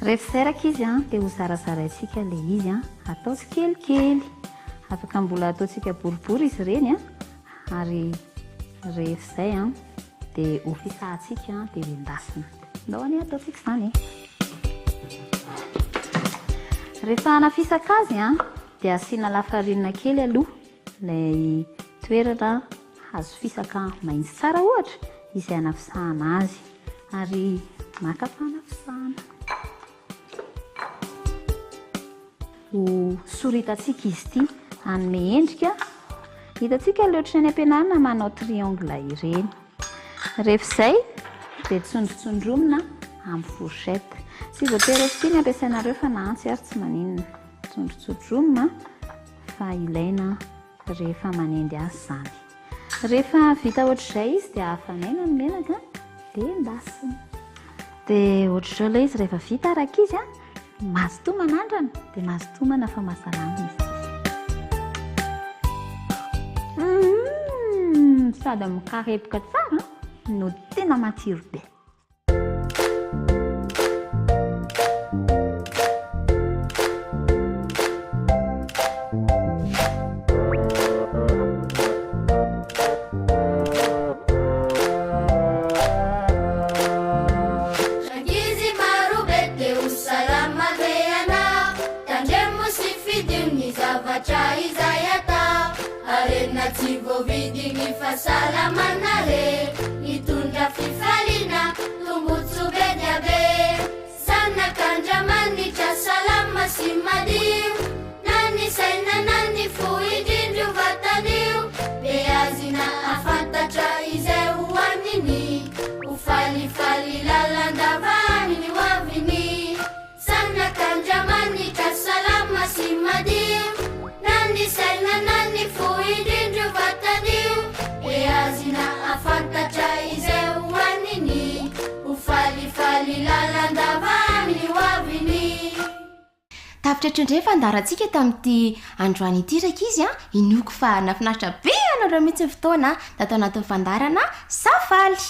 rehefa izay raka izy dia ho zarazaraitsika ilay izy atao tsikelikely afaka mbola ataontsika boribory izy ireny ary rehefa izay dia ho fisahantsika dia hoendasina ndao any ataontsika izany rehefa hanafisaka azy dia asiana lafarinina kely aloha ilay toerana hazo fisaka maintsy tsara ohatra izay hanafisahana azy ary maka fanafisahana ho soritatsika izy ity anome endrika hitatsika ilay ohatrany ampianarina manao triangle ireny rehefa izay dia tsondrotsondromina amin'ny fourchette tsy voatery osytiny ampiasainareo fa nahantsy ary tsy maninona tsondrotsondromina fa ilaina rehefa manendy azy izany rehefa vita ohatr'izay izy dia afanaina ny menaka dia endasina dia ohatr'izao ilay izy rehefa vita araka izy mazotoa manandrana dia mazotoa mana fa mahasalama izy sady mikarepoka tsara no tena matsiro be Salamanare, itundra fifalina, tumbutsu bedyabe. Sana kanjamani cha salama simadim. Nani saina nani fuidindu vatadiu. Beazina afanta cha izeu wanini. Ufali fali lalanda vani wavini. Sana kanjamani cha salama simadim. Nani saina nani fuidindu vatadiu. Beazina afanta cha izeu wanini ufalifali lalanda vamini wavini tafitra ndray fandarantsika tamin'ity androany ity raiky izy inoko fa nafinaritra be anareo mihitsy fotoana tatao anatin'ny fandarana safaly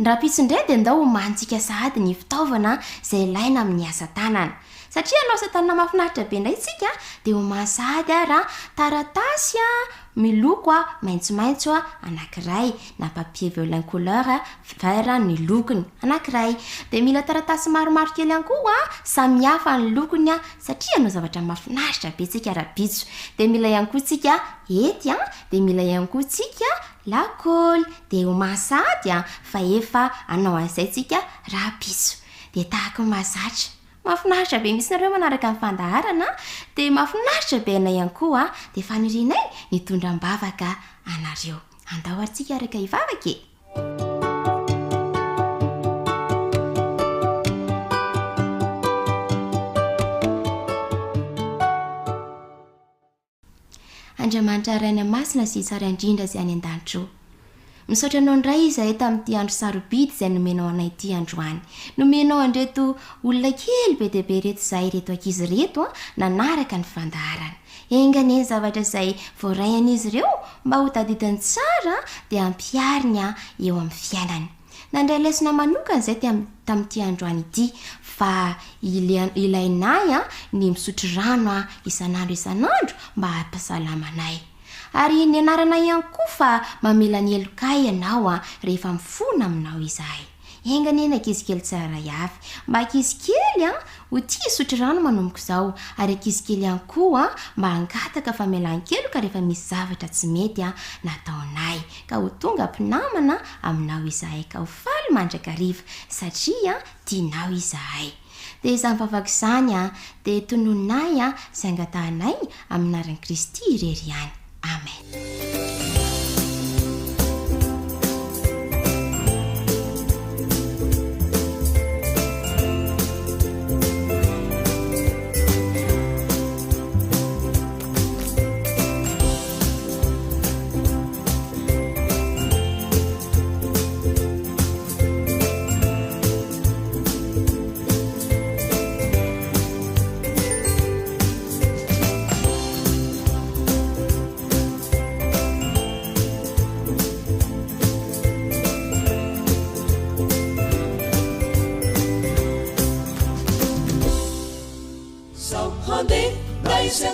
rapitso indray dia ndao homantsika sahady ny fitaovana izay ilaina amin'ny asa tanana satria anao asa tanana mafinaritra be indray tsika dia homansahady raha taratasy miloko maitsomaitso anankiray na papier violin couleur vert ny lokony anankiray dia mila taratasy maromaro kely ihany koa samihafa ny lokony satria anao zavatra mafinaritra be tsika rapitso dia mila ihany koa tsika hety dia mila ihany koa tsika lakôly dia homansahady fa efa anao an'izay tsika rapitso dia tahaka mahazatra mahafinaritra be misy nareo manaraka amin'ny fandaharana dia mahafinaritra be anay ihany koa dia fanirinay nitondram-bavaka anareo. Andao aritsika araka hivavaka e. Andriamanitra raina masina sy tsara indrindra izay any an-danitro. Misaotra anao indray izahay tamin'ity andro sarobidy izay nomenao anay ity androany. Nomenao andreto olona kely be dia be reto izay reto ankizy reto nanaraka ny fandaharana. Engane zavatra izay voaray an'izy ireo mba ho tadidiny tsara dia ampiariny eo amin'ny fiainany. Nandray lesona manokana izay tamin'ity androany ity fa ilainay ny misotro rano isan'andro mba hampasalamanay. Ary ny anarana ihany koa fa mamela ny elokay ianao rehefa mifona aminao izahay. Enganena ankizy kely tsara avy, mba ankizy kely ho tia hisotro rano manomboka izao, ary ankizy kely ihany koa mba hangataka famelan-keloka rehefa misy zavatra tsy mety nataonay, ka ho tonga mpinamana aminao izahay, ka ho faly mandrakariva satria tianao izahay. Dia izany vavaka izany dia tononay sy angatahanay amin'ny anaran'i Kristy irery ihany. Amen.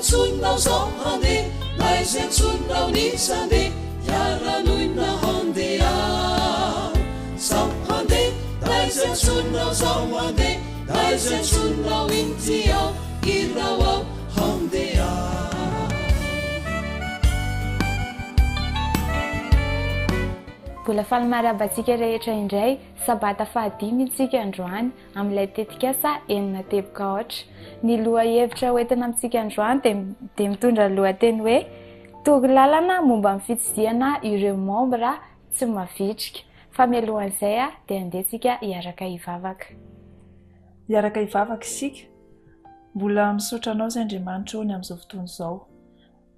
Sunau so hande, lai sen sunau ni sande, yara nui na hande ya. So hande, lai sen sunau so hande, lai sen sunau intia, irawa hande ya. Mbola faly marabantsika rehetra indray, sabata fahadimy isika androany amin'ilay tetikasa enina teboka ohatra. Ny lohahevitra hoentina amintsika androany dia mitondra lohateny hoe togy lalana momba amin'ny fitsidihana ireo membre tsy mavitrika. Fa mialohan'izay dia andehitsika hiaraka hivavaka. Hiaraka hivavaka isika, mbola misaotra anao izay Andriamanitra ny amin'izao fotoana izao.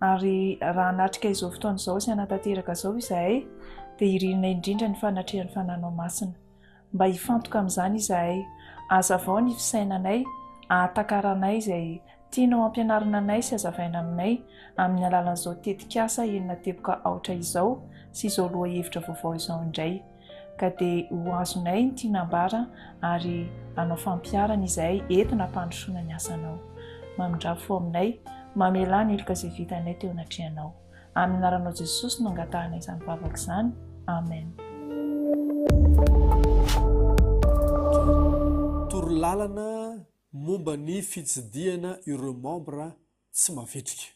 Ary raha hanatrika izao fotoana izao sy hanatanteraka izao izahay, dia hirinana indrindra ny fanatrehan'ny fananao masina. Mba hifantoka amin'izany izahay, azavao ny fisainanay, ahantakaranay izay tianao ampianarana anay sy azavaina aminay amin'ny alalan'izao tetikasa enina teboka aotra izao sy izao lohahevitra vaovao izao indray. Ka dia ho azonay ny tianambara ary anao fampiarana izahay entina hampandrosoana ny asanao. Mamindrafo aminay, mamela ny eloka izay vitanay teo anatrehanao. Amin'ny anaranao Jesosy no angatahana izany vavaka izany. Amen. Torolalana momba ny fitsidiana ireo membre tsy mavitrika.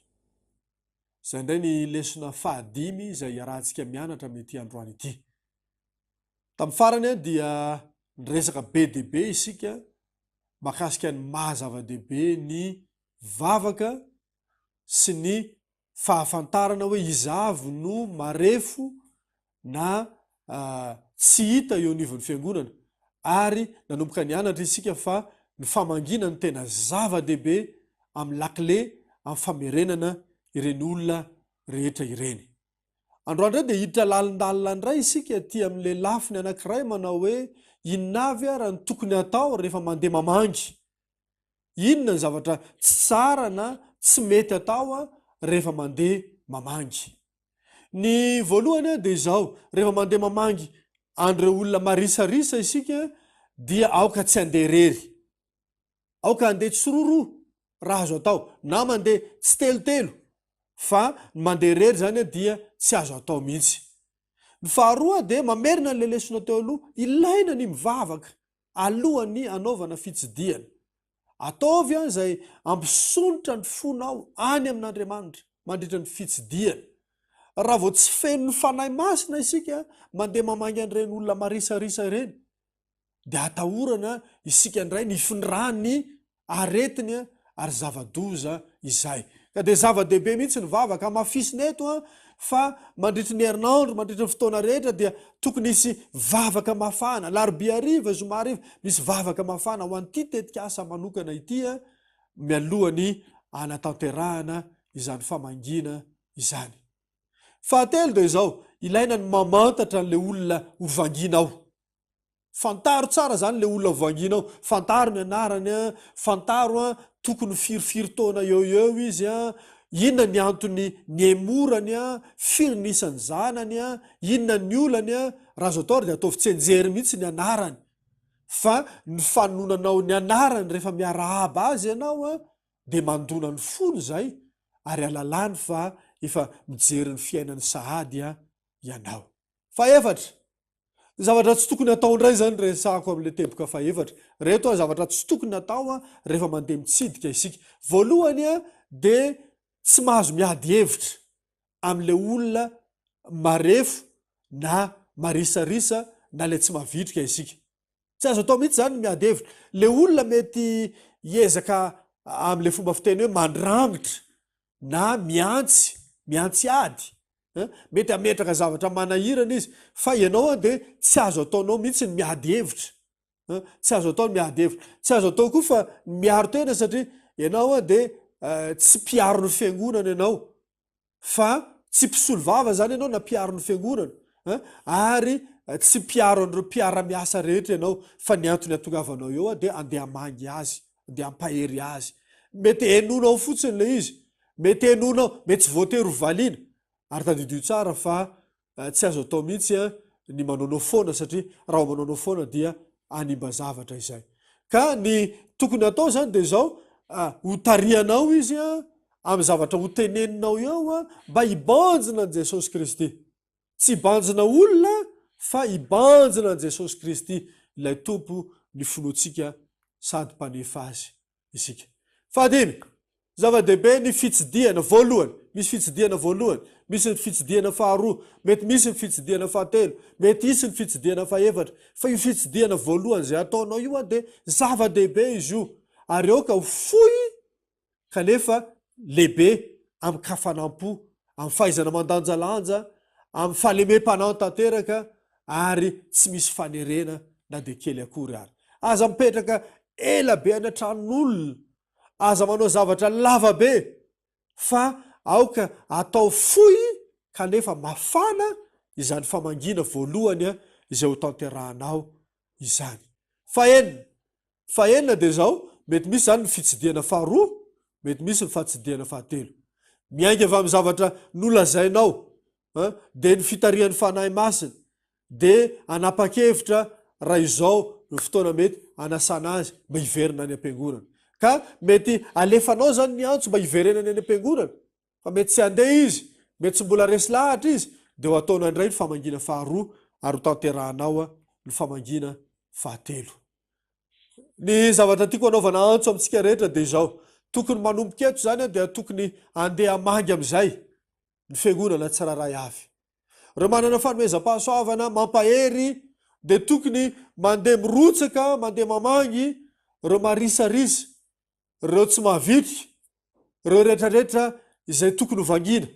Izay indray ny lesona fahadimy izay iarahantsika mianatra amin'ity androany ity. Tamin'ny farany dia niresaka be dia be isika mahakasika ny mahazava-dehibe ny vavaka sy ny fahafantarana hoe izavo no marefo na tsy hita eo anivon'ny fiangonana, ary nanomboka nianatra isika fa ny famangina ny tena zava-dehibe amin'ny lakle amin'ny famerenana ireny olona rehetra ireny. Androandray dia hiditra lalindalina indray isika ty amin'le lafiny anankiray manao hoe inona avy raha ny tokony atao rehefa mandeha mamangy. Inona ny zavatra tsy tsara na tsy mety atao rehefa mandeha mamangy. Ny voalohany dia izao, rehefa mandeha mamangy andreo olona marisarisa isika dia aoka tsy handeha rery. Aoka handeha tsororo raha azo atao, na mandeha tsy telotelo, fa mandeha rery zany dia tsy azo atao mihitsy. Ny faharoa dia mamerina ny lesona teo aloha, ilaina ny mivavaka alohan'ny anaovana fitsidiana. Ataovy izay ampisonitra ny fonao any amin'Andriamanitra mandritra ny fitsidiana. Raha vao tsy feno ny fanahy masina isika mandeha mamangy an'ireny olona marisarisa ireny, dia atahorana isika indray ny ifindrany aretiny ary zava-doza izay ka de zava-dehibe mihitsy ny vavaka mafisina eto fa mandritry ny herinandro mandritry ny fotoana rehetra dia tokony isy vavaka mafana larobia ariva zoma ariva misy vavaka mafana ho an'ity tetika asa manokana ity mialohany anatanterahana izany famangina izany. Fahatelo de zao ilaina ny mamantatra an'le olona hovanginao. Fantaro tsara zany le olona hovanginao, fantaro ny anarany fantaro tokony firofiritaona eo izy inona ny antony ny emorany firy nisany zanany inona ny olany raha zao atao de ataovy tsenjery mihitsy ny anarany fa ny fanonanao ny anarany rehefa miarahaba azy ianao de mandona ny folo zay ary alalany fa efa mijery ny fiainany sahady ianao. Faefatra zavatra tsy tokony atao ndray zany resako am'le teboka faefatra reto zavatra tsy tokony atao rehefa mandeha mitsidika isika. Voalohany de tsy mahazo miady hevitra am'le olona marefo na marisarisa na le tsy mavitrika isika. Tsy azo atao mihitsy zany miady hevitra. Le olona mety hiezaka am'le fomba fiteny hoe mandrangitra na miantsy ady mety ametraka zavatra manahirana izy fa ianao de tsy azo ataonao mihitsy ny miady hevitra. Tsy azo atao ny miady hevitra. Tsy azo atao koa fa miaro tena satria ianao de tsy mpiaro ny fiangonana ianao fa tsy mpisolo vava zany ianao na mpiaro ny fiangonana ary tsy mpiaro an'ireo mpiara-miasa rehetra ianao fa ny antony atongavanao eo de andeha amangy azy, andeha ampahery azy. Mety henonao fotsiny le izy, mety henonao, mety tsy voatery ho valiana ary tadidio tsara fa tsy azo atao mihitsy ny manaonao foana satria raha manaonao foana dia animba zavatra izay. Ka ny tokony atao zany de zao ho tarianao izy amin'ny zavatra ho teneninao eo mba hibanjina an' Jesosy Kristy. Tsy hibanjina olona fa hibanjina an' Jesosy Kristy ilay tompo ny finoantsika sady mpanefa azy isika. Fahadimy, zava-dehibe ny fitsidiana voalohany. Misy fitsidiana voalohany, misy ny fitsidiana faharoa, mety misy ny fitsidiana fahatelo, mety isy ny fitsidiana fahaefatra, fa io fitsidiana voalohany zay ataonao io de zava-dehibe izy io ary eo ka ho foy kanefa lehibe amin'ny kafanampo, amin'ny fahaizana mandanjalanja, amin'ny fahalemem-panao tanteraka ary tsy misy fanerena na de kely akory ary. Aza mipetraka ela be any an-tranon'olona, aza manao zavatra lavabe fa aoka atao foy kanefa mafana izany famangina voalohany izay ho tanterahanao izany. Fahenina de zao mety misy zany ny fitsidiana faharoa, mety misy ny fahatsidiana fahatelo. Miainga avy amin'ny zavatra nolazainao de ny fitarian'ny fanahy masina de anapa-kevitra raha izao ny fotoana mety anasana azy mba hiverina any am-piangonana. Ka mety alefanao zany ny antso mba hiverenany any am-piangonana fa mety tsy andeha izy, mety tsy mbola resy lahatra izy de ho ataona indray ny famangina faharoa ary ho tanterahanao ny famangina fahatelo. Ny zavatra tiako anaovana antso amintsika rehetra de zao tokony manomboka eto zany dia tokony andeha amangy am'izay ny fiangonana tsiraray avy. Reo manana fanomezam-pahasoavana mampahery de tokony mandeha mirotsaka, mandeha mamangy reo marisarisa, reo tsy mahavitrika, reo rehetrarehetra izay tokony hovangina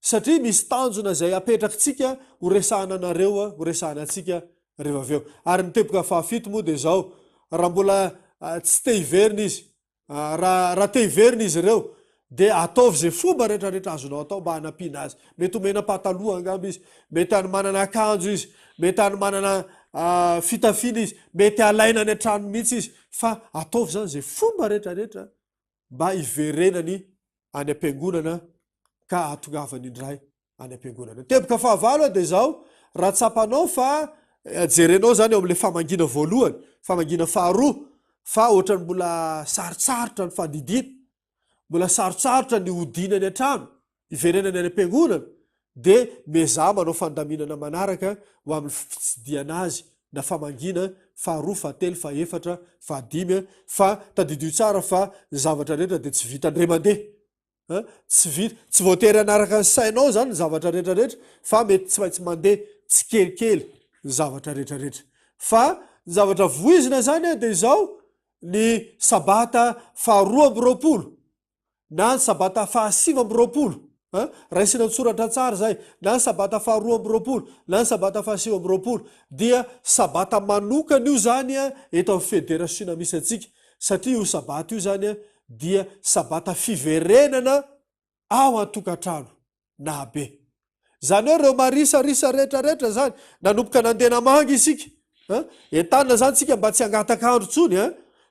satria misy tanjona zay apetrakitsika ho resahana anareo, ho resahana atsika rehefa avy eo. Ary ny teboka fahafito moa de zao raha mbola tsy te hiverina izy, raha te hiverina izy ireo de ataovy zay fomba rehetrarehetra azonao atao mba hanampiana azy. Mety homena pataloha angamba izy, mety hany manana akanjo izy, mety hany manana fitafiana izy, mety alaina ny an-trano mihitsy izy fa ataovy zany zay fomba rehetrarehetra mba hiverenany any am-piangonana ka atongavany indray any am-piangonana. Teboka fahavalo de zao raha tsapanao fa jerenao zany eo am'le famangina voalohany, famangina faharoa fa ohatrany mbola sarotsarotra ny fandidina, mbola sarotsarotra ny hodinany an-trano, hiverenany any am-piangonana de mezaha manao fandaminana manaraka ho amin'ny fitsidiana azy na famangina faharoa, fahatelo, fahaefatra, fahadimy fa tadidio tsara fa ny zavatra rehetra de tsy vita ndray mandeha. Tsy voatery anaraka ny sainao zany ny zavatra rehetrarehetra fa mety tsy maintsy mandeha tsikelikely ny zavatra rehetrarehetra. Fa ny zavatra voizina zany de zao ny sabata faharoa amby roapolo na ny sabata fahasivy amby roapolo raisina nytsoratra tsara zay na ny sabata faharoa amby roapolo na ny sabata fahasivy amby roapolo dia sabata manokana io zany a eto amin'ny federasiona misy atsika satria io sabata io zany a dia sabata fiverenana ao an-tokatrano na be zany hoe reo marisarisa rehetrarehetra zany nanomboka nandeha namangy isika entanina zany tsika mba tsy angatakandro tsony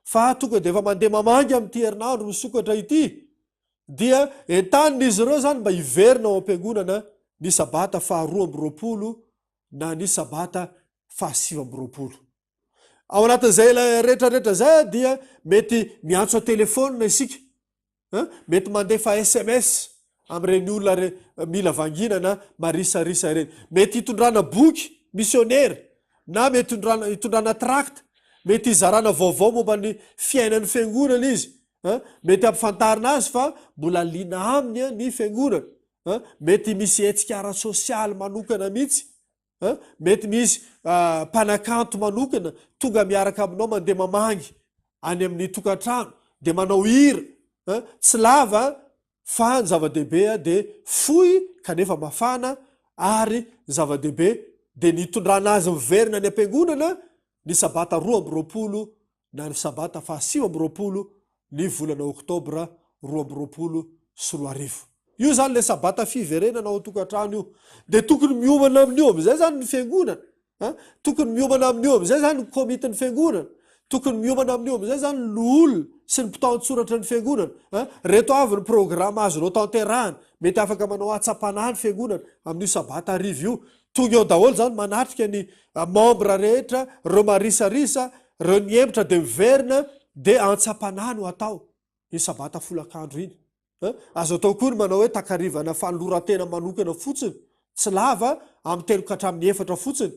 fa tonga de efa mandeha mamangy amin'ity herinandro misokatra ity dia entanina izy ireo zany mba hiverina ao am-piangonana ny sabata faharoa amby roapolo na ny sabata fahasivy amby roapolo ao anatin'izay rehetrarehetra zay dia mety miantso a-telefona isika mety mandefa SMS am'ireny olona mila vanginana marisarisa reny mety hitondrana boky missionnaire na mety hitondrana tracte mety hizarana vaovao momba ny fiainan'ny fiangonana izy mety ampifantarina azy fa mbola liana aminy ny fiangonana mety misy etsika ara-sosialy manokana mihitsy mety misy mpanakanto manokana tonga miaraka aminao mandeha mamangy any amin'ny tokatrano de manao hira tsy lava fa ny zava-dehibe de foy kanefa mafana ary zava-dehibe de nitondrana azy miverina ny am-piangonana ny sabata roa amby roapolo na ny sabata fahasivy amby roapolo ny volana oktobra roa amby roapolo sy roa arivo io zany le sabata fiverenana ao an-tokatrano io de tokony miomana amin'io am'izay zany ny fiangonana tokony miomana amin'io am'izay zany ny komitin'ny fiangonana tokony miomana amin'io am'izay zany loolona sy ny mpitaon-tsoratra ny fiangonana reto avy ny programa azonao tanterahana mety afaka manao atsapanany fiangonana amin'io sabata arivo io tonga eo daholo zany manatrika ny membre rehetra reo marisarisa reo niembotra de miverina de antsapanany ho atao ny sabata folak'andro iny azo atao koa ny manao hoe takarivana fanolorantena manokana fotsiny tsy lava amin'ny telo katramin'ny efatra fotsiny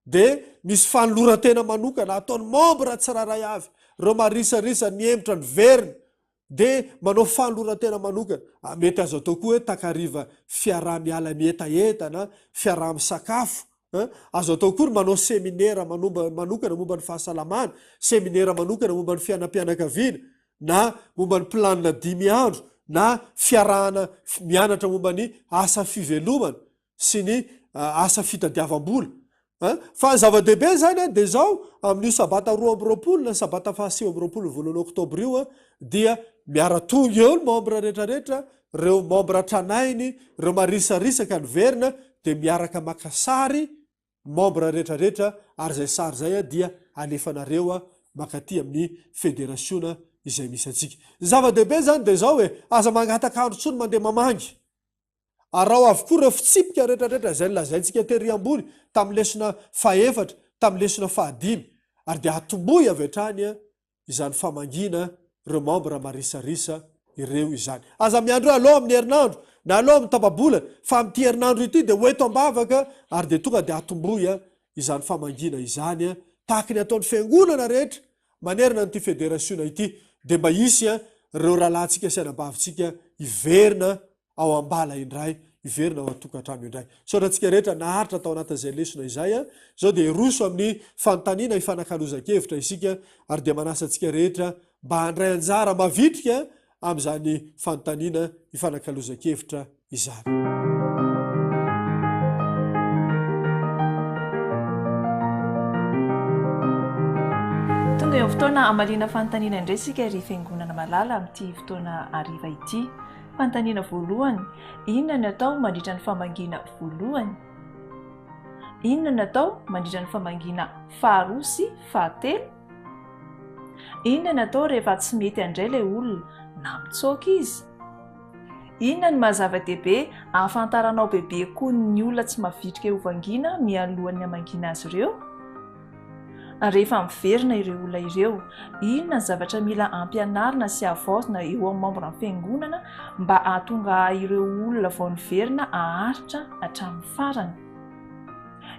de misy fanolorantena manokana ataony membre tsiraray avy reo marisarisa niembotra ny verina de manao fanolorantena manokana mety azo atao koa hoe takariva fiaraha miala mietaetana fiaraha misakafo azo atao koa ny manao seminaire manokana momba ny fahasalamana seminaire manokana momba ny fianam-pianakaviana na momba ny planina 5 andro na fiarahana mianatra momba ny asa fivelomana sy ny asa fitadiavam-bola fa zava-dehibe zany de zao amin'io sabata roa amby roapolo na sabata fahasivy amby roapolo volana oktobra io dia miaratonga eo ny membre rehetrarehetra reo membre tranainy reo marisarisaka ny verina de miaraka makasary membre rehetrarehetra ary zay sary zay dia alefanareo makaty amin'ny federasiona izay misy atsika zava-dehibe zany de zao hoe aza mangatakandro tsony mandeha mamangy arao avokoa reo fitsipika rehetrarehetra zay lazaintsika tery ambony tamin'ny lesona faefatra tamin'ny lesona fahadimy ary de atomboy avy hatrany izany famangina reo membre marisarisa ireo izany aza miandro aloha amin'ny herinandro na aloha amin'ny tapabola fa amin'ity herinandro ity de hoeto ambavaka ary de tonga de atomboy izany famangina izany tahaka ny ataon'ny fiangonana rehetra manerina nyity federasiona ity de mba isy reo rahalantsika sy anabavitsika iverina ao ambala indray iverina ao an-tokatrano indray sotratsika rehetra naharitra atao anatin'izay lesona izay zao de roso amin'ny fanontaniana ifanakaloza-kevitra isika ary de manasantsika rehetra mba handray anjara mavitrika am'izany fanontaniana ifanakaloza-kevitra izany tonga eo fotoana amalina fanontaniana indray sika ry fiangonana malala amin'ity fotoana ariva ity fanontaniana voalohany inona ny atao mandritra ny famangina voalohany inona ny atao mandritra ny famangina faharoa sy fahatelo inona ny atao rehefa tsy mety andray ilay olona na mitsoaka izy inona ny mahazava-dehibe ahafantaranao bebe koa ny olona tsy mavitrika hovangina mialohan'ny amangina azy ireo rehefa miverina ireo olona ireo inona ny zavatra mila ampianarina sy avaosina eo amin'ny membre ny fiangonana mba ahatonga ireo olona vao niverina aharitra hatramin'ny farany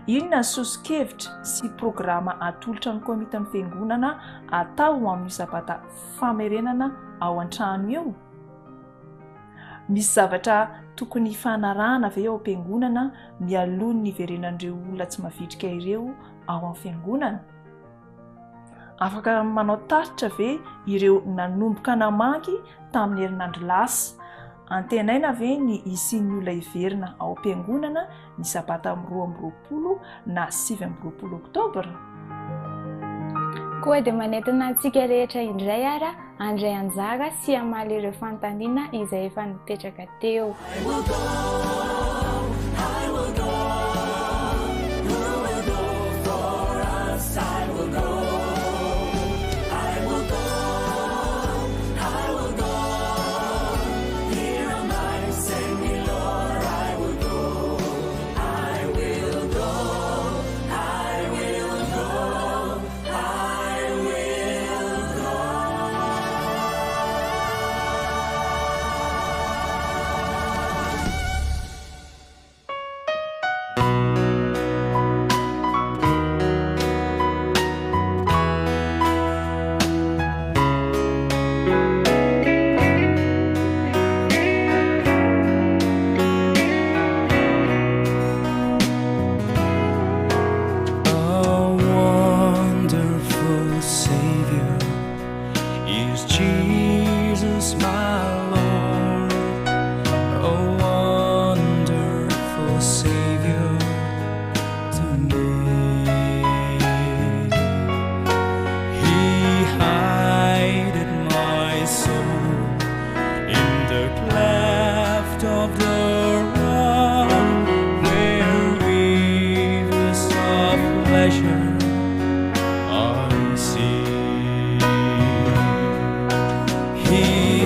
inona ny soso-kevitra sy programa atolotra ny komitin'ny fiangonana atao amin'ny sabata famerenana ao an-trano eo misy zavatra tokony fanarahana ve ao am-piangonana mialohan'ny niverenan'ireo olona tsy mavitrika ireo ao amin'ny fiangonana afaka manao taritra ve ireo nanomboka namanky tamin'ny herinandro lasa antenaina ve ny isian'ny olona iverina ao am-piangonana ny sabata amin'ny 2 na 7 Oktobra. Koa dia manentana antsika rehetra indray ara andray anjara sy hamaly ireo fanontaniana izay efa nipetraka teo. He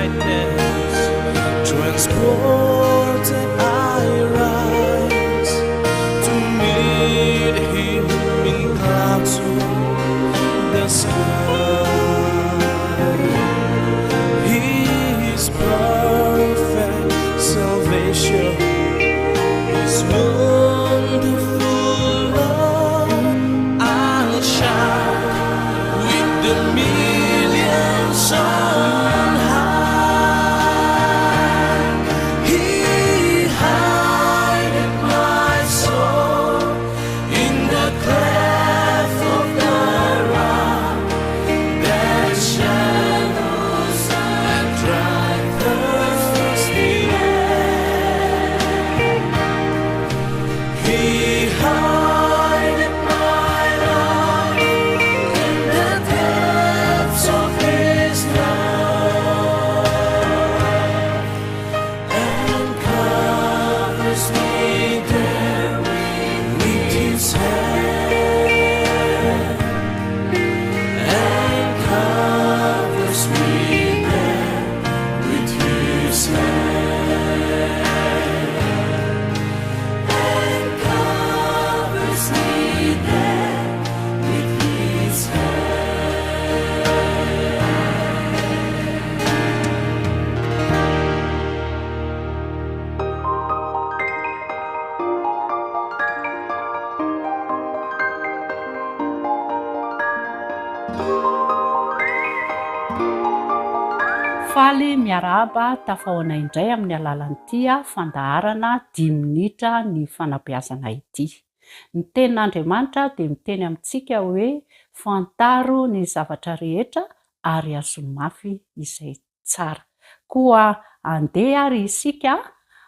brightness, transported I rise to meet him in clouds to the sky. His perfect salvation is wonderful love. I'll shine with the millions on high. He hided my soul in the cleft of the rock that shadows and dry thirsty air. He hided my life in the depths of his love and covers me there with his hand, and covers me there with his hand, and covers me there with his faly miarahaba tafahoana indray amin'ny alalan'itya fandaharana 10 minitra ny fanabeazana ity. Ny tenin'Andriamanitra dia miteny amintsika hoe fantaro ny zavatra rehetra ary azo mafy izay tsara. Koa andeha ary isika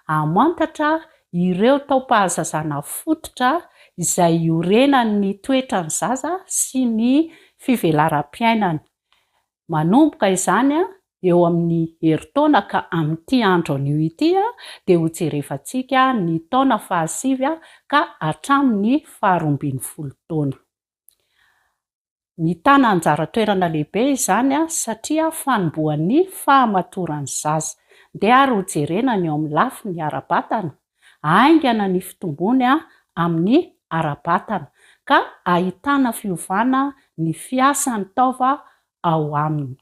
hamantatra ireo taopahazazana fototra izay iorenan'ny toetrany zaza sy ny fivelaram-piainany. Manomboka izany eo amin'ny herintaona ka amin'ity andro anio ity dia ho jerefantsika ny taona 7 ka hatramin'ny 12 taona. Mitana anjara toerana lehibe izany satria fanombohan'ny fahamatoran'ny zaza. Dia ary ho jerenany eo amin'ny lafiny ny ara-batana, aingana ny fitombony amin'ny ara-batana ka ahitana fiovana ny fiasan'ny taova ao aminy.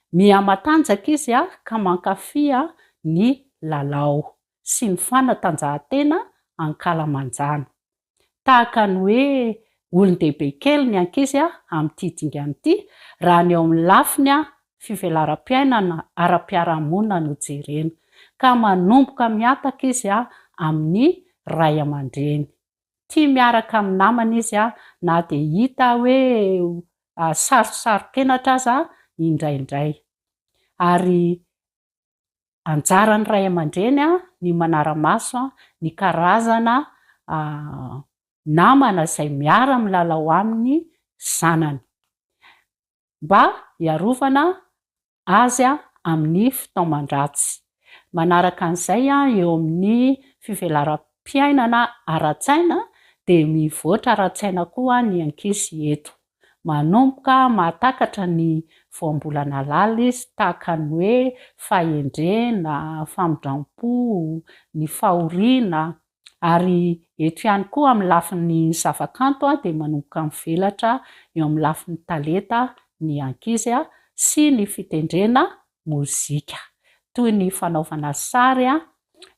Miha-matanjaka izy ka mankafia ny lalao sy ny fanatanjahantena ankalamanjana. Tahaka ny hoe olon-dehibe kely ny ankizy amin'ity dingana ity raha ny eo amin'ny lafiny fivelaram-piainana ara-piarahamonina no jerena. Ka manomboka miataka izy amin'ny ray aman-dreny. Tia miaraka amin'ny namana izy na dia hita hoe sarosarokenatra aza indraindray. Ary anjaran'ny ray aman-dreny ny manara-maso ny karazana namana izay miara milalao amin'ny zanany mba hiarovana azy amin'ny fitaoman-dratsy. Manaraka an'izay eo amin'ny fivelaram-piainana ara-tsaina dia mivoatra ara-tsaina koa ny ankizy eto. Manomboka mahatakatra ny voambolana lala izy tahaka ny hoe fahendrena, famindram-po, ny fahoriana. Ary eto ihany koa amin'ny lafin'ny zavakanto dia manomboka mivelatra eo amin'ny lafin'ny talenta ny ankizy sy ny fitendrena mozika toy ny fanaovana sary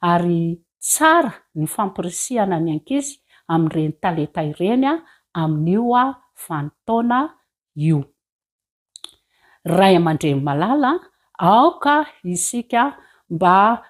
ary tsara ny fampirisihana ny ankizy amin'ireny talenta ireny amin'io vanim-taona io. Ray aman-dreny malala aoka isika mba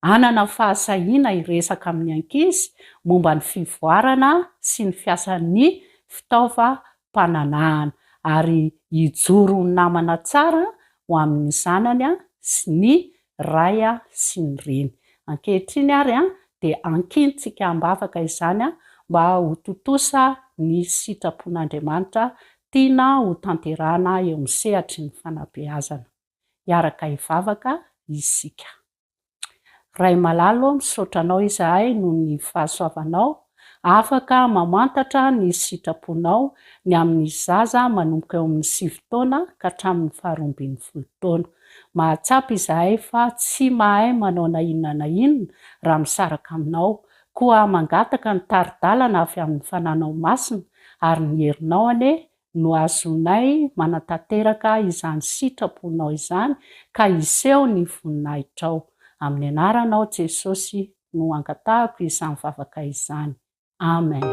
anana fahasahiana hiresaka amin'ny ankizy momba ny fivoarana sy ny fiasan'ny fitaovam-pananahana ary hijoro ny namana tsara ho amin'ny zanany sy ny ray sy ny reny. Ankehitriny ary dia ankinitsika am-bavaka izany mba ho totosa ny sitrapon'Andriamanitra tiana ho tanterahana eo amin'ny sehatry ny fanabeazana. Hiaraka hivavaka isika. Ray malalo misaotra anao izahay noho ny fahasoavanao, afaka mamantatra ny sitraponao ny amin'ny zaza manomboka eo amin'ny 7 taona ka hatramin'ny 12 taona. mahatsapy izahay fa tsy mahay manao na inona na inona raha misaraka aminao, koa mangataka ny taridalana avy amin'ny fananao masina, ary ny herinao ane no azonay manatanteraka izany sitraponao izany ka iseho ny voninahitrao. Amin'ny anaranao Jesosy no angatahako izany vavaka izany. Amen.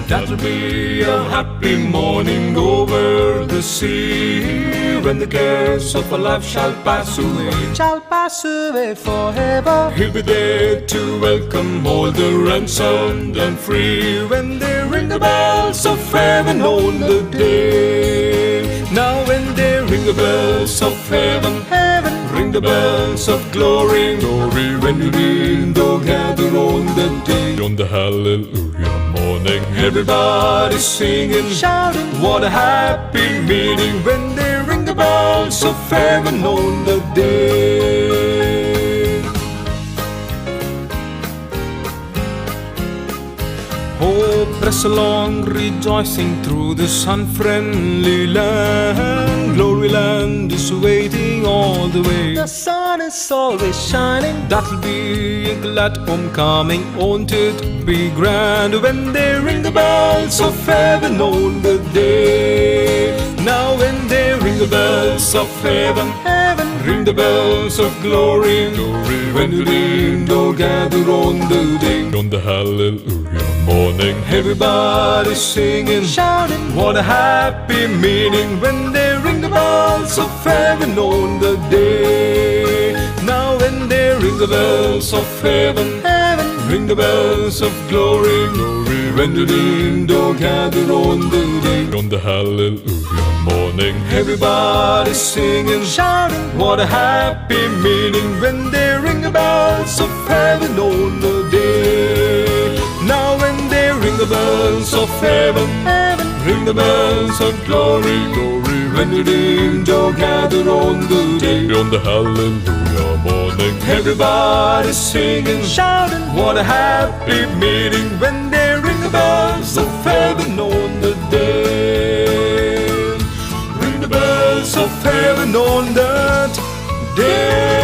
That'll be a happy morning over the sea, when the cares of our life shall pass away forever. He'll be there to welcome all the ransomed and free, when they ring the bells of heaven on the day. Now when they ring the bells of heaven, ring the bells of glory, when we meet gather on the day. On the hallelujah morning, everybody's singing, shouting, what a happy meeting, when they ring the bells of heaven on the day. Oh, press along, rejoicing through this unfriendly land. Glory land is waiting all the way. The sun is always shining. That'll be a glad homecoming. Won't it be grand when they ring the bells of heaven on the day? Now when they ring the bells of heaven, ring the bells of glory, when the wind all gather on the day. On the hallelujah morning, everybody's singing, shouting, what a happy meeting, when they ring the bells of heaven on the day. Now when they ring the bells of heaven, ring the bells of glory, when the wind all gather on the day. On the hallelujah morning, everybody's singing, shouting, what a happy meeting, when they ring the bells of heaven on the day. Now when they ring the bells of heaven, ring the bells of glory, when the wind all gather on the day. On the hallelujah morning, everybody's singing, shouting, what a happy meeting, when they ring the bells of heaven on the day. Ring the bells of heaven on that day.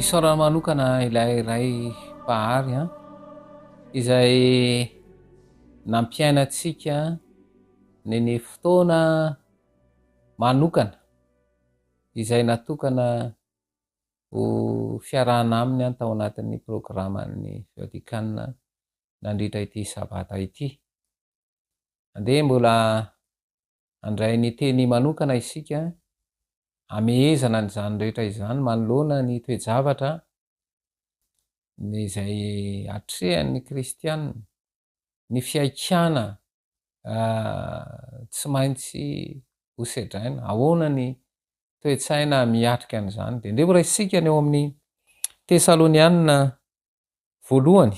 misaorana manokana ilay ray pahary a izay nampiainatsika neny fotoana manokana izay natokana ho fiarahana aminy a tao anatin'ny programan'ny Vaticanina nandritra ity sabata ity. Andeha mbola andray ny teny manokana isika amehezana n'izany rehetra izany manoloana ny toejavatra izay atrehan'ny kristianina, ny fiaikana tsy maintsy hosedraina ahoana ny toetsaina miatrika an'izany. De ndreo raisika ny eo amin'ny Tesalonianina voalohany.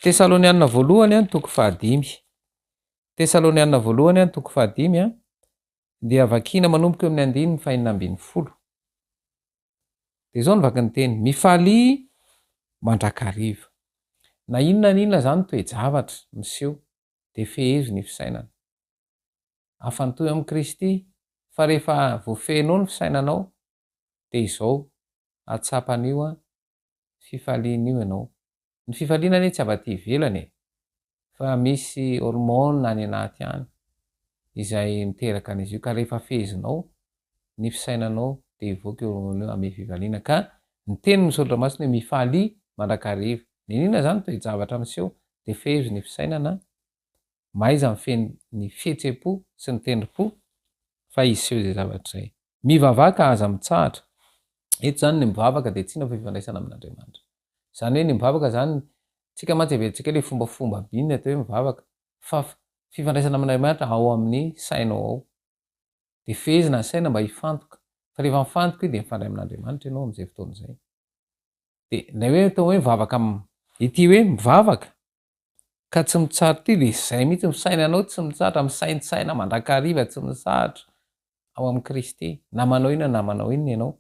Tesalonianina voalohany a toko 5. Tesalonianina voalohany a toko 5 a dia vakina manomboka eo amin'ny 9:40. De zao ny vaky ny teny: mifaly mandrakariva. Na inona zany toejavatra miseho de fehezo ny fisainana. Afantoy amin'ny Kristy fa rehefa voafehinao ny fisainanao de izao atsapan'io a fifalian'io ianao. Ny fifaliana anie tsy avaty ivelany fa misy hormone any anaty any izay miteraka an'izy io ka rehefa fehezonao ny fisainanao de ivoaka eo ame fifaliana. Ka ny teny misaotra masina hoe mifaly mandrakariva. Ninona zany toejavatra miseho de fehezo ny fisainana, maiza ny fihetsem-po sy ny tendrim-po fa iseho zay zavatra zay. Mivavaka aza mitsahatra. Eto zany ny mivavaka de tsy na fifandraisana amin'Andriamanitra. Zany hoe ny mivavaka zany tsika mantsy avelantsika le fombafomba by ny atao hoe mivavaka fa fifandraisana amin'Andriamanitra ao amin'ny sainao ao. De fehezina ny saina mba hifantoka. Fa rehefa mifantoka de mifandray amin'Andriamanitra ianao am'izay fotoana zay. De lay hoe atao hoe mivavaka ity hoe mivavaka ka tsy mitsahatra ity de zay mihitsy ny fisainanao tsy mitsahatra misaintsaina mandrakariva tsy mitsahatra ao amin'ny Kristy. Na manao inona na manao inona ianao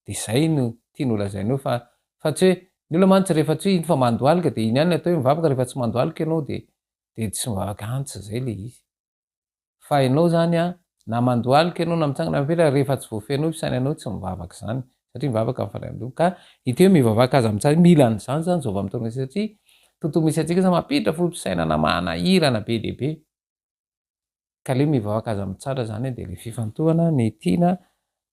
de zay no tiany lazainao fa tsy hoe ny olona mantsy rehefa tsy hoe iny fa mandohalika de iny ihany atao hoe mivavaka rehefa tsy mandohalika ianao de tsy mivavaka antsy zay le izy. Fa ianao zany a na mandohalika ianao na mitsangana mipetraka rehefa tsy voafehinao fisainanao tsy mivavaka zany satria mivavaka mifandray amin'Andriamanitra. Ka ity hoe mivavaka aza mitsahatra mila an'izany zany zao vamin'ny fotoana satria tontolo misy antsika zany mampiditra fotom-pisainana manahirana be dehibe. Ka le mivavaka aza mitsahatra zany de le fifantohana ny tiana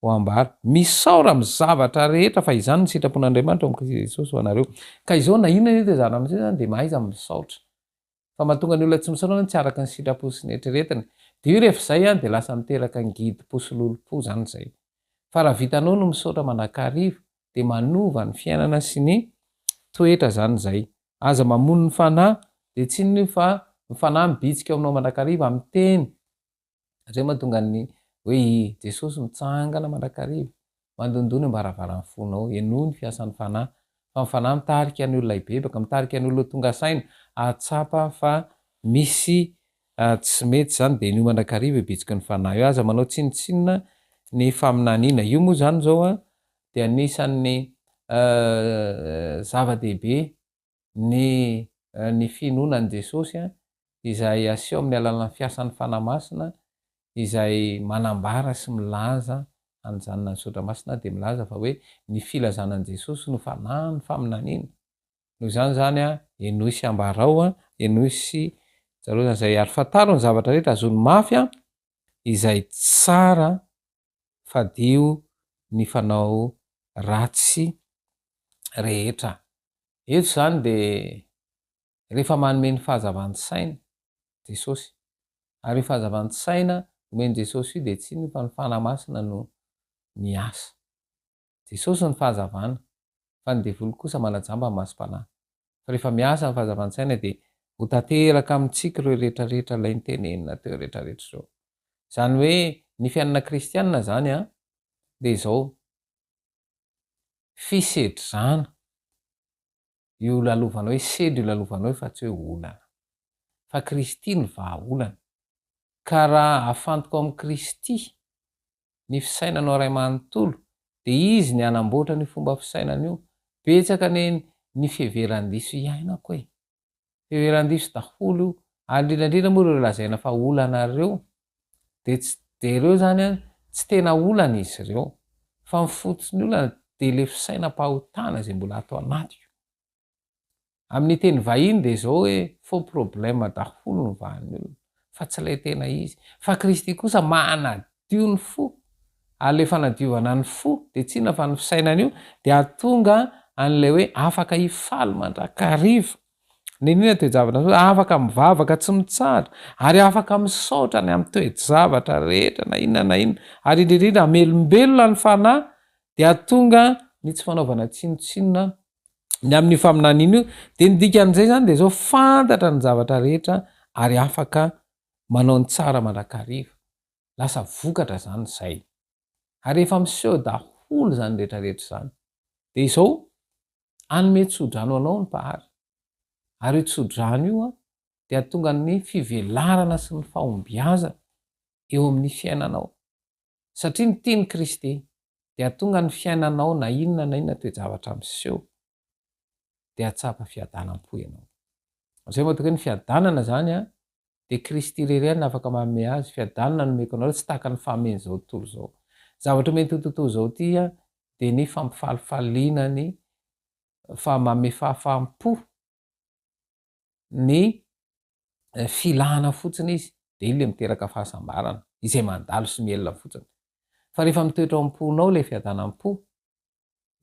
ho ambara. Misaora amin'ny zavatra rehetra fa izany ny sitrapon'Andriamanitra ao amin'i Jesosy ho anareo. Ka izao na inona io tezana amin'izay zany de mahaiza misaotra. Fa mahatonga ny olona tsy misaotra tsy araka ny sitrapo sy ny eritreretiny. De io rehefa zay a de lasa miteraka ny gidim-po sy lolo-po zany zay. Fa raha vitanao no misaotra mandrakariva de manova ny fiainana sy ny toetra zany zay. Aza mamono ny fanahy de tsy ny fa ny fanahy mibitsika aminao mandrakariva amin'ny teny. Zay mahatonga ny hoe Jesosy mitsangana mandrakariva mandondony mbaravaran'ny fonao enoa ny fiasan'ny fanahy. Fa ny fanahy mitarika ny olona ibebaka, mitarika ny olona tonga saina atsapa fa misy tsy mety zany de io mandrakariva ibitsiky ny fanahy io. Aza manao tsinitsinina ny faminaniana. Io moa zany zao a de anisan'ny zava-dehibe ny finoanan'i Jesosy a izay aseho amin'ny alalan'ny fiasan'ny fanahy masina izay manambara sy milaza an'izany misaotra masina de milaza fa hoe ny filazanan'i Jesosy no fanahy ny faminaniana. Noho izany zany a enoy sy ambarao a enoy sy jareo zay ary fataro ny zavatra rehetra azony mafy a izay tsara fadio ny fanao ratsy rehetra. Eto zany de rehefa manome ny fahazavan'ny saina Jesosy ary fahazavan'ny saina omeny Jesosy io de tsy ny fa ny fanahy masina no miasa. Jesosy ny fahazavana fa ny devoly kosa manajamba ny masom-panahy. Fa rehefa miasa ny fahazavan'ny saina de ho tanteraka amintsika ireo rehetrarehetra ilay nitenenina teo rehetrarehetra zao. Zany hoe ny fiainana kristianina zany a de izao fisedrana io lalovanao hoe sedry io lalovanao fa tsy hoe olana. Fa Kristy ny vahaolana. Ka raha afantoka ao amin'ny Kristy ny fisainanao ray manontolo de izy ny anamboatra ny fomba fisainana io. Betsaka ny fiheveran-diso iainako e. Fiheveran-diso daholo indrindra moa ireo lazaina fa olana reo de ireo zany a tsy tena olana izy ireo fa mifototsy ny olana de le fisainam-pahotana zay mbola atao anatiko. Amin'ny teny vahiny de zao hoe fo problema daholo ny vahan'ny olona fa tsy lay tena izy fa Kristy kosa manadio ny fo ary le fanadiovana ny fo de tsy ina fa ny fisainana io de atonga an'lay hoe afaka hifaly mandrakariva ninina toejavatra afaka mivavaka tsy mitsahatra ary afaka misaotra ny amin'ny toejavatra rehetra na inona na inona ary indrindrindra amelombelona ny fanahy de atonga ny tsy fanaovana tsinotsinona ny amin'ny faminan'iny io de ny dikan'izay zany de zao fantatra ny zavatra rehetra ary afaka manao ny tsara mandrakariva lasa vokatra zany zay ary efa miseho daholo zany rehetrarehetra zany de izao anome tsodrano anao ny pahary ary io tsodrano io de atonga ny fivelarana sy ny fahombiaza eo amin'ny fiainanao satria ny tiany Kristy de atonga ny fiainanao na inona toejavatra miseho de atsapa fiadanam-po ianao zay moa ny fiadanana zany de Kristy rereny afaka manome azy fiadanana nomeko anao tsy tahaka ny fahameny zao tontolo zao zavatra mety tontolo zao ty de ny fampifalifaliana ny manome fahafaham-po ny filahana fotsiny izy de iny le miteraka fahasambarana izay mandalo sy mielona fotsiny fa rehefa mitoetra am-ponao le fiadanam-po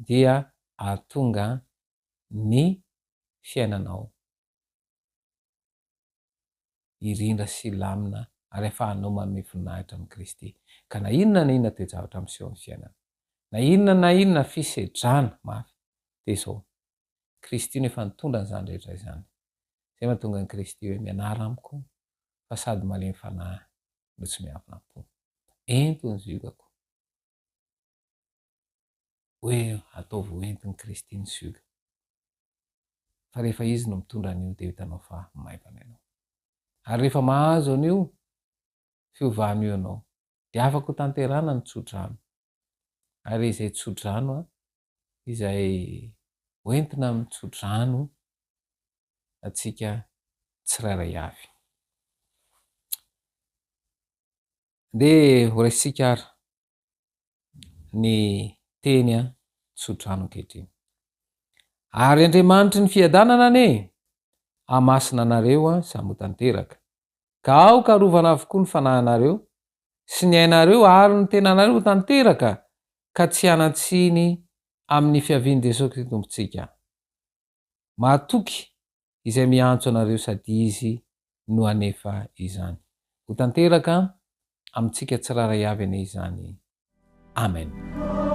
dia atonga ny fiainanao irindra sy lamina ary afahanao manome voninahitra amin'ny Kristy ka na inona toejavatra miseho amin'ny fiainana na inona fisedrana mafy de zao Kristy no efa nitondra n'izany rehetra izany zay mahatonga ny Kristy hoe mianara amiko fa sady malemy fanahy no tsy miavina-po ento ny ziogako hoe ataovy entiny Kristy ny zioga fa rehefa izy no mitondra an'io de hitanao fa maivana ianao ary rehefa mahazo an'io fiovahana io ianao de afaka ho tanterana ny tsodrano ary izay tsodrano izay hoentina mitsodrano atsika tsirairay avy de horaisika ary ny teny tsodrano ankehitriny ary Andriamanitry ny fiadanana ane amasina anareo samy ho tanteraka ka ao karovana avokoa ny fanahinareo sy ny ainareo ary ny tenanareo ho tanteraka ka tsy anatsiny amin'ny fiavian'i Jesosy Kristy tompontsika mahatoky izay miantso anareo sady izy no anefa izany ho tanteraka amintsika tsiraray avy ane izany amen